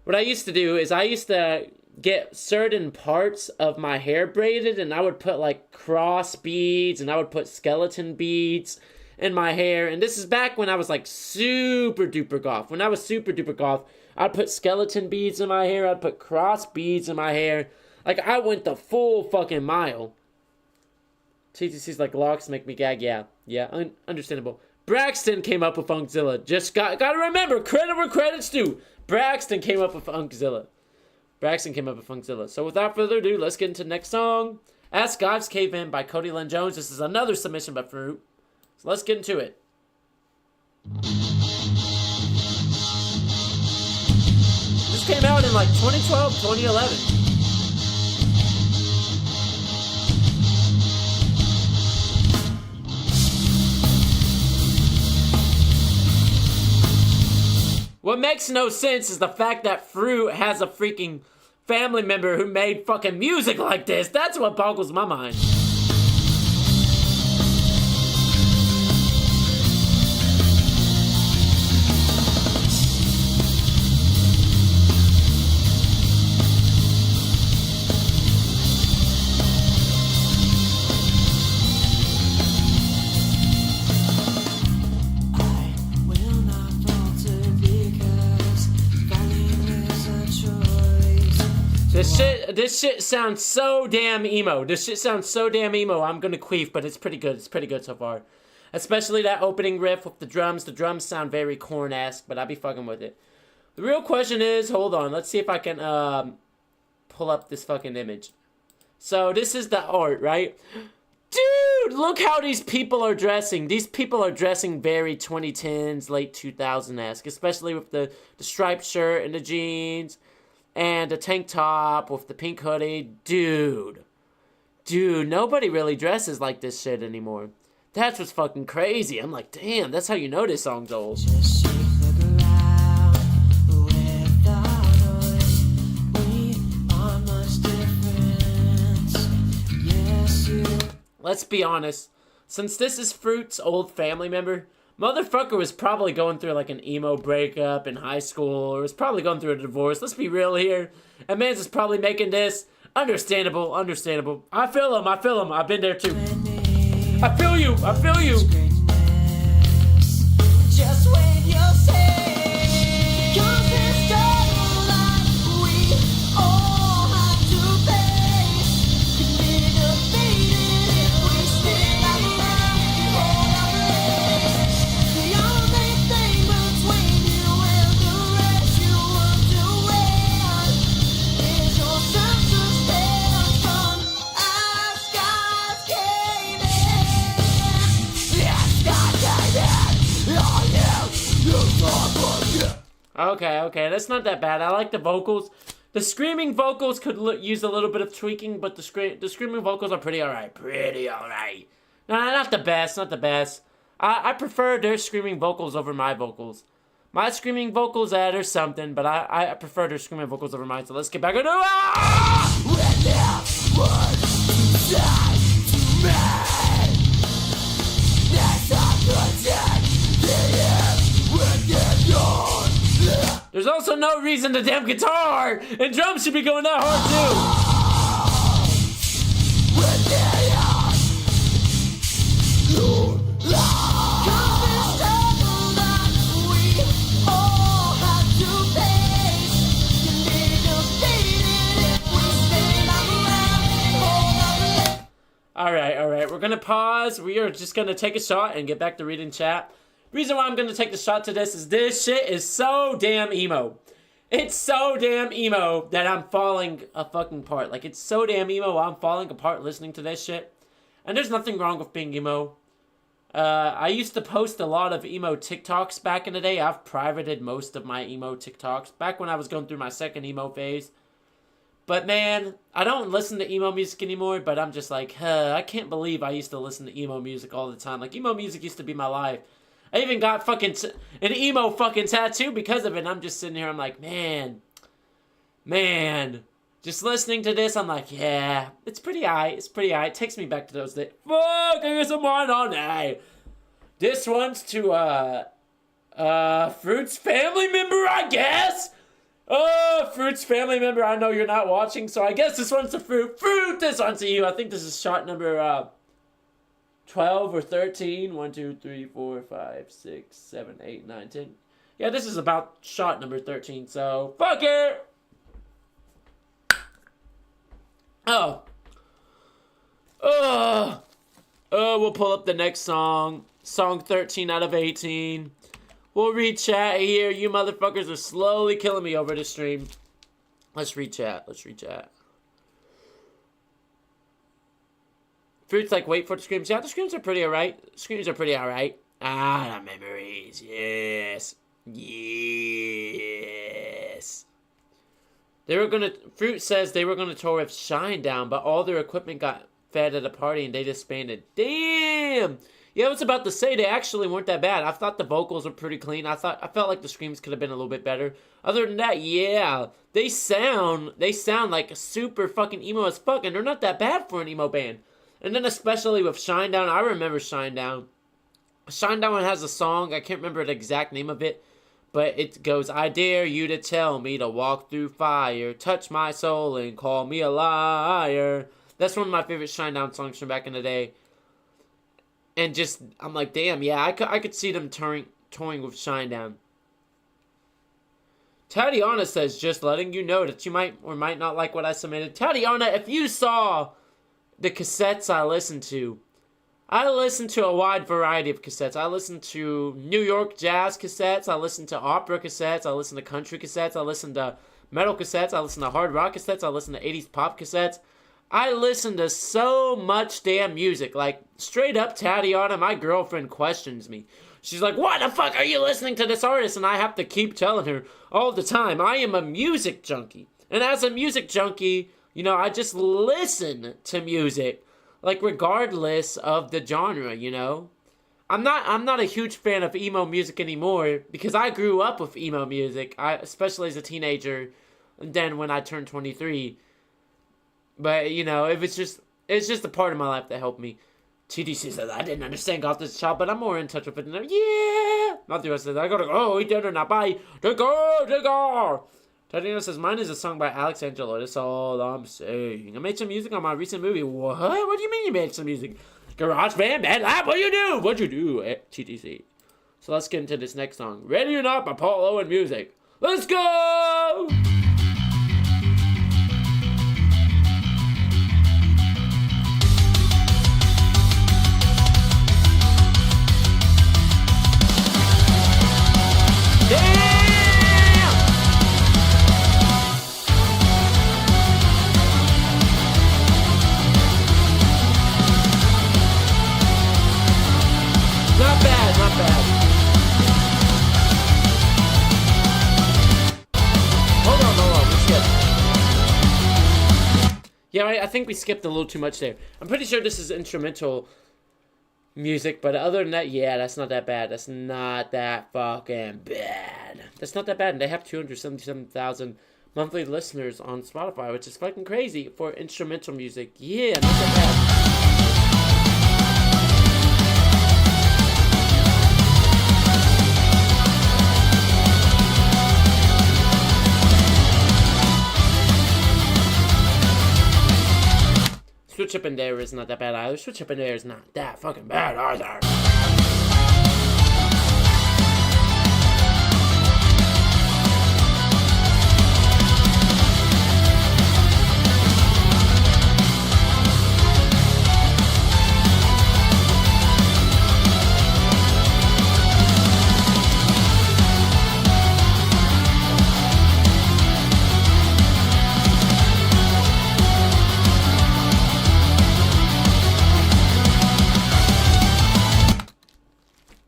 is I used to get certain parts of my hair braided, and I would put, like, cross beads, and I would put skeleton beads in my hair. And this is back when I was, like, super duper goth. When I was super duper goth, I'd put skeleton beads in my hair, I'd put cross beads in my hair. Like, I went the full fucking mile. TTC's like, locks make me gag. Yeah, understandable. Braxton came up with Unkzilla. Just gotta remember, credit where credit's due. Braxton came up with Unkzilla. So without further ado, let's get into the next song. Ask God's Cave In by Cody Lynn Jones. This is another submission by Fruit. So let's get into it. This came out in like 2012, 2011. What makes no sense is the fact that Fruit has a freaking family member who made fucking music like this. That's what boggles my mind. This shit sounds so damn emo. I'm gonna queef, but it's pretty good. It's pretty good so far. Especially that opening riff with the drums. The drums sound very Korn-esque, but I be fucking with it. The real question is, hold on, let's see if I can pull up this fucking image. So this is the art, right? Dude, look how these people are dressing. These people are dressing very 2010s, late 2000-esque, especially with the striped shirt and the jeans. And a tank top with the pink hoodie. Dude, nobody really dresses like this shit anymore. That's what's fucking crazy. I'm like, damn, that's how you know this song's old. Let's be honest. Since this is Fruit's old family member, motherfucker was probably going through like an emo breakup in high school, or was probably going through a divorce. Let's be real here. And man's is probably making this. Understandable. I feel him. I've been there too. I feel you. Just wait, you'll see. Cause this Okay, that's not that bad. I like the vocals. The screaming vocals could use a little bit of tweaking, but the screaming vocals are pretty alright. No, not the best. I prefer their screaming vocals over my vocals. My screaming vocals add or something, but I prefer their screaming vocals over mine. So let's get back into There's also no reason the damn guitar and drums should be going that hard too. Alright, we're gonna pause. We are just gonna take a shot and get back to reading chat. Reason why I'm gonna take the shot to this shit is so damn emo. It's so damn emo that I'm falling a fucking apart. Like, it's so damn emo I'm falling apart listening to this shit. And there's nothing wrong with being emo. I used to post a lot of emo TikToks back in the day. I've privated most of my emo TikToks back when I was going through my second emo phase. But man, I don't listen to emo music anymore, but I'm just like, I can't believe I used to listen to emo music all the time. Like, emo music used to be my life. I even got fucking an emo fucking tattoo because of it, and I'm just sitting here, I'm like, man. Just listening to this, I'm like, yeah, it's pretty aight. It takes me back to those days. Fuck, I got some wine on that. This one's to, Fruit's family member, I guess? Fruit's family member, I know you're not watching, so I guess this one's to Fruit. Fruit, this one's to you. I think this is shot number, 12 or 13. 1, 2, 3, 4, 5, 6, 7, 8, 9, 10. Yeah, this is about shot number 13, so fuck it! We'll pull up the next song. Song 13 out of 18. We'll read chat here. You motherfuckers are slowly killing me over the stream. Let's read chat. Fruit's like, wait for the screams. Yeah, the screams are pretty alright. The memories. Yes. Fruit says they were gonna tour with Shinedown, but all their equipment got fed at a party and they disbanded. Damn! Yeah, I was about to say, they actually weren't that bad. I thought the vocals were pretty clean. I felt like the screams could have been a little bit better. Other than that, yeah, they sound like super fucking emo as fuck, and they're not that bad for an emo band. And then especially with Shinedown, I remember Shinedown. Shinedown has a song, I can't remember the exact name of it, but it goes, I dare you to tell me to walk through fire, touch my soul and call me a liar. That's one of my favorite Shinedown songs from back in the day. And just, I'm like, damn, yeah, I could see them touring with Shinedown. Tatiana says, just letting you know that you might or might not like what I submitted. Tatiana, if you saw the cassettes I listened to a wide variety of cassettes. I listened to New York jazz cassettes. I listened to opera cassettes. I listened to country cassettes. I listened to metal cassettes. I listened to hard rock cassettes. I listened to 80s pop cassettes. I listened to so much damn music. Like, straight up, Tatiana, my girlfriend questions me. She's like, why the fuck are you listening to this artist? And I have to keep telling her all the time, I am a music junkie. And as a music junkie, you know, I just listen to music. Like, regardless of the genre, you know? I'm not a huge fan of emo music anymore because I grew up with emo music, especially as a teenager, and then when I turned 23. But, you know, it's just a part of my life that helped me. TDC says, I didn't understand Goth as a child, but I'm more in touch with it now. Yeah! Matthew says, I gotta go, he did not buy. Digger! Tatiana says, mine is a song by Alex Angelo. That's all I'm saying. I made some music on my recent movie. What? What do you mean you made some music? Garage band, bad lab, what'd you do? TTC. So let's get into this next song. Ready or Not by Paul Owen Music. Let's go! Not bad. Yeah, I think we skipped a little too much there. I'm pretty sure this is instrumental music, but other than that, yeah, that's not that bad. That's not that fucking bad. That's not that bad, and they have 277,000 monthly listeners on Spotify, which is fucking crazy for instrumental music. Yeah, not that bad. Switch Up in There is not that bad either. Switch Up in There is not that fucking bad either.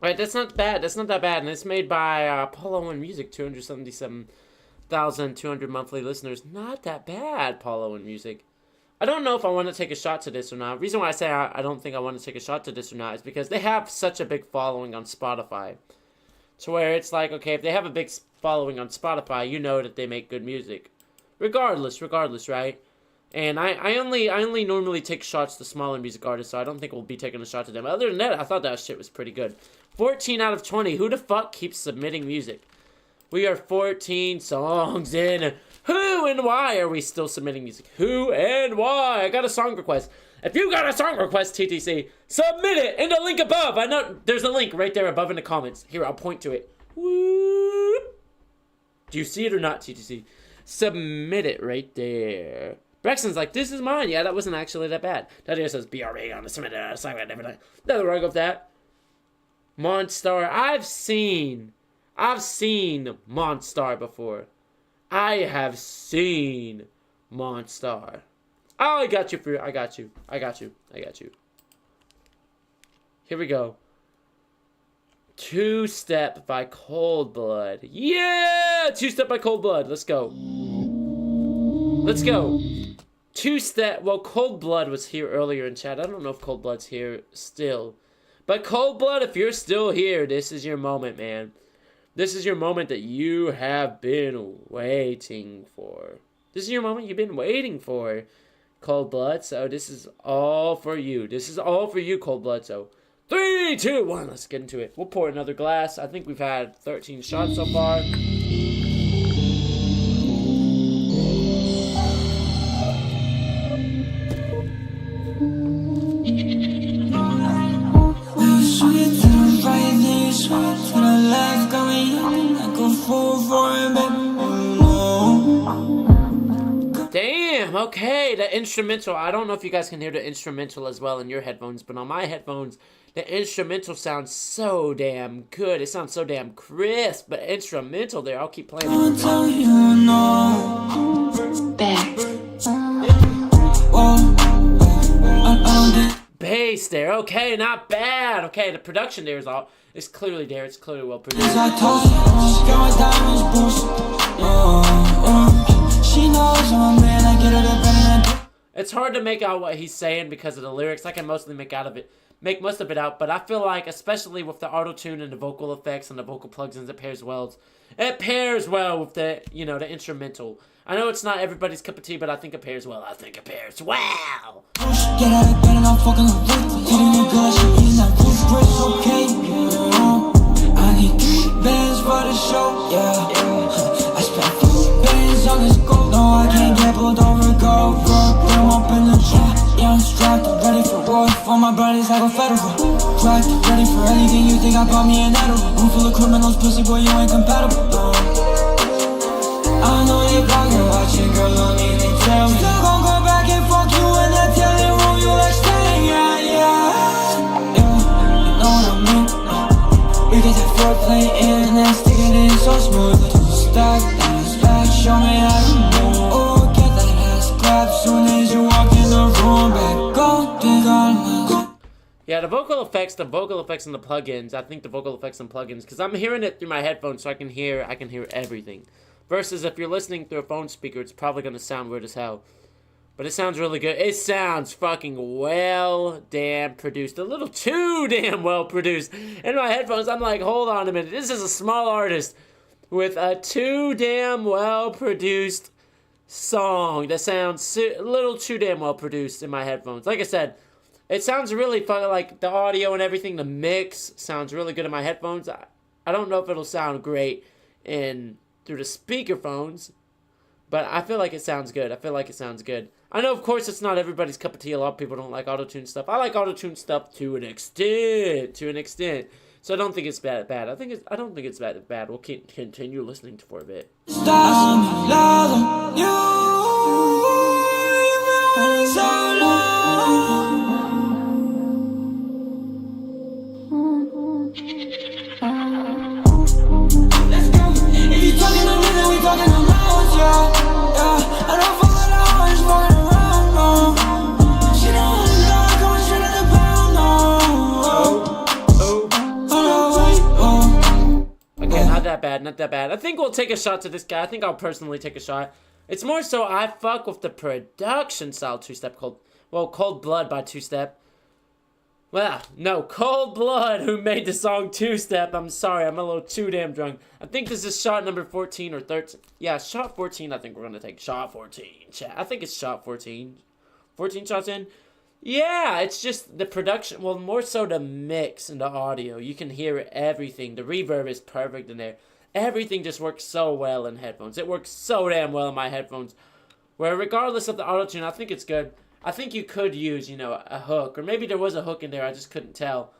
Right, that's not bad. That's not that bad. And it's made by Paulo and Music, 277,200 monthly listeners. Not that bad, Paulo and Music. I don't know if I want to take a shot to this or not. The reason why I say I don't think I want to take a shot to this or not is because they have such a big following on Spotify. To where it's like, okay, if they have a big following on Spotify, you know that they make good music. Regardless, right? And I only normally take shots to smaller music artists, so I don't think we'll be taking a shot to them. Other than that, I thought that shit was pretty good. 14 out of 20. Who the fuck keeps submitting music? We are 14 songs in. Who and why are we still submitting music? Who and why? I got a song request. If you got a song request, TTC, submit it in the link above. I know there's a link right there above in the comments. Here, I'll point to it. Whoop. Do you see it or not, TTC? Submit it right there. Braxton's like, this is mine. Yeah, that wasn't actually that bad. That here says BRB on the submit a song. Nothing wrong with that. Monstar. I've seen Monstar before. I have seen Monstar. Oh, I got you. Here we go. Two Step by Cold Blood. Yeah! Two Step by Cold Blood. Let's go. Two Step. Well, Cold Blood was here earlier in chat. I don't know if Cold Blood's here still. But Cold Blood, if you're still here, this is your moment, man. This is your moment that you have been waiting for. This is your moment you've been waiting for, Cold Blood. So this is all for you. Cold Blood. So 3, 2, 1. Let's get into it. We'll pour another glass. I think we've had 13 shots so far. Damn, okay, the instrumental. I don't know if you guys can hear the instrumental as well in your headphones, but on my headphones, the instrumental sounds so damn good. It sounds so damn crisp, but instrumental there. I'll keep playing it. Bass there, okay, not bad. Okay, the production there is clearly there. It's clearly well produced. It's hard to make out what he's saying because of the lyrics. I can mostly make most of it out, but I feel like, especially with the auto-tune and the vocal effects and the vocal plugins, it pairs well with the, the instrumental. I know it's not everybody's cup of tea, but I think it pairs well. Get out of bed and I'm fucking hitting your girl, she eating that roof grits, okay? I need 3 bands for the show, yeah. I spent 4 bands on this gold. No, I can't get pulled over, go, them up in the trap. Yeah, I'm strapped, ready for war. For my brothers, I go federal. Tracked, ready for anything you think I bought me an edible. Room full of criminals, pussy boy, you ain't compatible. I know they talking about you, girl, don't need to tell me. Still gon' go back and fuck you in that telling room, you like staying, yeah. You know what I mean? We get that foreplay in and stick it in so smooth. Stack, show me how to move. Oh, get that ass clap soon as you walk in the room. Back, go, dig on my. Yeah, the vocal effects and the plugins. I think the vocal effects and plugins, because I'm hearing it through my headphones, so I can hear everything. Versus if you're listening through a phone speaker, it's probably gonna sound weird as hell. But it sounds really good. It sounds fucking well damn produced. A little too damn well produced. In my headphones, I'm like, hold on a minute. This is a small artist with a too damn well produced song that sounds a little too damn well produced in my headphones. Like I said, it sounds really fun. Like the audio and everything, the mix sounds really good in my headphones. I don't know if it'll sound great through the speakerphones, but I feel like it sounds good. I know, of course, it's not everybody's cup of tea. A lot of people don't like auto-tune stuff. I like auto-tune stuff to an extent. So I don't think it's bad. I don't think it's bad. We'll continue listening for a bit. Not that bad. I think we'll take a shot to this guy. I think I'll personally take a shot. It's more so I fuck with the production style two-step Cold Blood by Two Step. Well, no, Cold Blood, who made the song Two Step. I'm sorry, I'm a little too damn drunk. I think this is shot number 14 or 13. Yeah, shot 14, I think we're gonna take. Shot 14. I think it's shot 14. 14 shots in? Yeah, it's just the production. Well, more so the mix and the audio. You can hear everything. The reverb is perfect in there. Everything just works so well in headphones. It works so damn well in my headphones. Where regardless of the auto-tune, I think it's good. I think you could use, a hook. Or maybe there was a hook in there, I just couldn't tell.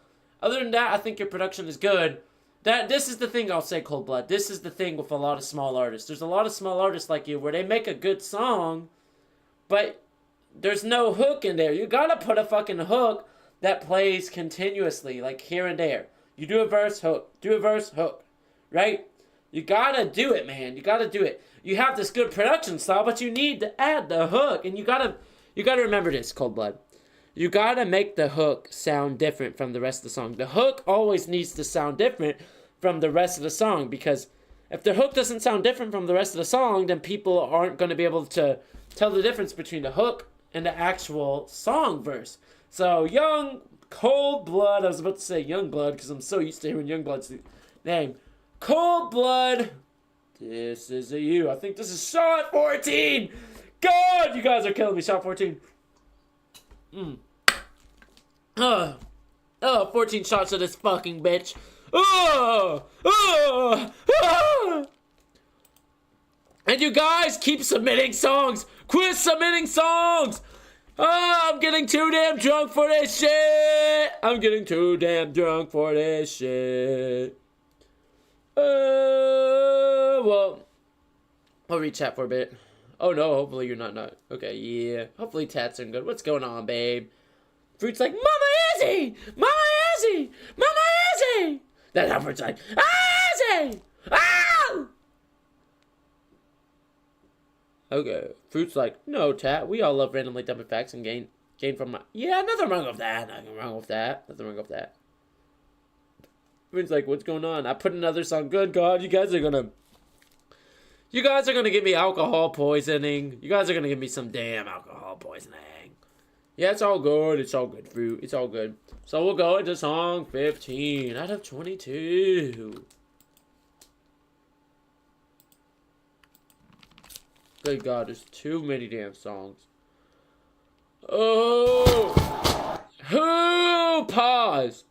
Other than that, I think your production is good. This is the thing I'll say, Cold Blood. This is the thing with a lot of small artists. There's a lot of small artists like you where they make a good song, but there's no hook in there. You gotta put a fucking hook that plays continuously, like here and there. You do a verse, hook. Do a verse, hook. Right? You gotta do it, man. You gotta do it. You have this good production style, but you need to add the hook. And you gotta remember this, Cold Blood. You gotta make the hook sound different from the rest of the song. The hook always needs to sound different from the rest of the song, because if the hook doesn't sound different from the rest of the song, then people aren't going to be able to tell the difference between the hook and the actual song verse. So, Cold Blood, I was about to say Young Blood because I'm so used to hearing Young Blood's name. Cold Blood, this is you. I think this is shot 14. God, you guys are killing me. Shot 14. 14 shots of this fucking bitch. And you guys keep submitting songs. Quit submitting songs. I'm getting too damn drunk for this shit. Well, I'll read chat for a bit. Oh no, hopefully you're not. Okay, yeah. Hopefully tats are good. What's going on, babe? Fruit's like, Mama Izzy! Mama Izzy! Mama Izzy! That's how Fruit's like, Izzy! Ah! Okay, Fruit's like, no, Tat, we all love randomly dumping facts and gain from my... Yeah, nothing wrong with that. Fruit's like, what's going on? I put another song. Good God, you guys are gonna give me alcohol poisoning. You guys are gonna give me some damn alcohol poisoning. Yeah, it's all good, Fruit. It's all good. So we'll go into song 15 out of 22. Good God, there's too many damn songs. Oh! Who? Pause.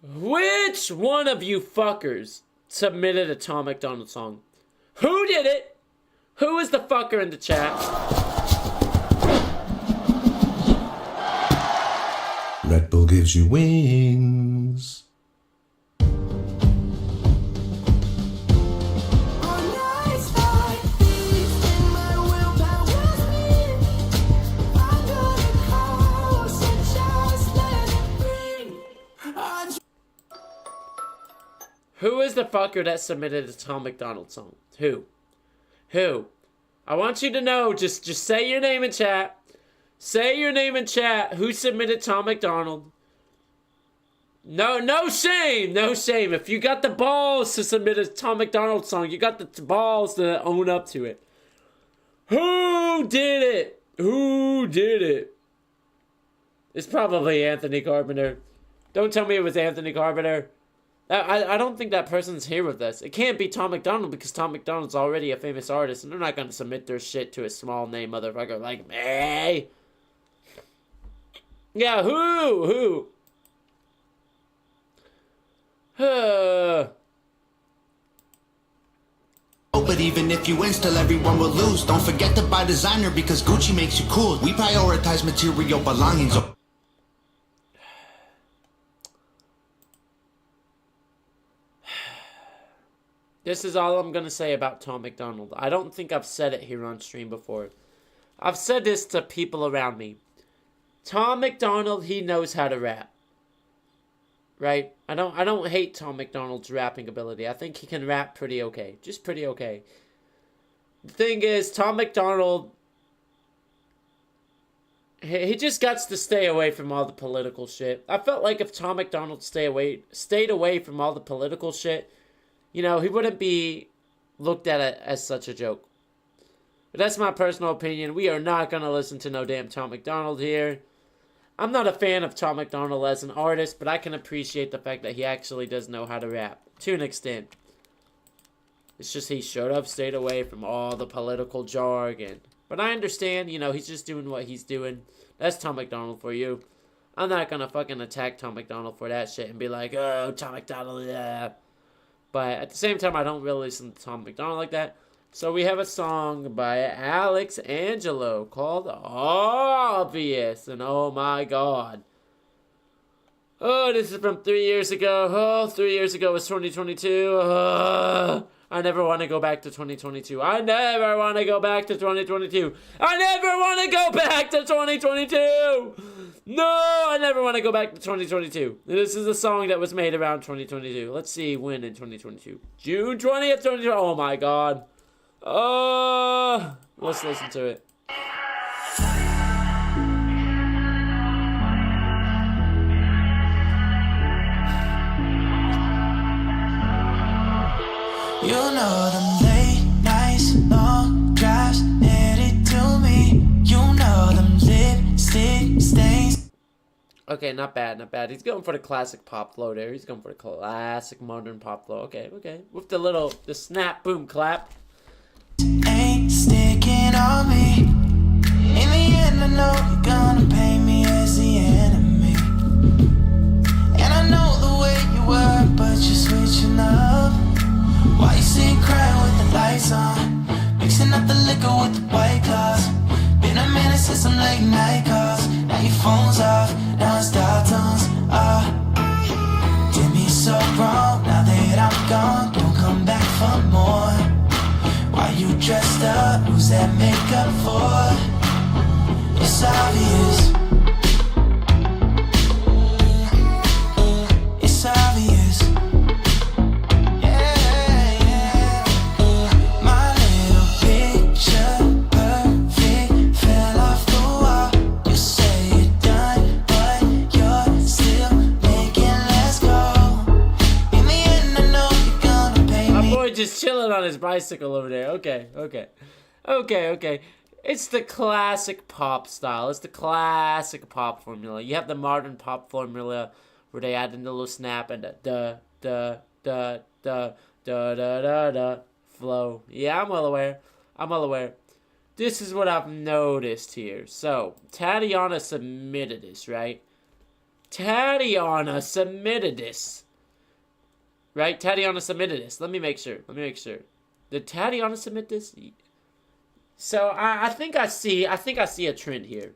Which one of you fuckers submitted a Tom McDonald song? Who did it? Who is the fucker in the chat? Red Bull gives you wings. Who is the fucker that submitted a Tom McDonald song? Who? I want you to know, just say your name in chat. Say your name in chat. Who submitted Tom McDonald? No shame. If you got the balls to submit a Tom McDonald song, you got the balls to own up to it. Who did it? Who did it? It's probably Anthony Carpenter. Don't tell me it was Anthony Carpenter. I don't think that person's here with us. It can't be Tom McDonald because Tom McDonald's already a famous artist and they're not going to submit their shit to a small name motherfucker like me. Yeah, who? But even if you win, still everyone will lose. Don't forget to buy designer because Gucci makes you cool. We prioritize material belongings. This is all I'm going to say about Tom McDonald. I don't think I've said it here on stream before. I've said this to people around me. Tom McDonald, he knows how to rap. Right? I don't hate Tom McDonald's rapping ability. I think he can rap pretty okay. Just pretty okay. The thing is, Tom McDonald, he just got to stay away from all the political shit. I felt like if Tom McDonald stayed away from all the political shit, you know, he wouldn't be looked at as such a joke. But that's my personal opinion. We are not going to listen to no damn Tom McDonald here. I'm not a fan of Tom McDonald as an artist, but I can appreciate the fact that he actually does know how to rap. To an extent. It's just he showed up, stayed away from all the political jargon. But I understand, you know, he's just doing what he's doing. That's Tom McDonald for you. I'm not going to fucking attack Tom McDonald for that shit and be like, oh, Tom McDonald, yeah. But at the same time, I don't really listen to Tom McDonald like that. So we have a song by Alex Angelo called Obvious. And oh my god. Oh, this is from 3 years ago. Oh, 3 years ago was 2022. I never want to go back to 2022. I never want to go back to 2022. I never want to go back to 2022. No, I never want to go back to 2022. This is a song that was made around 2022. Let's see when in 2022. June 20th, 2022. Oh my god. Let's listen to it. You know them late nights, long drives, headed to me. You know them lipstick stains. Okay, not bad, not bad. He's going for the classic pop flow there. He's going for the classic modern pop flow. Okay. With the snap, boom, clap. Ain't sticking on me. In the end, I know you're gonna paint me as the enemy. And I know the way you were, but you're switching up. Why you sit crying with the lights on? Mixing up the liquor with the white claws. Been a minute since some late night calls. Now your phone's off, now it's dial tones. Did me so wrong, now that I'm gone. Don't come back for more. Why you dressed up? Who's that makeup for? It's obvious. It's obvious. Yeah. My little picture perfect fell off the wall. You say you're done, but you're still making less go. In the end, I know you're gonna pay me. My boy just chilling on his bicycle over there. Okay. It's the classic pop style. It's the classic pop formula. You have the modern pop formula where they add in the little snap and the da flow. Yeah, I'm well aware. This is what I've noticed here. So, Tatiana submitted this, right? Tatiana submitted this. Let me make sure. Did Tatiana submit this? So I think I see a trend here.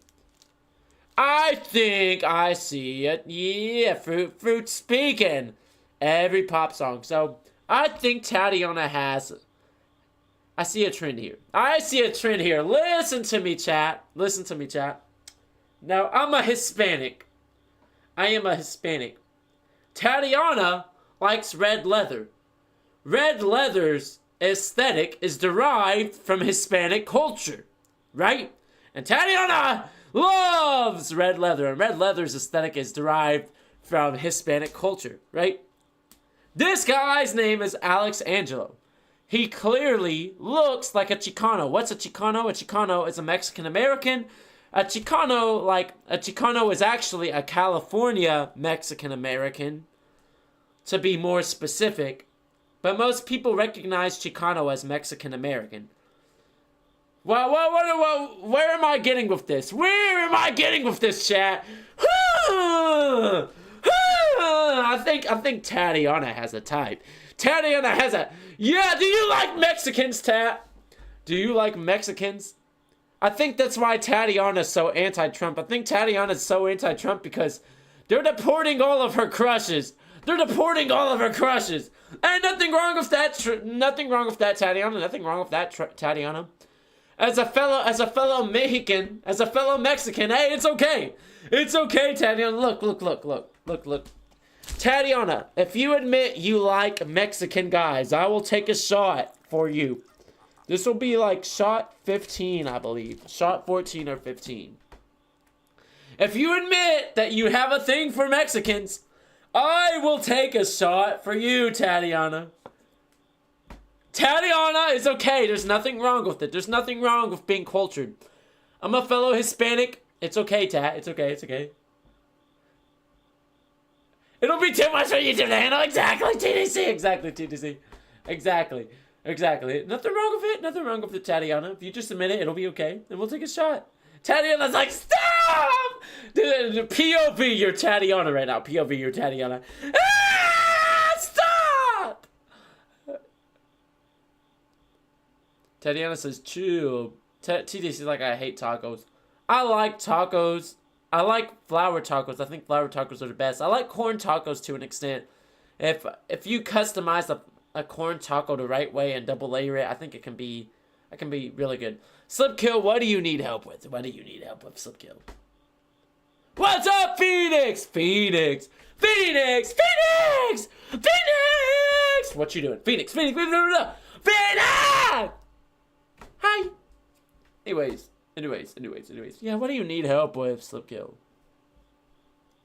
I think I see it. Yeah, fruit speaking. Every pop song. So I think Tatiana has. I see a trend here. Listen to me, chat. Now I'm a Hispanic. I am a Hispanic. Tatiana likes red leather. Red leather's aesthetic is derived from Hispanic culture, right? And Tatiana loves red leather, and red leather's aesthetic is derived from Hispanic culture, right? This guy's name is Alex Angelo. He clearly looks like a Chicano. What's a Chicano? A Chicano is a Mexican American. A Chicano is actually a California Mexican American, to be more specific. But most people recognize Chicano as Mexican American. Well, where am I getting with this? Where am I getting with this, chat? I think Tatiana has a type. Tatiana has a... Yeah, do you like Mexicans, Tat? Do you like Mexicans? I think that's why Tatiana's so anti-Trump. I think Tatiana's so anti-Trump because they're deporting all of her crushes. They're deporting all of her crushes. Ain't nothing wrong with that. Nothing wrong with that, Tatiana. Nothing wrong with that, Tatiana. As a fellow Mexican, as a fellow Mexican, hey, it's okay. It's okay, Tatiana. Look. Tatiana, if you admit you like Mexican guys, I will take a shot for you. This will be like shot 15, I believe. Shot 14 or 15. If you admit that you have a thing for Mexicans, I will take a shot for you, Tatiana. Tatiana is okay. There's nothing wrong with it. There's nothing wrong with being cultured. I'm a fellow Hispanic. It's okay, Tat. It's okay. It'll be too much for you to handle. Exactly, TDC. Exactly. Nothing wrong with it. Nothing wrong with it, Tatiana. If you just admit it, it'll be okay. And we'll take a shot. Tatiana's like, stop! Dude, POV, you're Tatiana right now. POV, you're Tatiana. Stop! Tatiana says, chill. TDC's like, I hate tacos. I like tacos. I like flour tacos. I think flour tacos are the best. I like corn tacos to an extent. If you customize a corn taco the right way and double layer it, I think it can be really good. Slipkill, what do you need help with? Slipkill? What's up, Phoenix? Phoenix! What you doing? Phoenix! Hi! Anyways. Yeah, what do you need help with, Slipkill?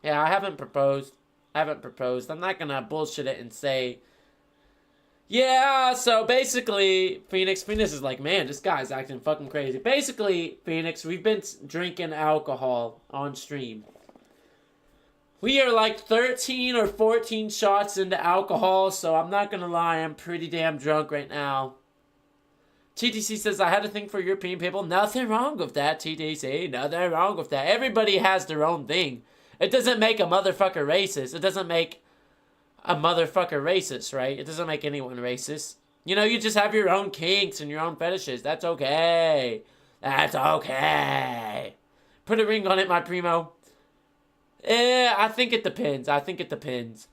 Yeah, I haven't proposed. I'm not gonna bullshit it and say... Yeah, so basically, Phoenix is like, man, this guy's acting fucking crazy. Basically, Phoenix, we've been drinking alcohol on stream. We are like 13 or 14 shots into alcohol, so I'm not gonna lie, I'm pretty damn drunk right now. TTC says, I had a thing for European people. Nothing wrong with that, TTC. Nothing wrong with that. Everybody has their own thing. It doesn't make a motherfucker racist. It doesn't make a motherfucker racist, right? It doesn't make anyone racist. You know, you just have your own kinks and your own fetishes. That's okay. Put a ring on it, my primo. I think it depends.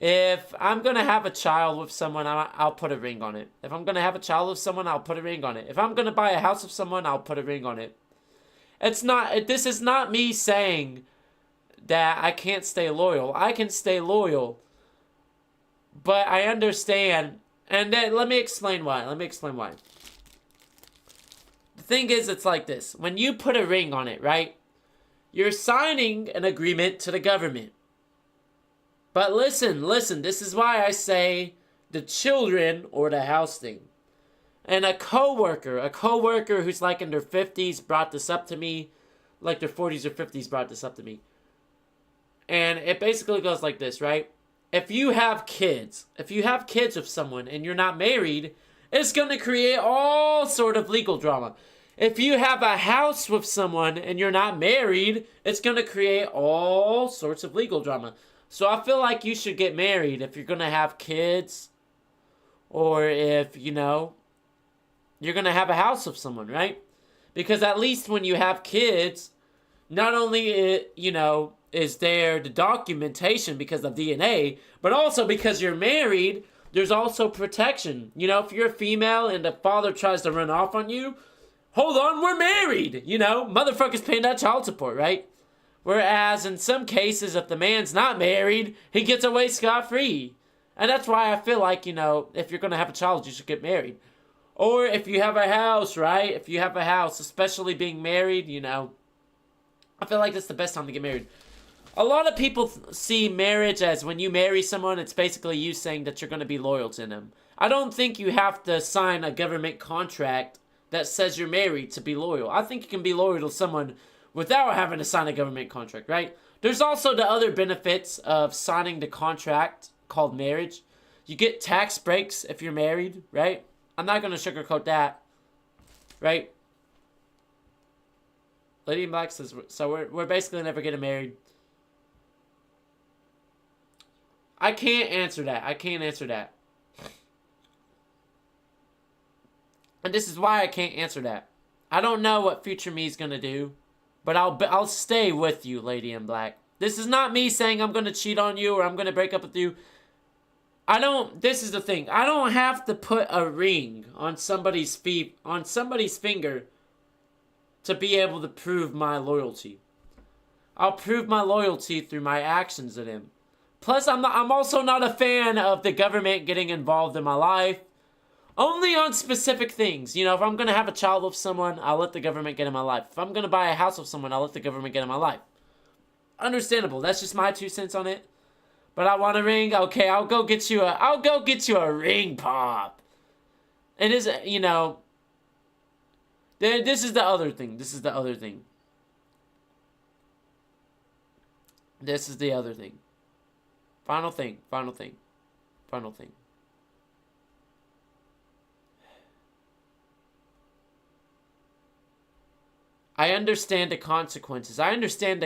If I'm going to have a child with someone, I'll put a ring on it. If I'm going to have a child with someone, I'll put a ring on it. If I'm going to buy a house with someone, I'll put a ring on it. This is not me saying that I can't stay loyal. I can stay loyal. But I understand. And then let me explain why. The thing is, it's like this. When you put a ring on it, right? You're signing an agreement to the government. But listen, this is why I say the children or the house thing. And a coworker who's like in their 50s brought this up to me, like their 40s or 50s brought this up to me. And it basically goes like this, right? If you have kids with someone and you're not married, it's going to create all sort of legal drama. If you have a house with someone and you're not married, it's going to create all sorts of legal drama. So I feel like you should get married if you're going to have kids, or if, you know, you're going to have a house with someone, right? Because at least when you have kids, not only, is there the documentation because of DNA, but also because you're married, there's also protection. You know, if you're a female and the father tries to run off on you, hold on, we're married. You know, motherfuckers paying that child support, right? Whereas in some cases, if the man's not married, he gets away scot-free. And that's why I feel like, if you're going to have a child, you should get married. Or if you have a house, right? If you have a house, especially being married, I feel like that's the best time to get married. A lot of people see marriage as when you marry someone, it's basically you saying that you're going to be loyal to them. I don't think you have to sign a government contract that says you're married to be loyal. I think you can be loyal to someone without having to sign a government contract, right? There's also the other benefits of signing the contract called marriage. You get tax breaks if you're married, right? I'm not going to sugarcoat that, right? Lady in Black says, so we're basically never getting married. I can't answer that. I can't answer that. And this is why I can't answer that. I don't know what future me is going to do. But I'll stay with you, Lady in Black. This is not me saying I'm going to cheat on you or I'm going to break up with you. This is the thing. I don't have to put a ring on somebody's finger to be able to prove my loyalty. I'll prove my loyalty through my actions to them. Plus, I'm also not a fan of the government getting involved in my life. Only on specific things. You know, if I'm going to have a child with someone, I'll let the government get in my life. If I'm going to buy a house with someone, I'll let the government get in my life. Understandable. That's just my 2 cents on it. But I want a ring. Okay, I'll go get you a ring pop. It is, you know, this is the other thing. This is the other thing. This is the other thing. Final thing. I understand the consequences. I understand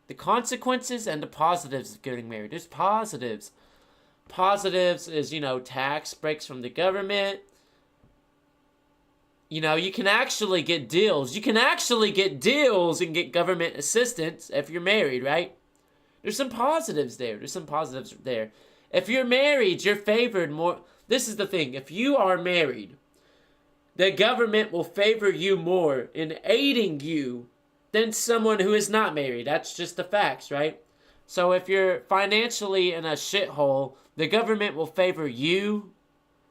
the consequences and the positives of getting married. There's positives. Positives is, you know, tax breaks from the government. You know, you can actually get deals. You can actually get deals and get government assistance if you're married, right? There's some positives there. If you're married, you're favored more. This is the thing. If you are married, the government will favor you more in aiding you than someone who is not married. That's just the facts, right? So if you're financially in a shithole, the government will favor you,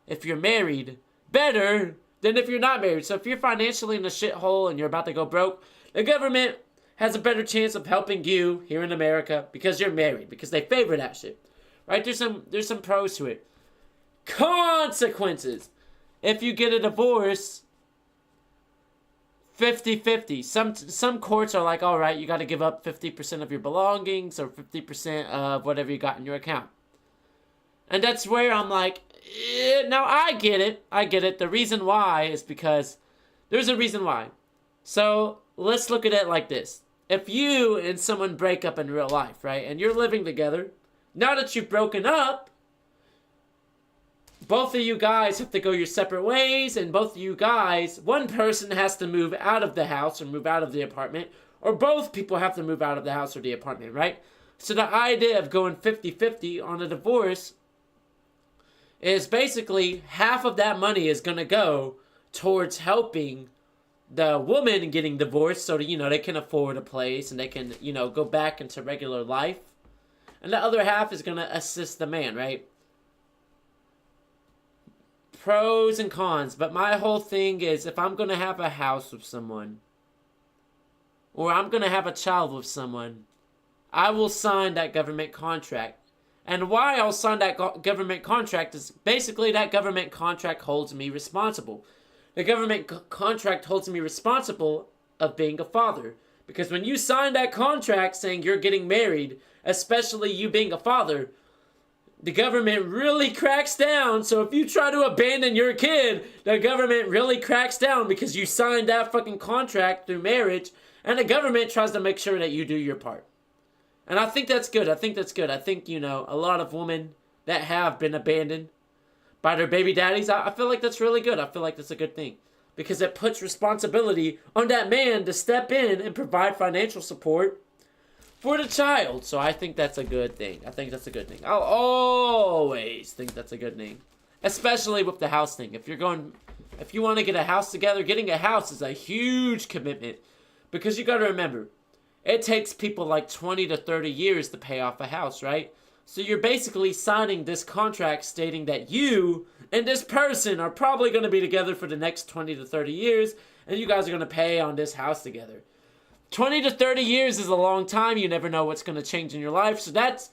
if you're married, better than if you're not married. So if you're financially in a shithole and you're about to go broke, the government has a better chance of helping you here in America because you're married, because they favor that shit, right? There's some pros to it. Consequences. If you get a divorce, 50-50. Some courts are like, all right, you got to give up 50% of your belongings or 50% of whatever you got in your account. And that's where I'm like, now I get it. The reason why is because there's a reason why. So let's look at it like this. If you and someone break up in real life, right, and you're living together, now that you've broken up, both of you guys have to go your separate ways, and both of you guys, one person has to move out of the house or move out of the apartment, or both people have to move out of the house or the apartment, right? So the idea of going 50-50 on a divorce is basically half of that money is going to go towards helping the woman getting divorced so that, you know, they can afford a place and they can, you know, go back into regular life. And the other half is going to assist the man, right? Pros and cons, but my whole thing is if I'm going to have a house with someone or I'm going to have a child with someone, I will sign that government contract. And why I'll sign that government contract is basically that government contract holds me responsible. The government contract holds me responsible of being a father. Because when you sign that contract saying you're getting married, especially you being a father, the government really cracks down. So if you try to abandon your kid, the government really cracks down because you signed that fucking contract through marriage, and the government tries to make sure that you do your part. And I think that's good. I think, you know, a lot of women that have been abandoned by their baby daddies, I feel like that's really good. I feel like that's a good thing. Because it puts responsibility on that man to step in and provide financial support for the child. So I think that's a good thing. I'll always think that's a good thing. Especially with the house thing. If you want to get a house together, getting a house is a huge commitment. Because you got to remember, it takes people like 20 to 30 years to pay off a house, right? So you're basically signing this contract stating that you and this person are probably going to be together for the next 20 to 30 years, and you guys are going to pay on this house together. 20 to 30 years is a long time. You never know what's going to change in your life. So that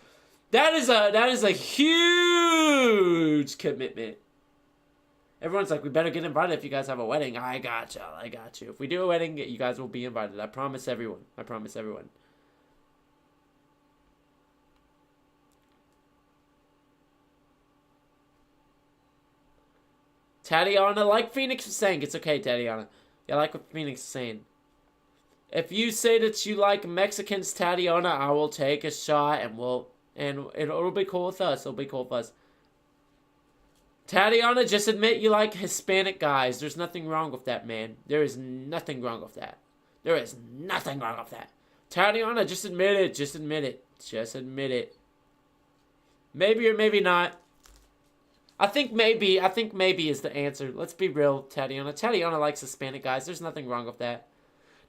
is a huge commitment. Everyone's like, we better get invited if you guys have a wedding. I got y'all. I got you. If we do a wedding, you guys will be invited. I promise everyone. I promise everyone. Tatiana, like Phoenix is saying, it's okay, Tatiana. Yeah, like what Phoenix is saying. If you say that you like Mexicans, Tatiana, I will take a shot and it'll be cool with us. It'll be cool with us. Tatiana, just admit you like Hispanic guys. There's nothing wrong with that, man. There is nothing wrong with that. There is nothing wrong with that. Tatiana, just admit it. Just admit it. Just admit it. Maybe or maybe not. I think maybe is the answer. Let's be real, Tatiana. Tatiana likes Hispanic guys. There's nothing wrong with that.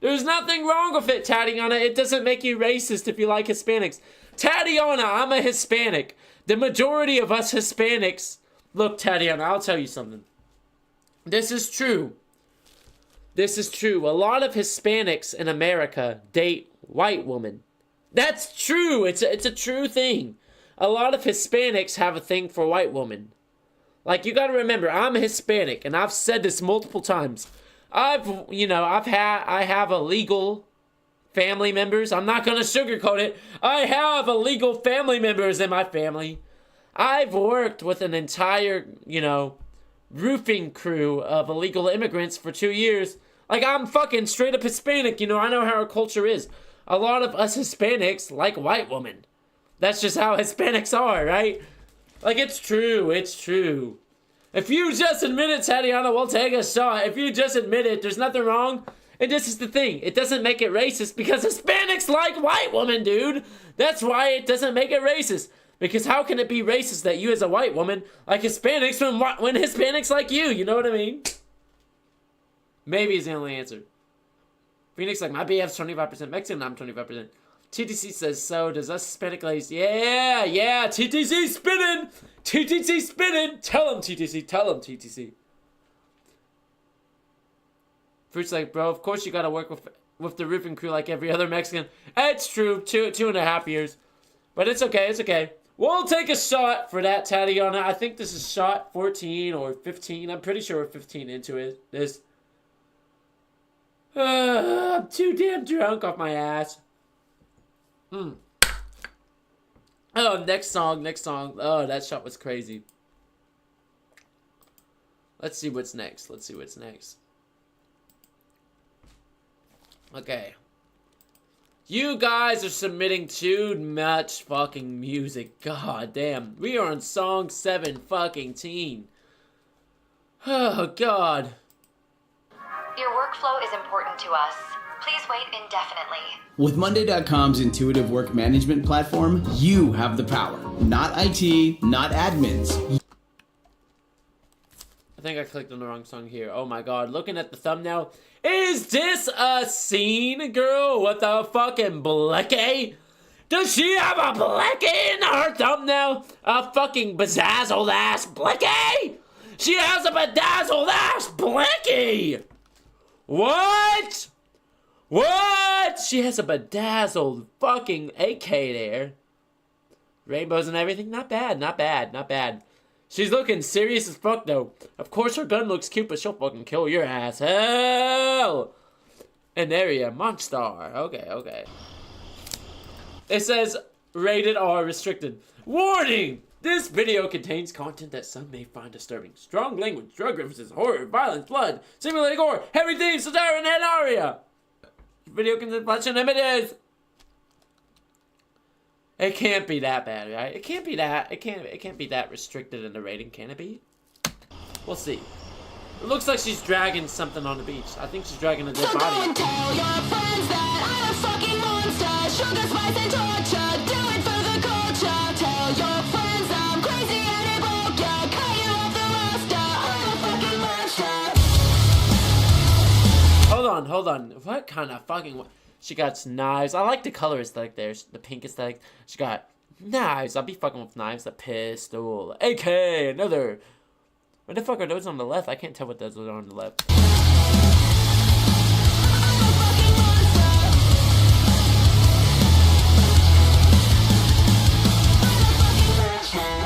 There's nothing wrong with it, Tatiana. It doesn't make you racist if you like Hispanics. Tatiana, I'm a Hispanic. The majority of us Hispanics... Look, Tatiana, I'll tell you something. This is true. This is true. A lot of Hispanics in America date white women. That's true. It's a true thing. A lot of Hispanics have a thing for white women. Like, you gotta remember, I'm Hispanic, and I've said this multiple times. I have illegal family members. I'm not gonna sugarcoat it. I have illegal family members in my family. I've worked with an entire, roofing crew of illegal immigrants for 2 years. Like, I'm fucking straight up Hispanic, I know how our culture is. A lot of us Hispanics like white women. That's just how Hispanics are, right? Like, it's true, it's true. If you just admit it, Tatiana, we'll take a shot. If you just admit it, there's nothing wrong. And this is the thing. It doesn't make it racist because Hispanics like white women, dude. That's why it doesn't make it racist. Because how can it be racist that you as a white woman like Hispanics when Hispanics like you? You know what I mean? Maybe is the only answer. Phoenix like, my BF's 25% Mexican, I'm 25%. TTC says, so does us Hispanic ladies. Yeah, TTC spinning. TTC spinning. Tell him, TTC. Tell him, TTC. Fruit's like, bro, of course you gotta work with the roofing crew like every other Mexican. It's true. 2.5 years. But it's okay, it's okay. We'll take a shot for that, Tatiana. I think this is shot 14 or 15. I'm pretty sure we're 15 into it. I'm too damn drunk off my ass. Oh, next song. Oh, that shot was crazy. Let's see what's next. Okay. You guys are submitting too much fucking music. God damn. We are on song 7 fucking teen. Oh, God. Your workflow is important to us. Please wait indefinitely. With Monday.com's intuitive work management platform, you have the power. Not IT, not admins. I think I clicked on the wrong song here. Oh my god, looking at the thumbnail. Is this a scene girl with a fucking blicky? Does she have a blicky in her thumbnail? A fucking bedazzled ass blicky? She has a bedazzled ass blicky! What? What? She has a bedazzled fucking AK there. Rainbows and everything? Not bad. She's looking serious as fuck, though. Of course her gun looks cute, but she'll fucking kill your ass. Hell! And there you are, monster. Okay. It says, rated R restricted. Warning! This video contains content that some may find disturbing. Strong language, drug references, horror, violence, blood, simulated gore, heavy themes, satire, and aria. Video contains flesh and images. It can't be that bad, right? It can't be that. It can't be that restricted in the rating, can it be? We'll see. It looks like she's dragging something on the beach. I think she's dragging a dead body. Go and tell your friends that I'm a fucking monster. Sugar, spice, and torture. Do it for the culture. Tell your friends I'm crazy and it broke ya. Cut you off the roster. I'm a fucking monster. Hold on. What kind of fucking... She got knives. I like the color aesthetic there. The pink aesthetic. She got knives. I'll be fucking with knives. A pistol. AK. Another. What the fuck are those on the left? I can't tell what those are on the left.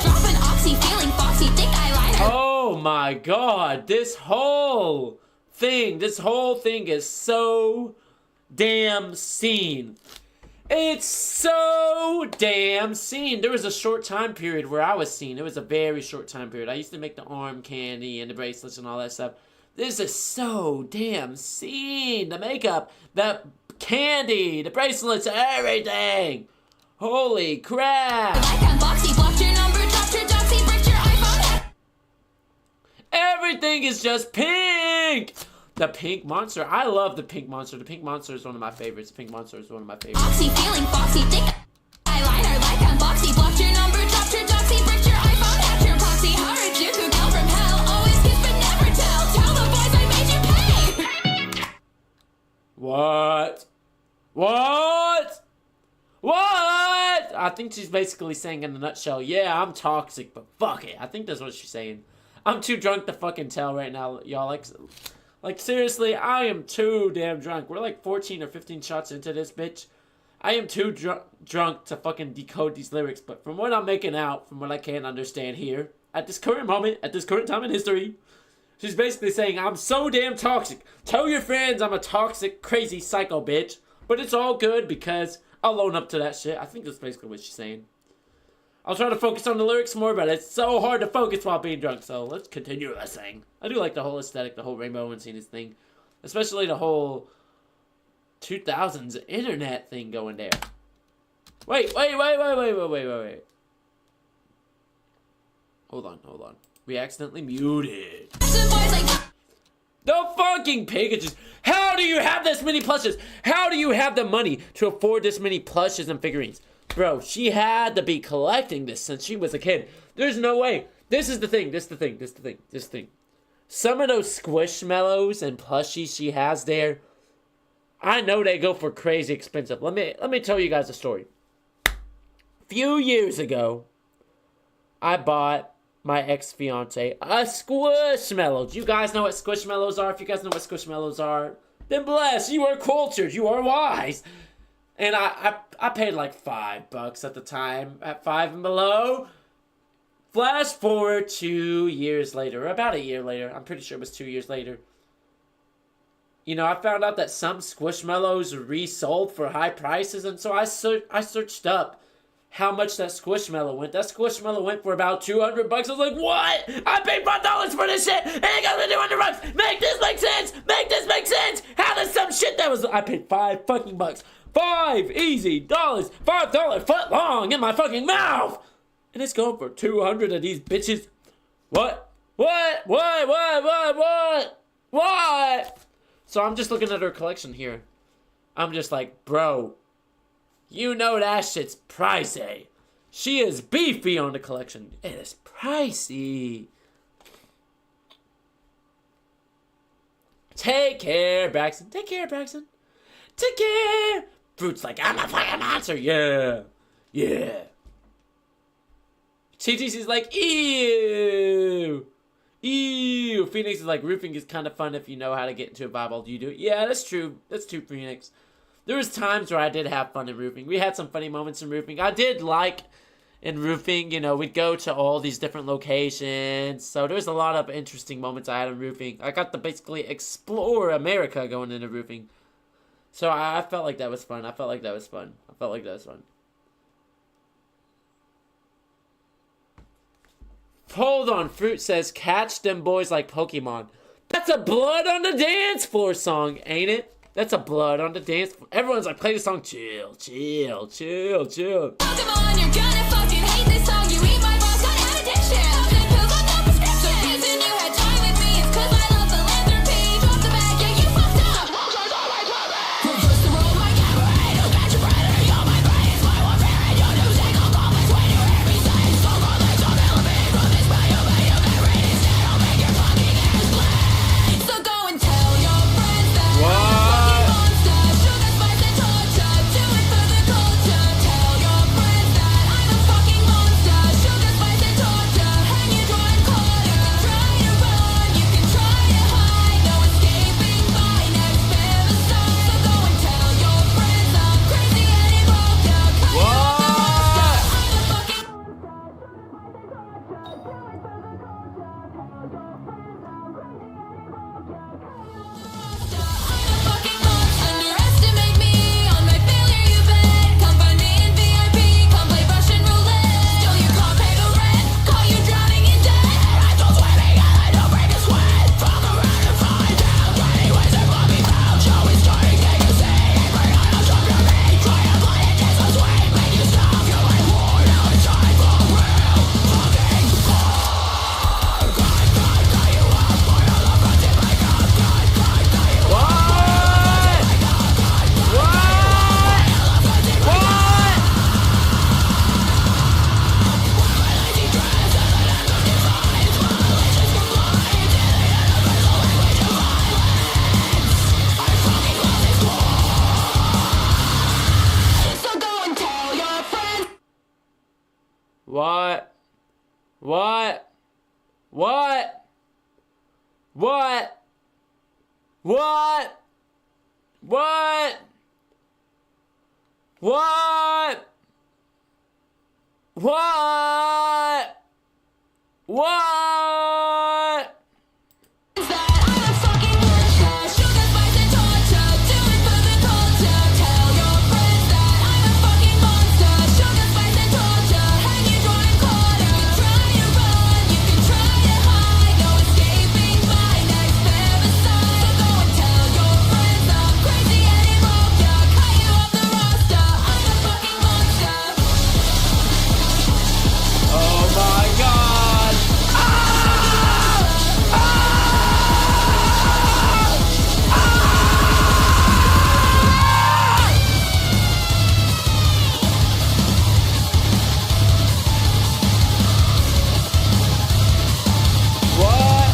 Drop an oxy, feeling foxy, think I lied. Oh my my god, this whole thing is so damn seen. It's so damn seen. There was a short time period where I was seen. It was a very short time period. I used to make the arm candy and the bracelets and all that stuff. This is so damn seen. The makeup, the candy, the bracelets, everything. Holy crap. Everything is just pink. The pink monster. I love the pink monster. The pink monster is one of my favorites. The pink monster is one of my favorites. Foxy, feeling foxy, think eyeliner like unboxy. Blocked your number, dropped your doxy, bricked your iPhone, hacked your proxy. Hard you could go from hell. Always kiss but never tell. Tell the boys I made you pay. What? What? What? I think she's basically saying in a nutshell, yeah, I'm toxic, but fuck it. I think that's what she's saying. I'm too drunk to fucking tell right now, y'all. Like, seriously, I am too damn drunk. We're like 14 or 15 shots into this, bitch. I am too drunk to fucking decode these lyrics, but from what I'm making out, from what I can understand here, at this current moment, at this current time in history, she's basically saying, I'm so damn toxic. Tell your friends I'm a toxic, crazy psycho bitch, but it's all good because I'll own up to that shit. I think that's basically what she's saying. I'll try to focus on the lyrics more, but it's so hard to focus while being drunk, so let's continue listening. I do like the whole aesthetic, the whole rainbow and seeing this thing. Especially the whole 2000s internet thing going there. Wait. Hold on. We accidentally muted. The fucking Pikachus. How do you have this many plushes? How do you have the money to afford this many plushes and figurines? Bro, she had to be collecting this since she was a kid. There's no way. This is the thing. Some of those Squishmallows and plushies she has there, I know they go for crazy expensive. Let me tell you guys a story. A few years ago, I bought my ex-fiance a Squishmallow. Do you guys know what Squishmallows are? If you guys know what Squishmallows are, then bless. You are cultured. You are wise. And I paid like $5 at the time, at 5 and below. Flash forward 2 years later, or about a year later. I'm pretty sure it was 2 years later. You know, I found out that some Squishmallows resold for high prices, and so I searched up how much that Squishmallow went. That Squishmallow went for about $200. I was like, what? I paid $5 for this shit, and it got me $200. Make this make sense. Make this make sense. How does some shit that was I paid $5 fucking bucks. $5 easy dollars, $5 foot long in my fucking mouth, and it's going for 200 of these bitches. What? So I'm just looking at her collection here. I'm just like, bro, you know that shit's pricey. She is beefy on the collection. It is pricey. Take care, Braxton. Take care. Fruit's like, I'm a fucking monster. Yeah. TTC's like, ew. Phoenix is like, roofing is kind of fun if you know how to get into a Bible. Do you do it? Yeah, that's true. That's true, Phoenix. There was times where I did have fun in roofing. We had some funny moments in roofing. I did like in roofing, you know, we'd go to all these different locations. So there was a lot of interesting moments I had in roofing. I got to basically explore America going into roofing. So I felt like that was fun. Hold on, Fruit says, catch them boys like Pokemon. That's a Blood on the Dance Floor song, ain't it? That's a Blood on the Dance Floor. Everyone's like, play the song, chill. Pokemon, you're gonna fucking hate this song. You eat my balls, got an addiction. Popping pills on no prescription. So reason you had time with me is 'cause I love philanthropy. Drop the bag, yeah, you fucked up. Reverse the role, my cabaret. Don't catch a predator, you're my prey. It's my warfare and your new single complex. When you're every side, so called legs on elevate. From this by you get ready instead. I'll make your fucking ass bleed. So go and tell your friends that I'm a fucking monster. Sugar, spice, and torture. Do it for the culture. Tell your friends that I'm a fucking monster. Sugar, spice, and torture. Hang What? What? What? What? What? What? What? What? What? Oh my god! What?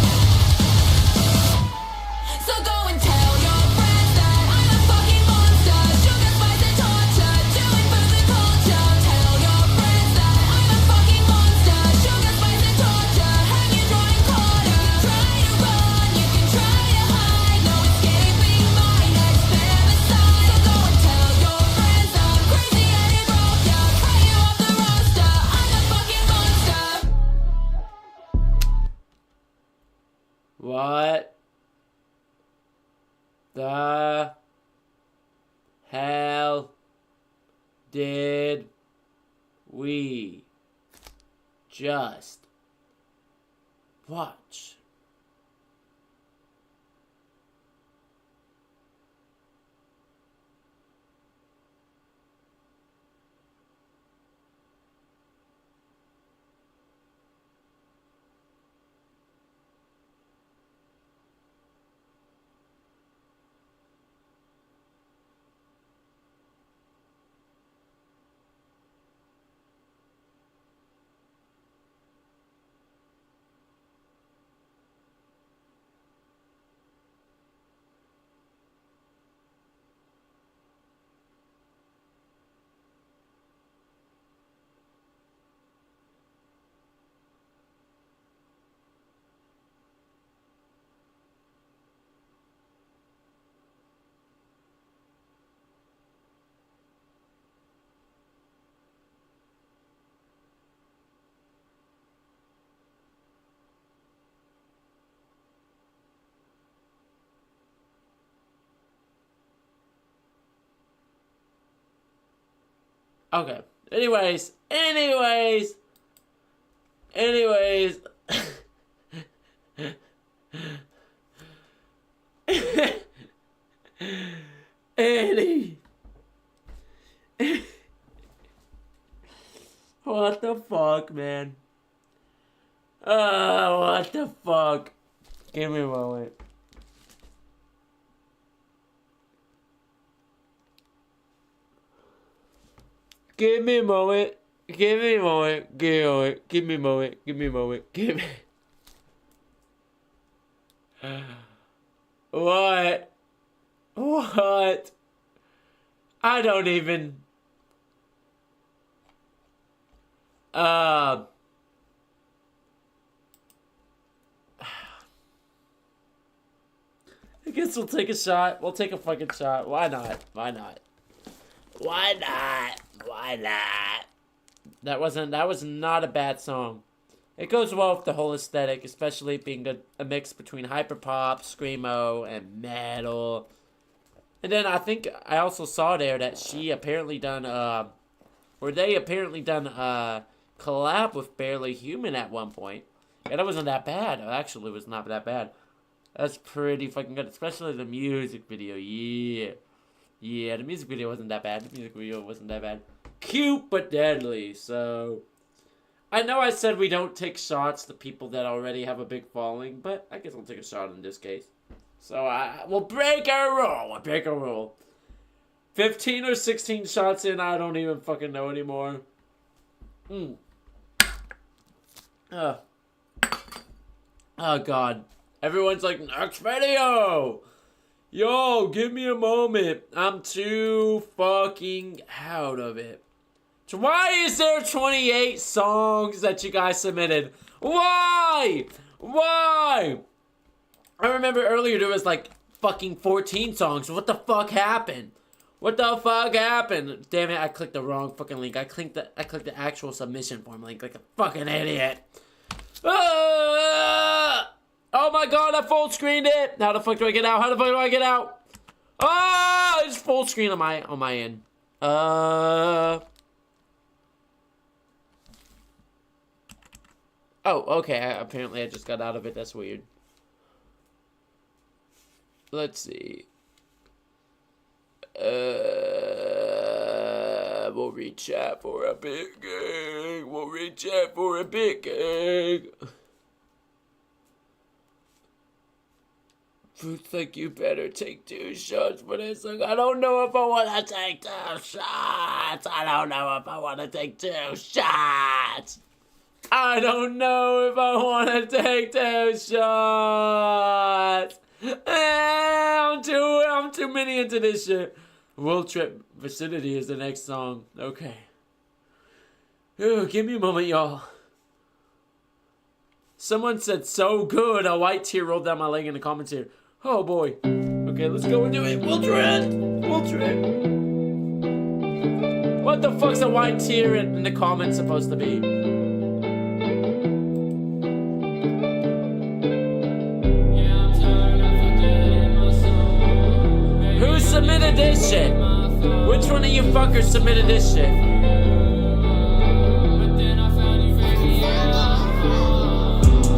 So go and tell your friends that I'm a fucking monster. Sugar, spice, and torture. Do it for the culture. Tell your friends that I'm a fucking monster. Sugar, spice, and torture. Hang you drawing quarter. You can try to run, you can try to hide. No escaping my next femicide. So go and tell your friends I'm crazy and it broke ya. Cut you off the roster. I'm a fucking monster. What the hell did we just watch? Okay. Anyways. What the fuck, man? What the fuck? Give me a moment. Give me a moment. Give me a moment. Give me a moment. Give me a moment. Give me. What? What? I don't even. I guess we'll take a shot. We'll take a fucking shot. Why not? Why not? Why not? Why not? That was not a bad song. It goes well with the whole aesthetic, especially being a mix between hyperpop, screamo, and metal. And then I think I also saw there that she apparently done they apparently done a collab with Barely Human at one point. And it wasn't that bad. Actually, it was not that bad. That's pretty fucking good, especially the music video. Yeah. Yeah, the music video wasn't that bad. The music video wasn't that bad. Cute but deadly. So I know I said we don't take shots to people that already have a big following, but I guess I'll take a shot in this case. So we'll break our rule. We'll break our rule. 15 or 16 shots in, I don't even fucking know anymore. Oh god. Everyone's like, next video! Yo, give me a moment. I'm too fucking out of it. Why is there 28 songs that you guys submitted? Why? Why? I remember earlier there was like fucking 14 songs. What the fuck happened? What the fuck happened? Damn it, I clicked the wrong fucking link. I clicked the actual submission form link like a fucking idiot. Ah! Oh my god, I full screened it. How the fuck do I get out? How the fuck do I get out? Ah, it's full screen on my end. Oh, okay. Apparently I just got out of it. That's weird. Let's see. We'll reach out for a big gig. We'll reach out for a big gig. Looks like you better take 2 shots for this song. I don't know if I want to take 2 shots. I don't know if I want to take 2 shots. I don't know if I want to take 2 shots. I'm too many into this shit. World Trip Vicinity is the next song. Okay. Ooh, give me a moment, y'all. Someone said so good. A white tear rolled down my leg in the comments here. Oh boy. Okay, let's go and do it. We'll trip. We'll trip. What the fuck's a white tear in the comments supposed to be? Who submitted this shit? Which one of you fuckers submitted this shit?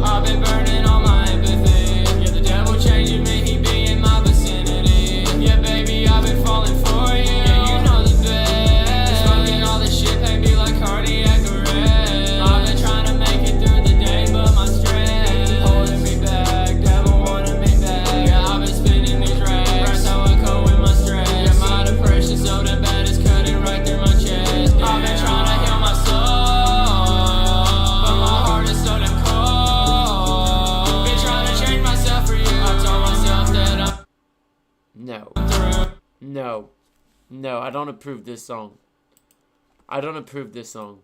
I've been burning all my empathy. Yeah, the devil changing me, he be in my vicinity. Yeah, baby, I've been falling for you. Yeah, you know the best. Smoking all this shit, pain me like cardiac arrest. I've been trying to make it through the day, but my stress holding me back. Devil wanting me back. Yeah, I've been spinning these racks. Press how I cope with my stress. Yeah, my depression so damn bad, it's cutting right through my chest. Yeah. I've been trying to heal my soul, but my heart is so damn cold. Been trying to change myself for you. I told myself that I'm No. No. No, I don't approve this song. I don't approve this song.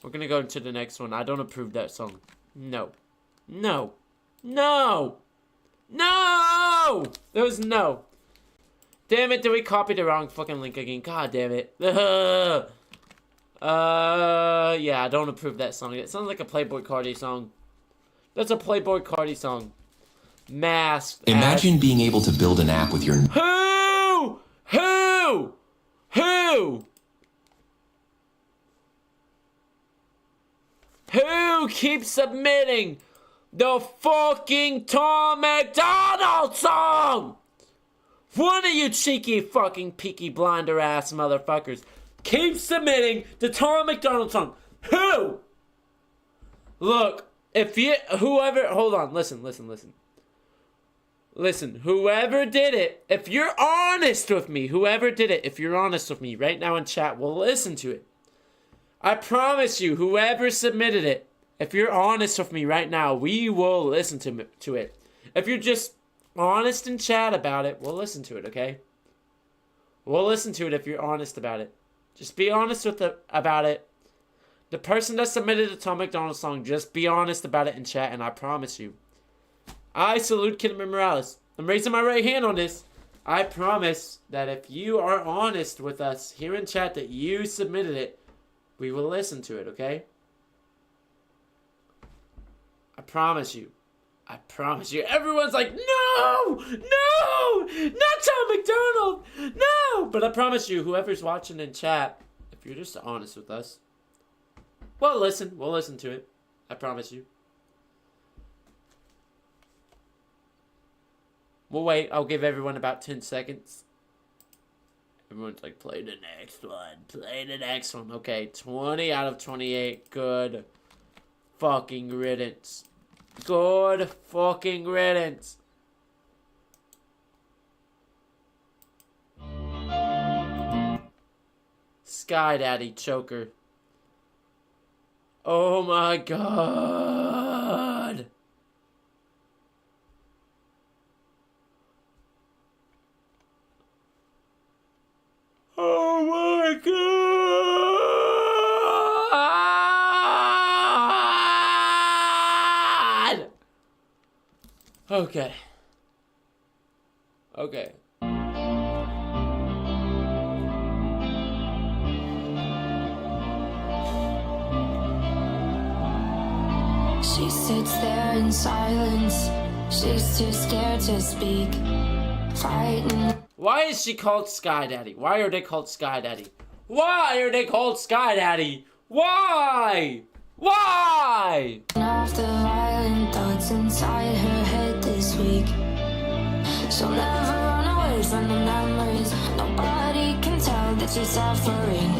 We're gonna go into the next one. I don't approve that song. No. No. No! No! There was no. Damn it, did we copy the wrong fucking link again? God damn it. Yeah, I don't approve that song. It sounds like a Playboy Cardi song. That's a Playboy Cardi song. Masked. Imagine being able to build an app with your... Who? Who keeps submitting the fucking Tom McDonald song? One of you cheeky fucking peaky blinder ass motherfuckers keeps submitting the Tom McDonald song. Who? Look, if you, whoever, hold on, listen. Listen, whoever did it, if you're honest with me, whoever did it, if you're honest with me right now in chat, we'll listen to it. I promise you, whoever submitted it, if you're honest with me right now, we will listen to it. If you're just honest in chat about it, we'll listen to it, okay? We'll listen to it if you're honest about it. Just be honest about it. The person that submitted the Tom McDonald song, just be honest about it in chat, and I promise you. I salute Kidman Morales. I'm raising my right hand on this. I promise that if you are honest with us here in chat that you submitted it, we will listen to it, okay? I promise you. I promise you. Everyone's like, no! No! Not Tom McDonald! No! But I promise you, whoever's watching in chat, if you're just honest with us, we'll listen to it. I promise you. We'll wait. I'll give everyone about 10 seconds. Everyone's like, play the next one. Play the next one. Okay, 20 out of 28. Good fucking riddance. Good fucking riddance. Sky Daddy Choker. Oh my god. Oh my god. Okay. Okay. She sits there in silence. She's too scared to speak. Fighting. Why is she called Sky Daddy? Why are they called Sky Daddy? Why are they called Sky Daddy? Why? Why? Off the violent thoughts inside her head this week. She'll never run away from the memories. Nobody can tell that she's suffering.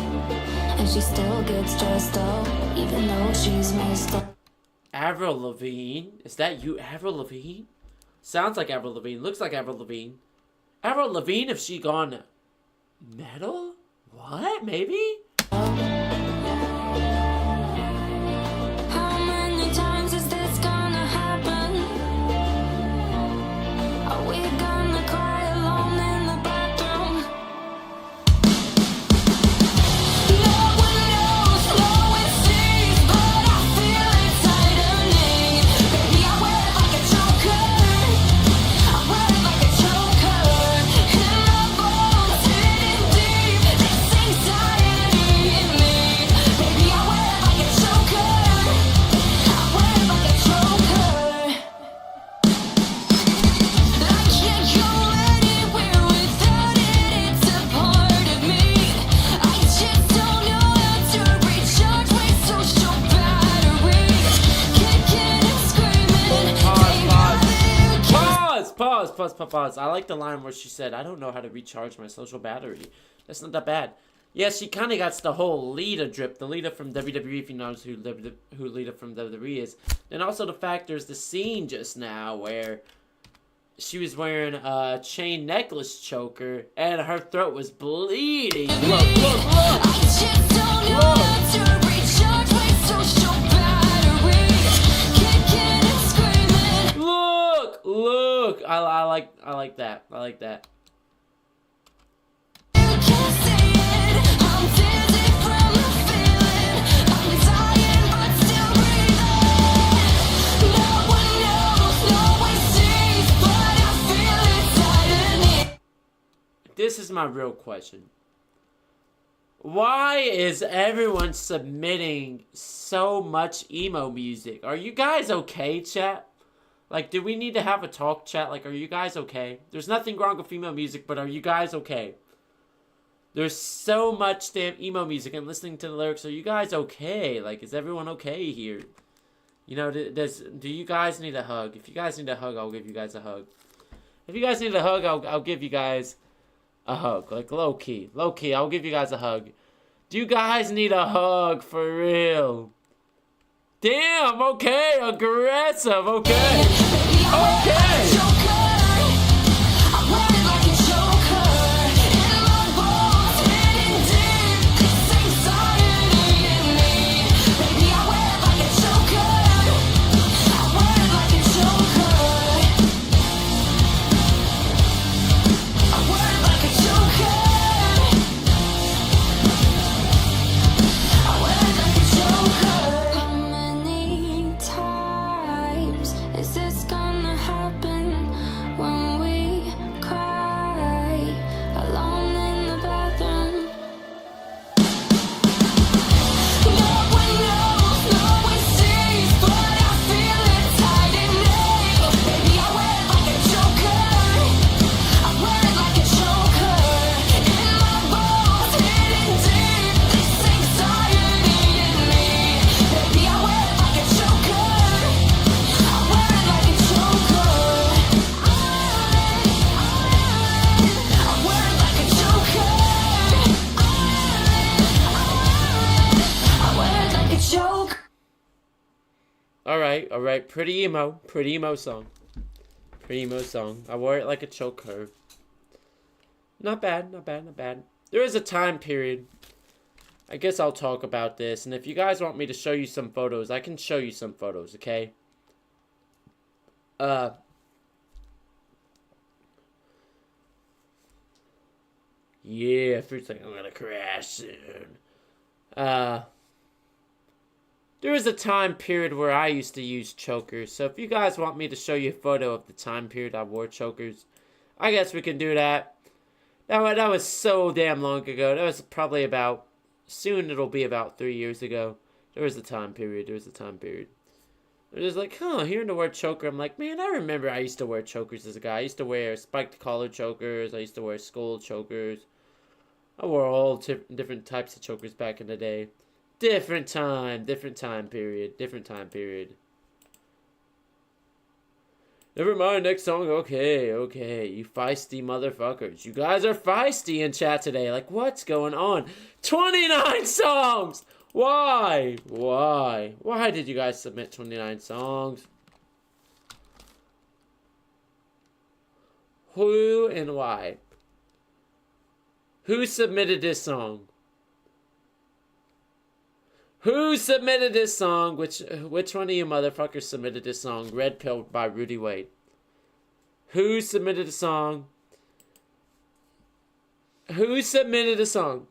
And she still gets stressed out, even though she's messed up. Avril Lavigne? Is that you, Avril Lavigne? Sounds like Avril Lavigne. Looks like Avril Lavigne. Avril Lavigne, if she gone metal? What? Maybe? How many times is this gonna happen? Are we gonna cry alone in the bathroom? No one knows, no one sees, but I feel it tightening. Baby, I wear it like a choker. I wear it like a choker. In my bones, hidden deep, this anxiety in me. Baby, I wear it like a choker. I wear it like a choker. I can't go anywhere without it. It's a part of me. I just don't know how to recharge my social batteries. Kicking and screaming. Pause. I like the line where she said, I don't know how to recharge my social battery. That's not that bad. Yeah, she kind of got the whole Lita drip. The Lita from WWE, if you notice who Lita from WWE is. And also the fact there's the scene just now where she was wearing a chain necklace choker and her throat was bleeding. Look. I just don't know how to recharge my social batteries. Kicking and screaming. Look. I like that. I like that. I'm dizzy from the feeling. I'm dying but still breathing. No one knows, no one sees, but I feel it tightening. This is my real question. Why is everyone submitting so much emo music? Are you guys okay, chat? Like, do we need to have a talk, chat? Like, are you guys okay? There's nothing wrong with female music, but are you guys okay? There's so much damn emo music and listening to the lyrics. Are you guys okay? Like, is everyone okay here? You know, do you guys need a hug? If you guys need a hug, I'll give you guys a hug. If you guys need a hug, I'll give you guys a hug. Like, low-key, I'll give you guys a hug. Do you guys need a hug for real? Damn, okay, aggressive, okay. Is this gonna happen when we cry alone in the bathroom? No one knows, no one sees, but I feel it tightening. Baby, I wear it like a choker. I wear it like a choker. In my bones, hidden deep, this anxiety in me. Baby, I wear it like a choker. Alright, pretty emo song. I wore it like a choker. Not bad. There is a time period. I guess I'll talk about this, and if you guys want me to show you some photos, I can show you some photos, okay? Yeah, Fruit's like, I'm gonna crash soon. There was a time period where I used to use chokers. So if you guys want me to show you a photo of the time period I wore chokers, I guess we can do that. That was so damn long ago. That was probably about, soon it'll be about 3 years ago. There was a time period. It was just like, hearing the word choker, I'm like, man, I remember I used to wear chokers as a guy. I used to wear spiked collar chokers. I used to wear skull chokers. I wore all different types of chokers back in the day. Different time period. Never mind, next song. Okay, you feisty motherfuckers. You guys are feisty in chat today. Like, what's going on? 29 songs! Why? Why did you guys submit 29 songs? Who and why? Who submitted this song? Who submitted this song? Which one of you motherfuckers submitted this song? Red Pill by Rudy Wade. Who submitted the song? Who submitted the song?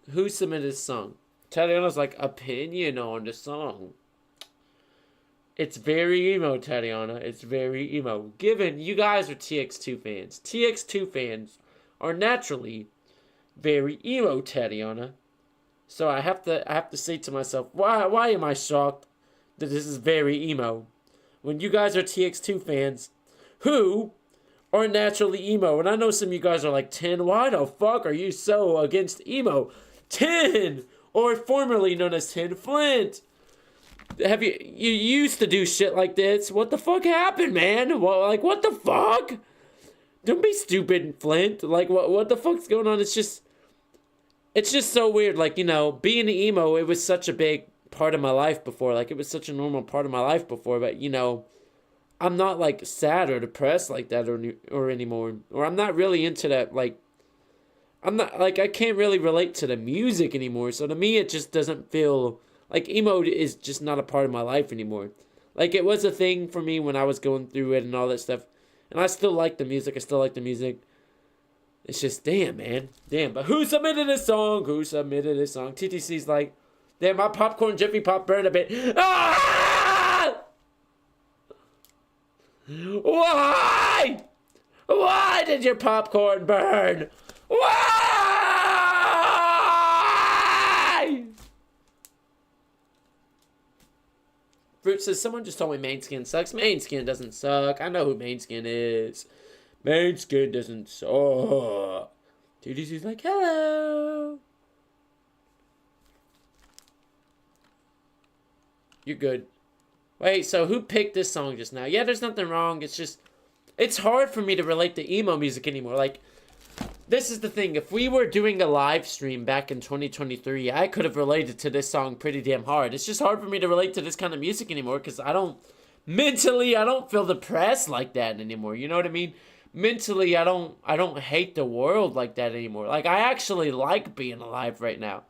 Tatiana's like, opinion on the song. It's very emo, Tatiana. It's very emo. Given you guys are TX2 fans. TX2 fans are naturally very emo, Tatiana. So I have to say to myself, why am I shocked that this is very emo? When you guys are TX2 fans who are naturally emo. And I know some of you guys are like, 10, why the fuck are you so against emo? 10, or formerly known as 10 Flint. You used to do shit like this. What the fuck happened, man? What the fuck? Don't be stupid, Flint. Like, what the fuck's going on? It's just so weird. Like, being emo, it was such a big part of my life before. Like, it was such a normal part of my life before. But, I'm not, like, sad or depressed like that or anymore. Or I'm not really into that, like, I can't really relate to the music anymore. So to me, it just doesn't feel, like, emo is just not a part of my life anymore. Like, it was a thing for me when I was going through it and all that stuff. And I still like the music. It's just, damn, man. Damn, but who submitted this song? TTC's like, damn, my popcorn Jiffy Pop burned a bit. Ah! Why? Why did your popcorn burn? Why? Fruit says, someone just told me main skin sucks. Main skin doesn't suck. I know who main skin is. Main skin doesn't suck. TDC's like, hello. You're good. Wait, so who picked this song just now? Yeah, there's nothing wrong. It's just, it's hard for me to relate to emo music anymore. Like, this is the thing. If we were doing a live stream back in 2023, I could have related to this song pretty damn hard. It's just hard for me to relate to this kind of music anymore because I don't feel depressed like that anymore. You know what I mean? Mentally, I don't hate the world like that anymore. Like, I actually like being alive right now.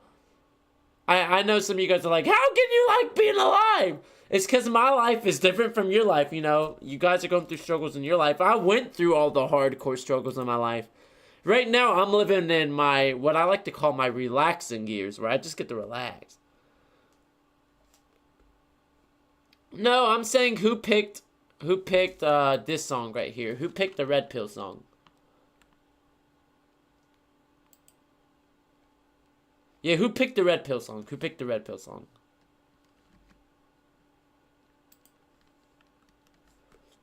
I know some of you guys are like, how can you like being alive? It's because my life is different from your life, You guys are going through struggles in your life. I went through all the hardcore struggles in my life. Right now, I'm living in what I like to call my relaxing years, where I just get to relax. No, I'm saying who picked this song right here? Who picked the Red Pill song? Yeah, who picked the Red Pill song?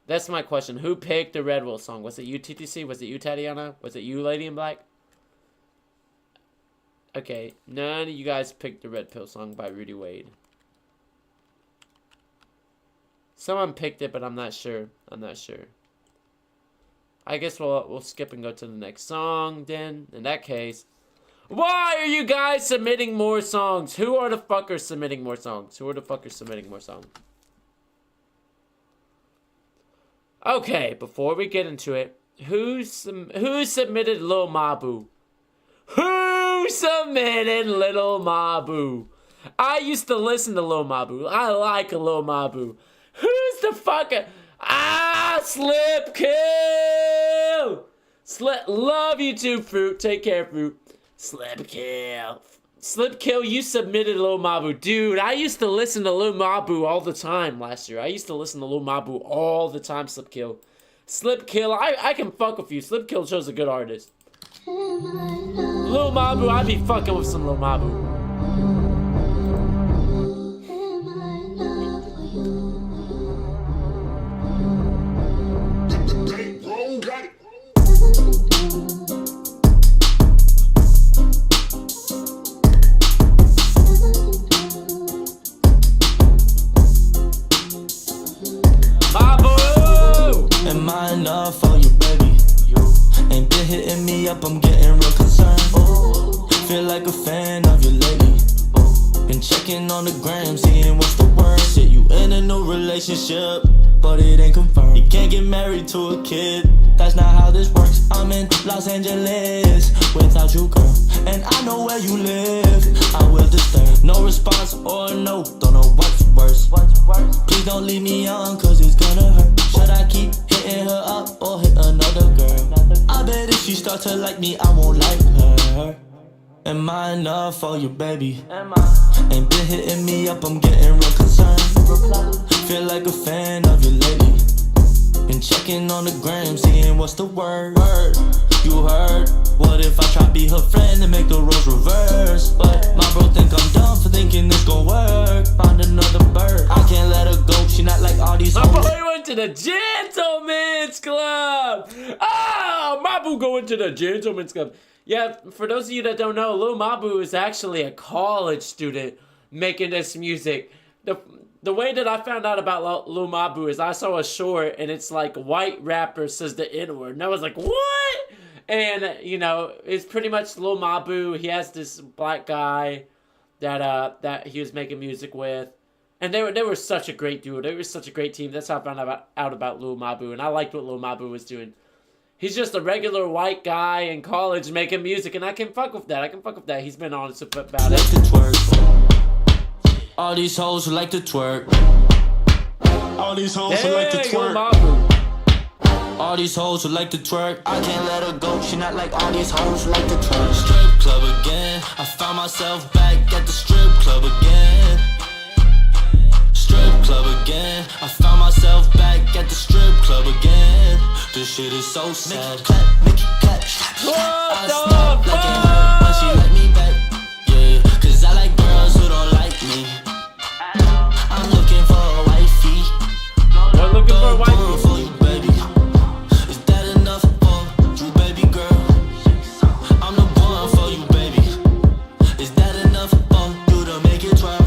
That's my question. Who picked the Red Pill song? Was it you, TTC? Was it you, Tatiana? Was it you, Lady in Black? Okay, none of you guys picked the Red Pill song by Rudy Wade. Someone picked it, but I'm not sure. I guess we'll skip and go to the next song then. In that case, why are you guys submitting more songs? Who are the fuckers submitting more songs? Okay, before we get into it, who submitted Lil Mabu? Who submitted Little Mabu? I used to listen to Lil Mabu. I like Lil Mabu. Who's the fucker? Slip Kill! Love you too, Fruit. Take care, Fruit. Slip Kill. Slipkill, you submitted Lil Mabu. Dude, I used to listen to Lil Mabu all the time last year. I used to listen to Lil Mabu all the time, Slipkill. Slipkill, I can fuck with you. Slipkill chose a good artist. Lil Mabu, I be fucking with some Lil Mabu. Am I enough for you, baby? Ain't been hitting me up, I'm getting real concerned. Feel like a fan of you lately. Been checking on the gram, seeing what's the word. Shit, you in a new relationship, but it ain't confirmed. You can't get married to a kid, that's not how this works. I'm in Los Angeles without you, girl, and I know where you live. I will disturb, no response or no, don't know what's worse. Please don't leave me on, cause it's gonna hurt. Should I keep hitting her up or hit another girl? I bet if she starts to like me, I won't like her. Am I enough for you, baby? Ain't been hitting me up, I'm getting real concerned. Feel like a fan of you lately. Been checking on the gram, seeing what's the word. You heard? What if I try be her friend and make the roles reverse? But my bro think I'm dumb for thinking this gon' work. Find another bird, I can't let her go. She not like all these My hoes. boy went to the Gentleman's Club. Oh, Mabu going to the Gentleman's Club. Yeah, for those of you that don't know, Lil Mabu is actually a college student making this music. The way that I found out about Lil Mabu is I saw a short and it's like white rapper says the N-word. And I was like, what? And, you know, it's pretty much Lil Mabu. He has this black guy that he was making music with. And they were such a great duo. They were such a great team. That's how I found out about Lil Mabu. And I liked what Lil Mabu was doing. He's just a regular white guy in college making music, and I can fuck with that. He's been honest about it. All these hoes who like to twerk. All these hoes who like to twerk. All these hoes who like to twerk. I can't let her go, she not like all these hoes who like to twerk. Strip club again. I found myself back at the strip club again. Strip club again. I found myself back at the strip club again. This shit is so sad. Make it clap. I snap like it hurt when she let me back. Yeah, cause I like girls who don't like me. I'm looking for a wifey. I'm looking for a wifey. For you, baby. Is that enough for you, baby girl? I'm the one for you, baby. Is that enough for you to make it 12?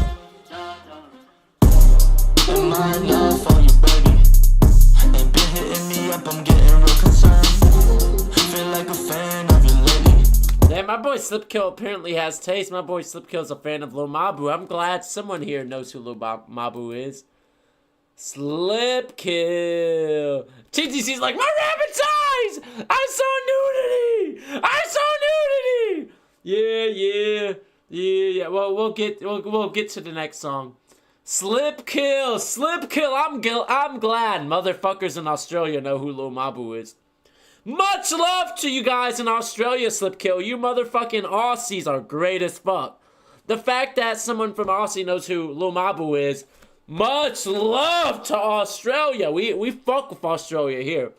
Am I enough for you, baby? Ain't been hitting me up, I'm getting real concerned. Feel like a fan of you lately. Yeah, my boy Slipkill apparently has taste. My boy Slipkill's a fan of Lil Mabu. I'm glad someone here knows who Lil Mabu is. Slipkill. TTC's like, my rabbit's eyes! I saw nudity! I saw nudity! Yeah. Well, we'll get to the next song. Slipkill. I'm glad motherfuckers in Australia know who Lil Mabu is. Much love to you guys in Australia, Slipkill. You motherfucking Aussies are great as fuck. The fact that someone from Aussie knows who Lil Mabu is, much love to Australia. We fuck with Australia here.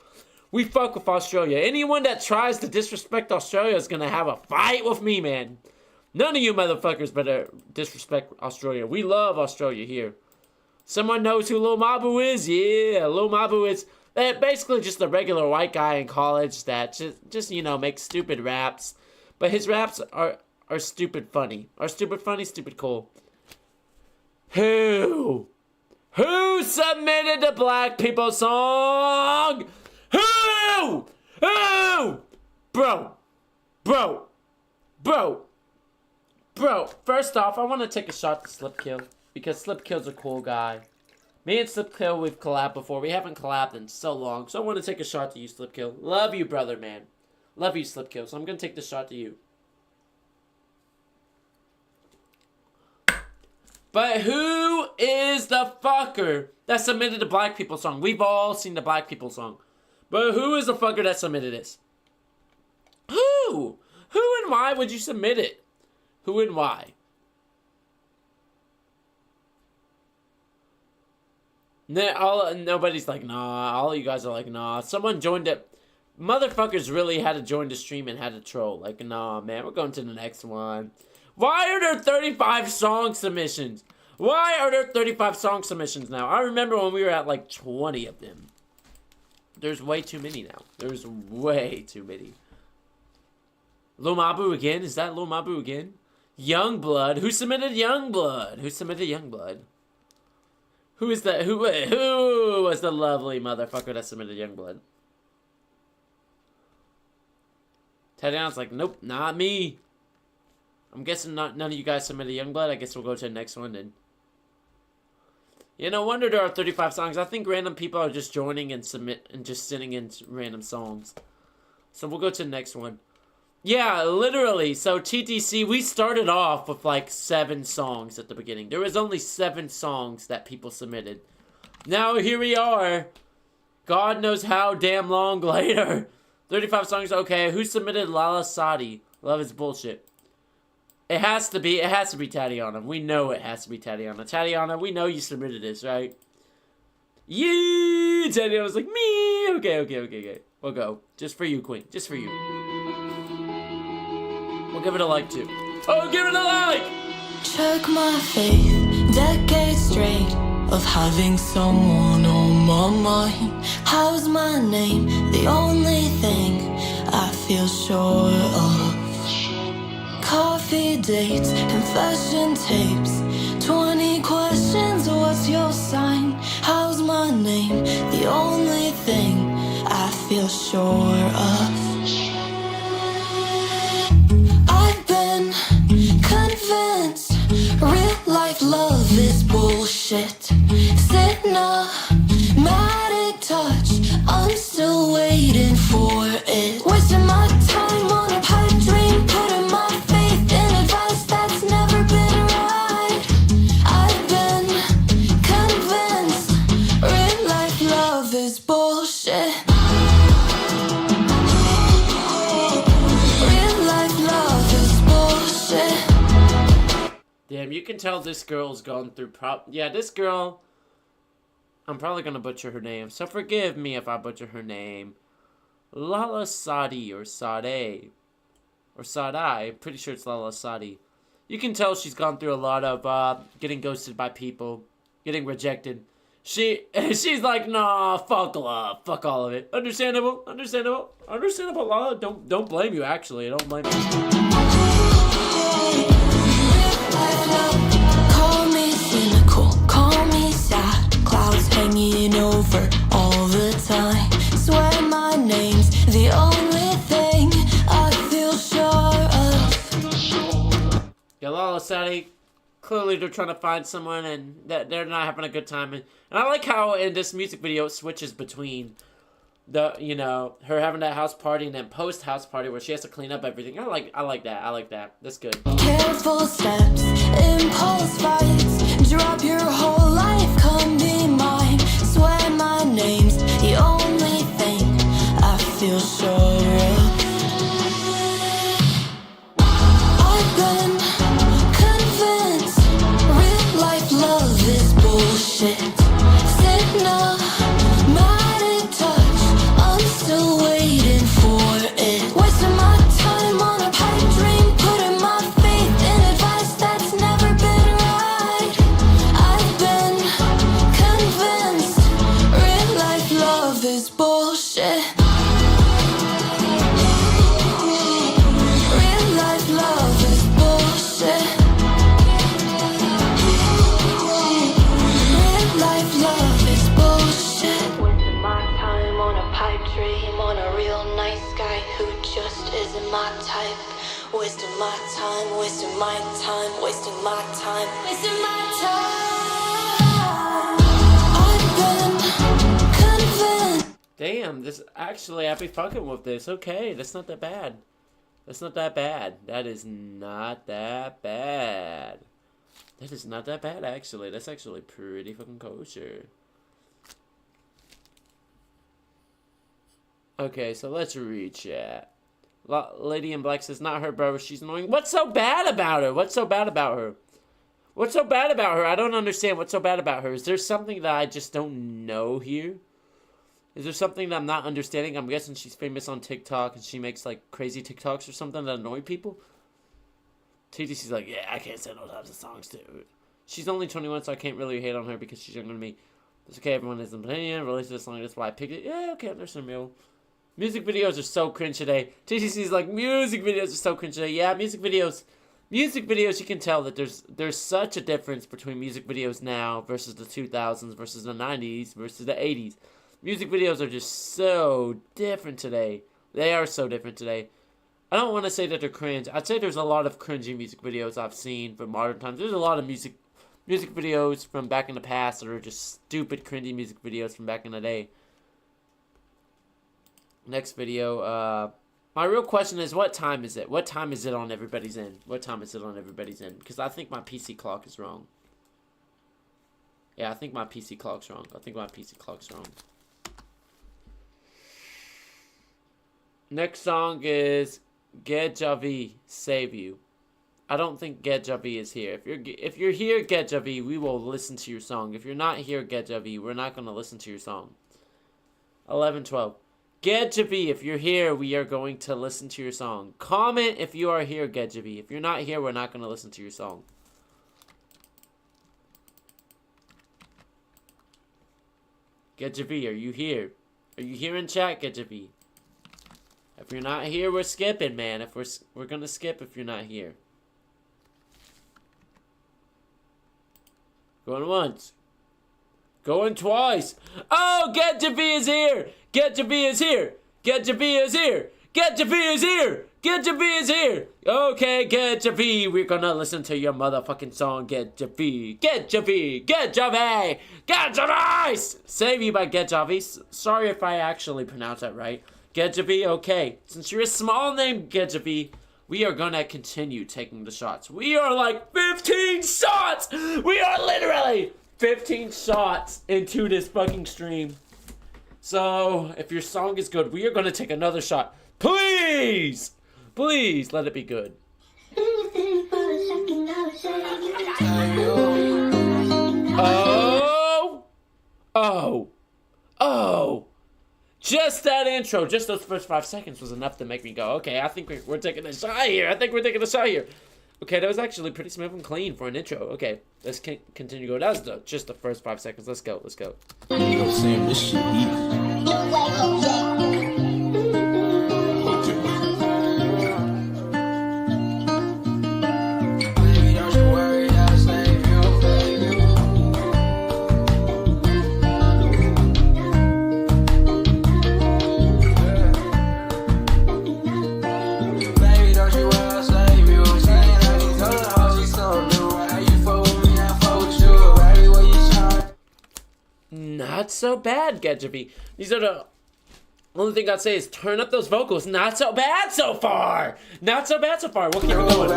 We fuck with Australia. Anyone that tries to disrespect Australia is gonna have a fight with me, man. None of you motherfuckers better disrespect Australia. We love Australia here. Someone knows who Lil Mabu is? Yeah, Lil Mabu is basically just a regular white guy in college that just you know, makes stupid raps. But his raps are stupid funny. Are stupid funny, stupid cool. Who submitted the Black People song? Who? Bro. First off, I want to take a shot to Slipkill because Slipkill's a cool guy. Me and Slipkill, we've collabed before. We haven't collabed in so long, so I want to take a shot to you, Slipkill. Love you, brother, man. Love you, Slipkill, so I'm going to take the shot to you. But who is the fucker that submitted the Black People song? We've all seen the Black People song. But who is the fucker that submitted this? Who? Who and why would you submit it? Who and why? Nobody's like, nah. All you guys are like, nah. Someone joined it. Motherfuckers really had to join the stream and had to troll. Like, nah, man, we're going to the next one. Why are there 35 song submissions? Why are there 35 song submissions now? I remember when we were at like 20 of them. There's way too many now. There's way too many. Lil Mabu again? Is that Lil Mabu again? Youngblood. Who submitted Youngblood? Who submitted Youngblood? Who is that? Who was the lovely motherfucker that submitted Youngblood? Tadion's like, nope, not me. I'm guessing none of you guys submitted Youngblood. I guess we'll go to the next one then. Yeah, no wonder there are 35 songs. I think random people are just joining and just sending in random songs. So we'll go to the next one. Yeah, literally. So TTC, we started off with like 7 songs at the beginning. There was only 7 songs that people submitted. Now here we are. God knows how damn long later. 35 songs. Okay, who submitted Lala Sadi? Love is bullshit. It has to be Tatiana. We know it has to be Tatiana. Tatiana, we know you submitted this, right? Yeah, Tatiana's like, me. Okay. We'll go. Just for you, Queen. Just for you. We'll give it a like, too. Oh, give it a like! Check my faith, decades straight of having someone on my mind. How's my name? The only thing I feel sure of. Coffee dates, confession tapes, 20 questions, what's your sign? How's my name? The only thing I feel sure of. I've been convinced real life love is bullshit. Cinematic touch, I'm still waiting for it. Wasting my time on a pipe dream, putting my faith in advice that's never been right. I've been convinced real life love is bullshit. Real life love is bullshit. Damn, you can tell this girl's gone through yeah, this girl, I'm probably gonna butcher her name, so forgive me if I butcher her name. Lala Sadi or Sade or Sadai, pretty sure it's Lala Sadi. You can tell she's gone through a lot of getting ghosted by people, getting rejected. She's like, nah, fuck love, fuck all of it. Understandable, Lala. Don't blame you. Actually, I don't blame you. Call me cynical, call me sad. Clouds hanging over all the time. Swear my name's the only thing I feel sure of. Yeah, Lala Sadi, clearly they're trying to find someone and that they're not having a good time. And I like how in this music video it switches between the, you know, her having that house party and then post house party where she has to clean up everything. I like that. That's good. Careful steps, impulse fights. Drop your whole life, come be mine. Swear my name's the only thing I feel sure of. I've been convinced real life love is bullshit. Cinematic touch, I'm still waiting for it. Wasting my time on a pipe dream, putting my faith in advice that's never been right. I've been convinced real life love is bullshit. Real life love is bullshit. Real life love is bullshit. Wasting my time on a pipe dream, on a real nice guy who just isn't my type. Wasting my time, wasting my time, wasting my time, wasting my time. I've been convinced. Damn, this actually, I be fucking with this. Okay, that's not that bad. That is not that bad, actually. That's actually pretty fucking kosher. Okay, so let's read chat. Lady in Black says, not her, bro. She's annoying. What's so bad about her? What's so bad about her? What's so bad about her? I don't understand what's so bad about her. Is there something that I just don't know here? Is there something that I'm not understanding? I'm guessing she's famous on TikTok and she makes like crazy TikToks or something that annoy people. TTC's like, yeah, I can't sing those types of songs too. She's only 21, so I can't really hate on her because she's younger than me. It's okay, everyone has an opinion. Release this song, that's why I picked it. Yeah, okay, understandable. Music videos are so cringe today. TTC's like, music videos are so cringe today. Yeah, music videos, you can tell that there's such a difference between music videos now versus the 2000s versus the 90s versus the 80s. Music videos are just so different today. They are so different today. I don't want to say that they're cringe. I'd say there's a lot of cringy music videos I've seen from modern times. There's a lot of music videos from back in the past that are just stupid, cringy music videos from back in the day. Next video. My real question is, what time is it? What time is it on everybody's end? What time is it on everybody's end? Because I think my PC clock is wrong. Yeah, I think my PC clock's wrong. Next song is Get Javi, Save You. I don't think Get Javi is here. If you're here, Get Javi, we will listen to your song. If you're not here, Get Javi, we're not going to listen to your song. 11-12. Get Javi, if you're here, we are going to listen to your song. Comment if you are here, Get Javi. If you're not here, we're not going to listen to your song. Get Javi, are you here? Are you here in chat, Get Javi? If you're not here, we're skipping, man. If we're gonna skip if you're not here. Going once. Going twice. Oh, Get Javi is here. Get Javi is here. Get Javi is here. Get Javi is here. Get Javi is here. Okay, Get Javi. We're gonna listen to your motherfucking song, Get Javi. Get Javi. Get Javi. Get Javi. Save You by Get Javi. Sorry if I actually pronounced that right. Get Javi, okay. Since you're a small name, Get Javi, we are gonna continue taking the shots. We are like 15 shots! We are literally 15 shots into this fucking stream. So, if your song is good, we are gonna take another shot. Please! Please, let it be good. Oh! Oh! Oh! Just that intro, just those first 5 seconds was enough to make me go, okay, I think we're taking a shot here. Okay, that was actually pretty smooth and clean for an intro. Okay, let's continue to go. That was just the first 5 seconds. Let's go. Yo, Sam, this shit heat. Not so bad, Get Javi. These are the only thing I'd say is turn up those vocals. Not so bad so far. We'll keep it going.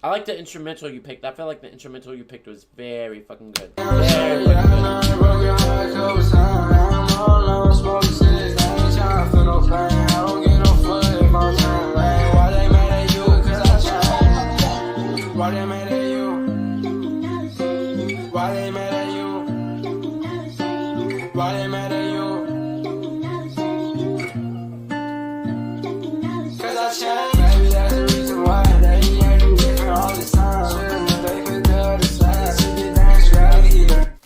I like the instrumental you picked. I feel like the instrumental you picked was very fucking good. Very fucking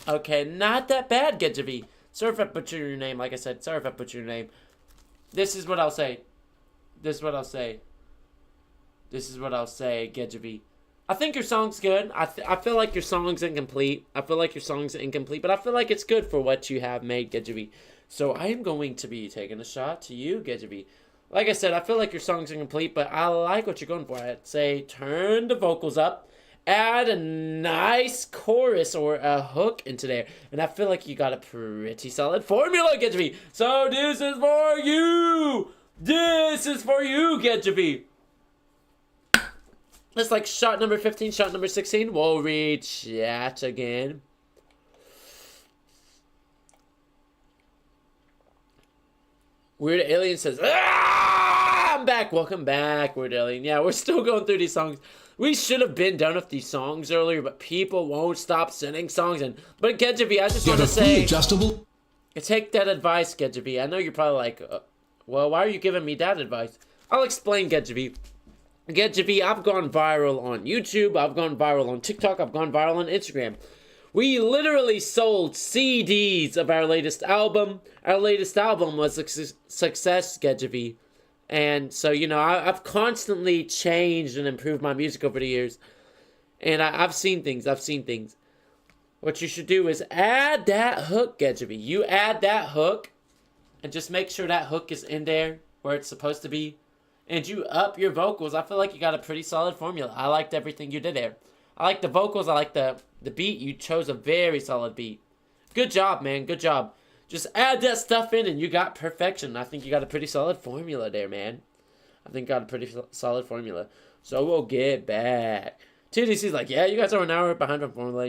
Okay, not that bad, Get Javi. Sorry if I butchered your name, like I said. Sorry if I butchered your name. This is what I'll say. Get Javi. I think your song's good. I feel like your song's incomplete. But I feel like it's good for what you have made, Get Javi. So I am going to be taking a shot to you, Get Javi. Like I said, I feel like your song's incomplete, but I like what you're going for. I'd say turn the vocals up, add a nice chorus or a hook into there, and I feel like you got a pretty solid formula, Getjavi. So this is for you. This is for you, Getjavi. That's like shot number 15, shot number 16. We'll read chat again. Weird Alien says, I'm back. Welcome back, Weird Alien. Yeah, we're still going through these songs. We should have been done with these songs earlier, but people won't stop sending songs in. But Getjavi, I just want to say, adjustable. Take that advice, Getjavi. I know you're probably like, well, why are you giving me that advice? I'll explain, Getjavi. Getjavi, I've gone viral on YouTube. I've gone viral on TikTok. I've gone viral on Instagram. We literally sold CDs of our latest album. Our latest album was a success, Getjavi. And so, you know, I've constantly changed and improved my music over the years. And I've seen things. What you should do is add that hook, Getjavi. You add that hook and just make sure that hook is in there where it's supposed to be. And you up your vocals. I feel like you got a pretty solid formula. I liked everything you did there. I like the vocals. I like the beat. You chose a very solid beat. Good job, man. Good job. Just add that stuff in and you got perfection. I think you got a pretty solid formula there, man. I think you got a pretty solid formula. So we'll get back. TDC's like, yeah, you guys are an hour behind on formula.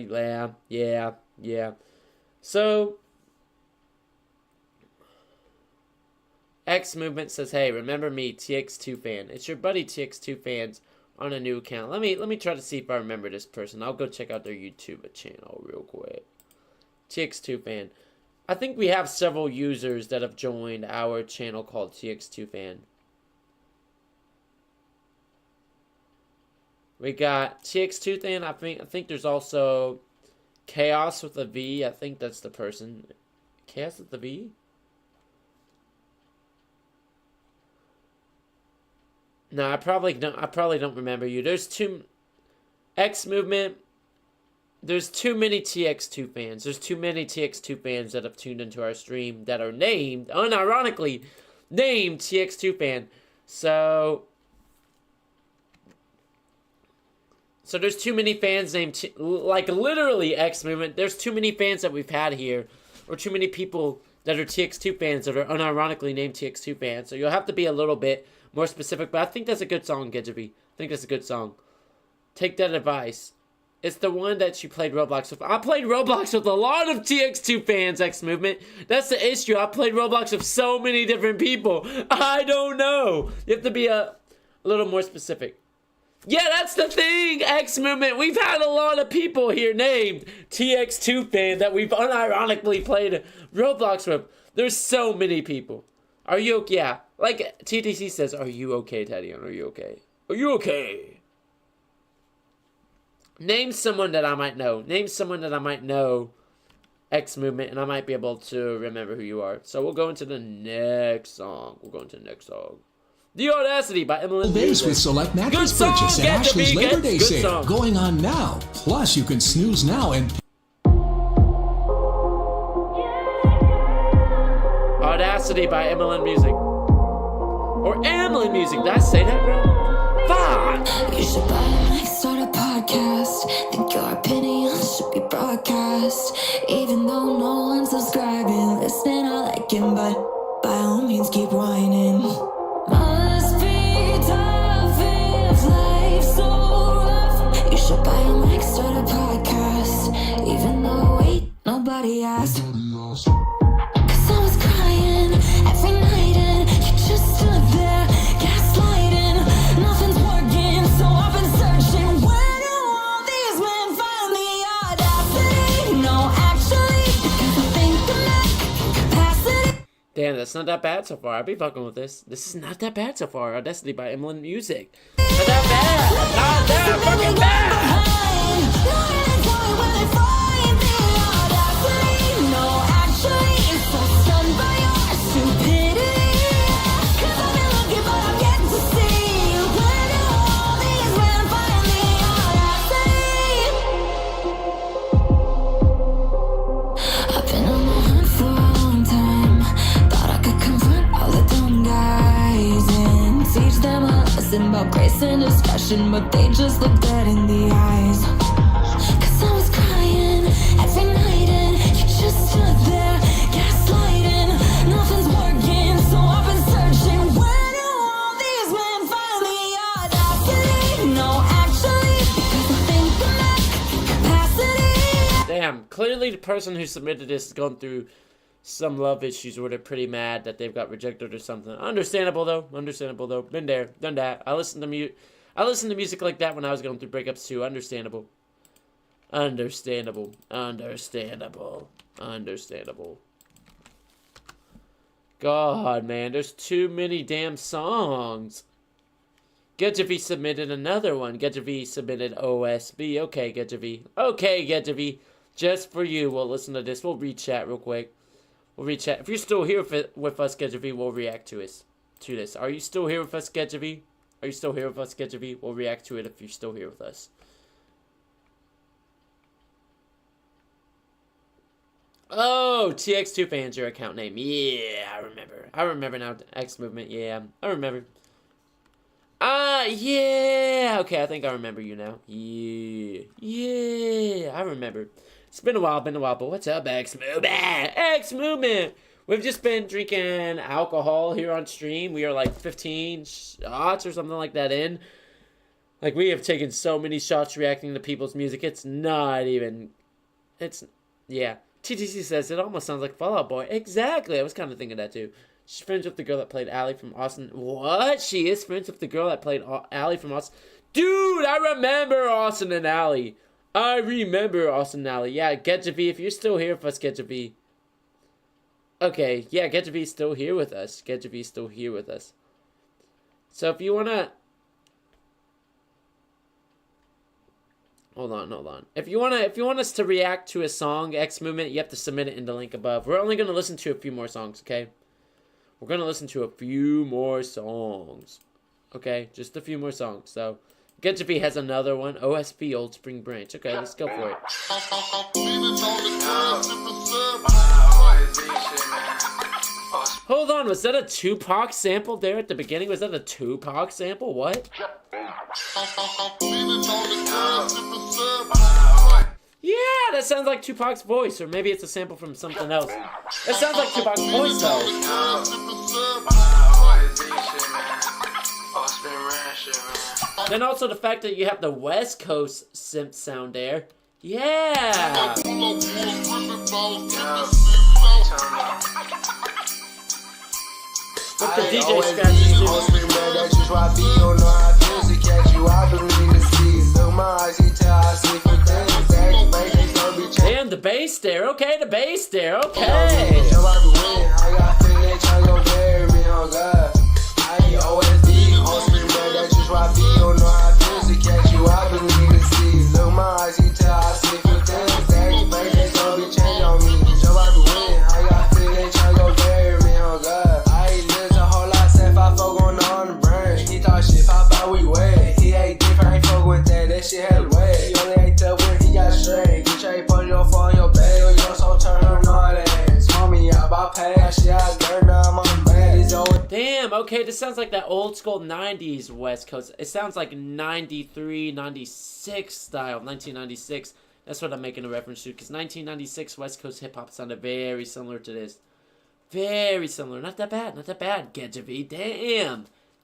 Yeah. So, X Movement says, hey, remember me, TX2 fan. It's your buddy TX2 fans on a new account. Let me try to see if I remember this person. I'll go check out their YouTube channel real quick. TX2 fan. I think we have several users that have joined our channel called TX2 fan. We got TX2 fan. I think there's also Chaos with a V. I think that's the person. Chaos with a V? No, I probably don't remember you. There's X Movement. There's too many TX2 fans. There's too many TX2 fans that have tuned into our stream that are named, unironically, named TX2 fan. So there's too many fans named, like literally X Movement. There's too many fans that we've had here, or too many people that are TX2 fans that are unironically named TX2 fans. So you'll have to be a little bit more specific, but I think that's a good song, Getjavi. I think that's a good song. Take that advice. It's the one that you played Roblox with. I played Roblox with a lot of TX2 fans, X Movement. That's the issue. I played Roblox with so many different people. I don't know. You have to be a little more specific. Yeah, that's the thing, X Movement. We've had a lot of people here named TX2 fan that we've unironically played Roblox with. There's so many people. Are you okay? Yeah. Like TTC says, are you okay, Tadion? Are you okay? Are you okay? Name someone that I might know. Name someone that I might know, X Movement, and I might be able to remember who you are. So we'll go into the next song. The Audacity by Emily. Base with select mattress purchase at Ashley's Labor Day sale going on now. Plus, you can snooze now and Audacity by Emily Music. Or Emily Music. Did I say that wrong? Fuck! You should buy a mic, start a podcast. Think your opinion should be broadcast. Even though no one's subscribing, listening, I like him, but by all means keep whining. Must be tough if life's so rough. You should buy a mic, start a podcast. Even though wait, nobody asked. Cause I was crying every night and you just stood there gaslighting. Nothing's working, so I've been searching. Where do all these men find the audacity? No, actually, because I think I'm at capacity. Damn, that's not that bad so far. I'll be fucking with this. This is not that bad so far. Audacity by Emily Music. Not that bad. Not that fucking bad. Been on my hunt for a long time. Thought I could confront all the dumb guys. about grace and discretion, but they just look dead in the eyes. Cause I was crying every night and you just stood there gaslighting. Nothing's working, so I've been searching. Where do all these men find the audacity? No, actually, because I think I'm at capacity. Damn, clearly the person who submitted this is going through some love issues where they're pretty mad that they've got rejected or something. Understandable though. Been there, done that. I listened to music like that when I was going through breakups too. Understandable. God, man, there's too many damn songs. Getjavi submitted another one. Getjavi submitted OSB. Okay, Getjavi. Just for you, we'll listen to this. We'll read chat real quick. If you're still here with us, Getjavi, we'll react to this. Are you still here with us, Getjavi? We'll react to it if you're still here with us. Oh, TX2 fans, your account name. Yeah, I remember now. X Movement, yeah, I remember. Yeah. Okay, I think I remember you now. Yeah, I remember. It's been a while, but what's up, X Movement? We've just been drinking alcohol here on stream. We are like 15 shots or something like that in. Like, we have taken so many shots reacting to people's music. Yeah. TTC says, it almost sounds like Fall Out Boy. Exactly, I was kind of thinking that too. She's friends with the girl that played Allie from Austin. What? She is friends with the girl that played Allie from Austin? Dude, I remember Austin and Allie. Yeah, Getjavi, if you're still here with us, Getjavi. Okay, yeah, Getjavi's still here with us. So if you wanna... Hold on. If you want us to react to a song, X Movement, you have to submit it in the link above. We're only gonna listen to a few more songs, okay? We're gonna listen to a few more songs. Okay, just a few more songs. So Getjavi has another one. OSB Old Spring Branch. Okay, let's go for it. Hold on, was that a Tupac sample there at the beginning? Was that a Tupac sample? What? Yeah, that sounds like Tupac's voice, or maybe it's a sample from something else. That sounds like Tupac's voice, though. Then also the fact that you have the West Coast synth sound there. Yeah! With the DJ scratches too. Damn, the bass there. Okay, the bass there. Okay. Damn, okay, this sounds like that old school 90s West Coast. It sounds like 93, 96 style, 1996. That's what I'm making a reference to, because 1996 West Coast hip-hop sounded very similar to this. Very similar. Not that bad, Getjavi.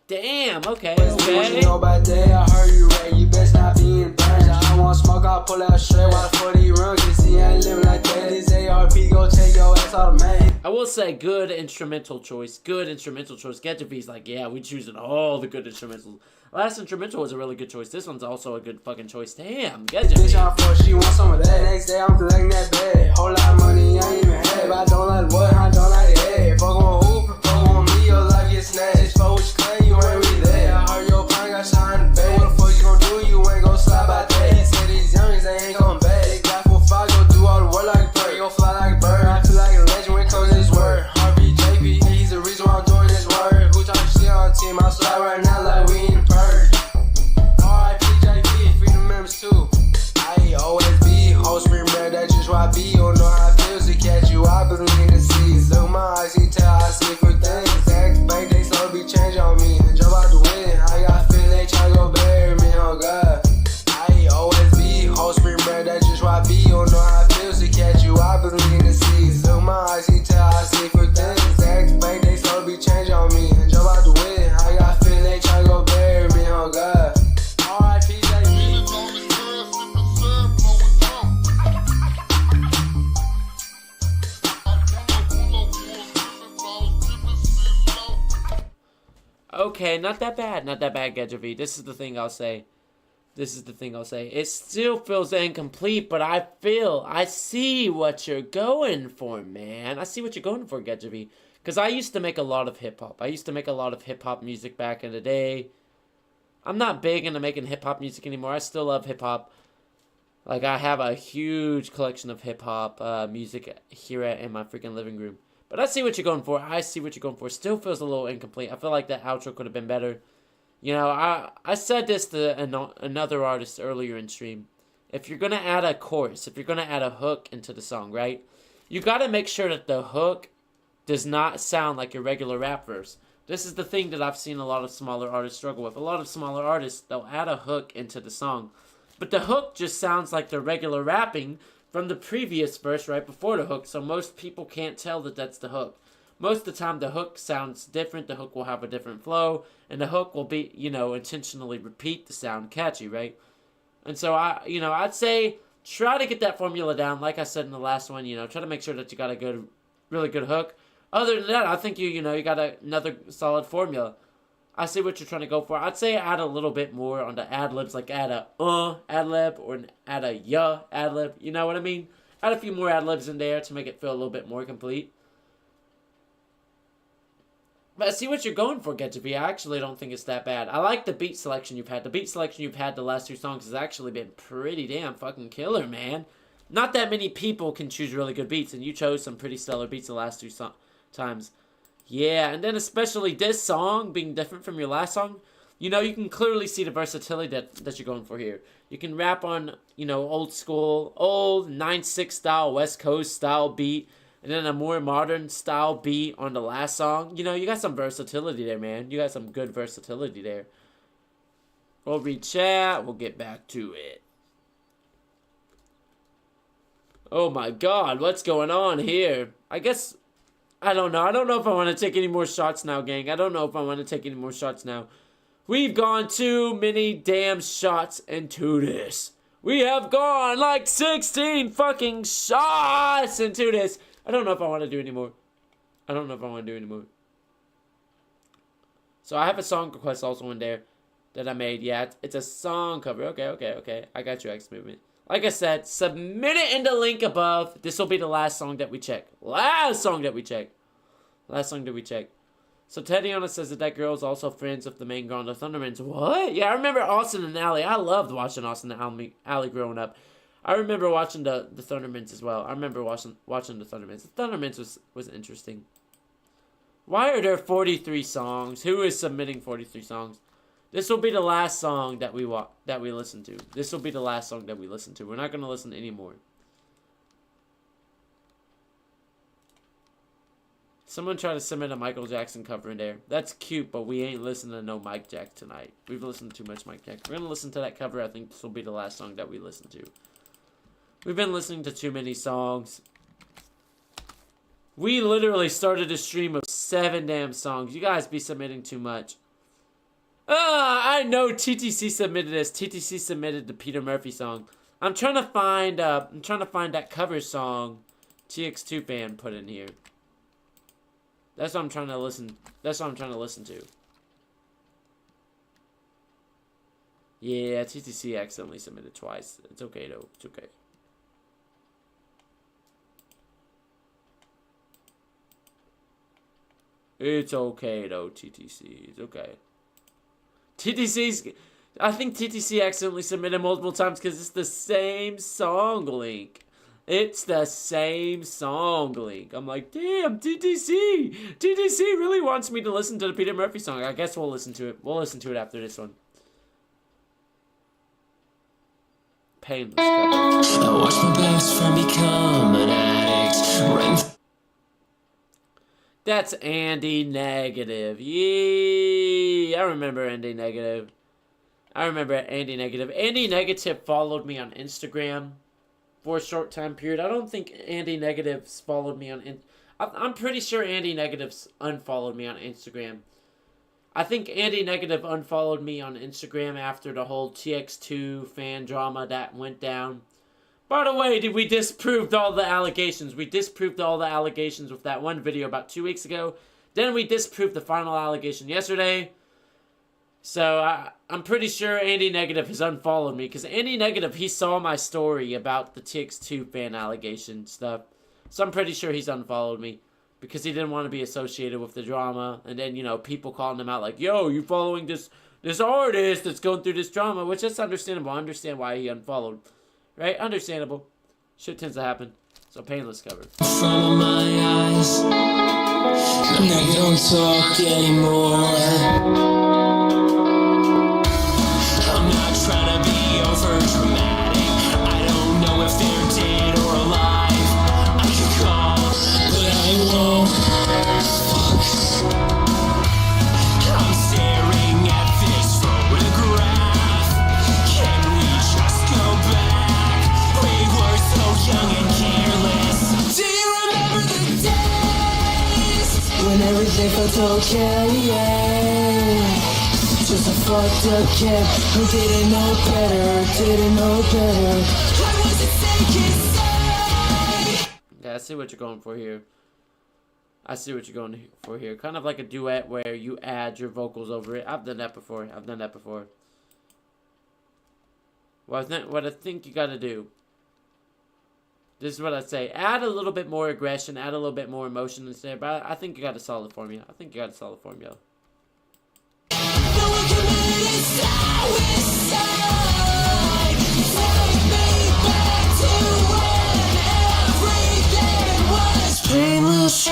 Damn, okay. I heard you right, you best not be in burns. I want smoke, I'll pull out straight while 40 runs. You see, I ain't living like that. This ARP go take your ass out of man. I will say, good instrumental choice. Getjavi's like, yeah, we choosing all the good instrumentals. Last instrumental was a really good choice. This one's also a good fucking choice. Damn, Getjavi. She wants some of that. Next day, I'm collecting that bag. Whole lot of money, I ain't even have. I don't like what, I don't like that. Fuck on who, fuck on me, your life gets snatched. Fuck what you claim, you ain't really there. I heard your pine got shot in the bed. What the fuck you gon' do? You ain't gon' slide by that. He said these youngins, they ain't coming back. They got 4-5, go do all the work like a bird. Go fly like a bird. I feel like a legend when it comes to this word. RBJP, he's the reason why I'm doing this word. Who talking shit on the team? I'm slide right now like we in the purge. RIP JP, freedom members too. I always be okay. Not that bad. Not that bad, Gedjavi. This is the thing I'll say. It still feels incomplete, but I see what you're going for, man. I see what you're going for, Gedjavi. Because I used to make a lot of hip-hop. I used to make a lot of hip-hop music back in the day. I'm not big into making hip-hop music anymore. I still love hip-hop. Like, I have a huge collection of hip-hop music here in my freaking living room. But I see what you're going for. Still feels a little incomplete. I feel like that outro could have been better. You know, I said this to another artist earlier in stream. If you're going to add a chorus, if you're going to add a hook into the song, right? You got to make sure that the hook does not sound like your regular rap verse. This is the thing that I've seen a lot of smaller artists struggle with. A lot of smaller artists, they'll add a hook into the song. But the hook just sounds like the regular rapping from the previous verse right before the hook. So most people can't tell that that's the hook. Most of the time, the hook sounds different. The hook will have a different flow. And the hook will be, intentionally repeat the sound catchy, right? And so, I'd say try to get that formula down. Like I said in the last one, try to make sure that you got a really good hook. Other than that, I think you got another solid formula. I see what you're trying to go for. I'd say add a little bit more on the ad-libs, like add a ad-lib or add a ad-lib. You know what I mean? Add a few more ad-libs in there to make it feel a little bit more complete. But I see what you're going for, Gedjavi. I actually don't think it's that bad. I like the beat selection you've had. The beat selection you've had the last two songs has actually been pretty damn fucking killer, man. Not that many people can choose really good beats, and you chose some pretty stellar beats the last two times. Yeah, and then especially this song being different from your last song, you can clearly see the versatility that you're going for here. You can rap on, old school, old 9/6 style, West Coast style beat, and then a more modern style beat on the last song. You got some versatility there, man. You got some good versatility there. We'll read chat. We'll get back to it. Oh my god, what's going on here? I don't know. I don't know if I want to take any more shots now, gang. I don't know if I want to take any more shots now. We've gone too many damn shots into this. We have gone like 16 fucking shots into this. I don't know if I want to do anymore. So I have a song request also in there that I made. Yeah, it's a song cover. Okay. I got you, X Movement. Like I said, submit it in the link above. This will be the last song that we check. Last song that we check. So Teddyana says that girl is also friends with the main girl on the Thundermans. What? Yeah, I remember Austin and Allie. I loved watching Austin and Allie growing up. I remember watching the Thundermans as well. I remember watching the Thundermans. The Thundermans was interesting. Why are there 43 songs? Who is submitting 43 songs? This will be the last song that we listen to. This will be the last song that we listen to. We're not going to listen to any more. Someone tried to submit a Michael Jackson cover in there. That's cute, but we ain't listening to no Mike Jack tonight. We've listened to too much Mike Jack. We're going to listen to that cover. I think this will be the last song that we listen to. We've been listening to too many songs. We literally started a stream of 7 damn songs. You guys be submitting too much. I know TTC submitted this. TTC submitted the Peter Murphy song. I'm trying to find that cover song TX2 fan put in here. That's what I'm trying to listen. To. Yeah, TTC accidentally submitted twice. It's okay though. It's okay. It's okay though, TTC. It's okay. I think TTC accidentally submitted multiple times because it's the same song link. I'm like, damn, TTC really wants me to listen to the Peter Murphy song. I guess we'll listen to it. We'll listen to it after this one. Painless. I watched my best friend become an addict. That's Andy Negative. Yeah, I remember Andy Negative. Andy Negative followed me on Instagram for a short time period. I don't think Andy Negatives followed me on... I'm pretty sure Andy Negatives unfollowed me on Instagram. I think Andy Negative unfollowed me on Instagram after the whole TX2 fan drama that went down. By the way, we disproved all the allegations. We disproved all the allegations with that one video about 2 weeks ago. Then we disproved the final allegation yesterday. So I'm pretty sure Andy Negative has unfollowed me, because Andy Negative, he saw my story about the TX2 fan allegation stuff. So I'm pretty sure he's unfollowed me because he didn't want to be associated with the drama. And then, you know, people calling him out like, yo, you following this artist that's going through this drama, which is understandable. I understand why he unfollowed. Right? Understandable. Shit tends to happen. So Painless cover. Front of my eyes. Now you don't talk anymore. I'm not trying to be over dramatic. I don't know if they're dead or alive. I could call, but I won't. Fuck. I'm staring at this photograph. Can we just go back? We were so young and careless. Do you remember the days when everything felt okay? Yeah. Just a fucked up kid who didn't know better. What was it safe to say? Yeah, I see what you're going for here. Kind of like a duet where you add your vocals over it. I've done that before. What I think you gotta do. This is what I say. Add a little bit more aggression. Add a little bit more emotion instead. But I think you got a solid formula. Painless. I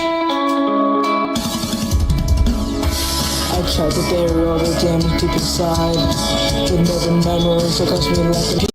tried to bury all the damage deep inside. The never memories that cost me like a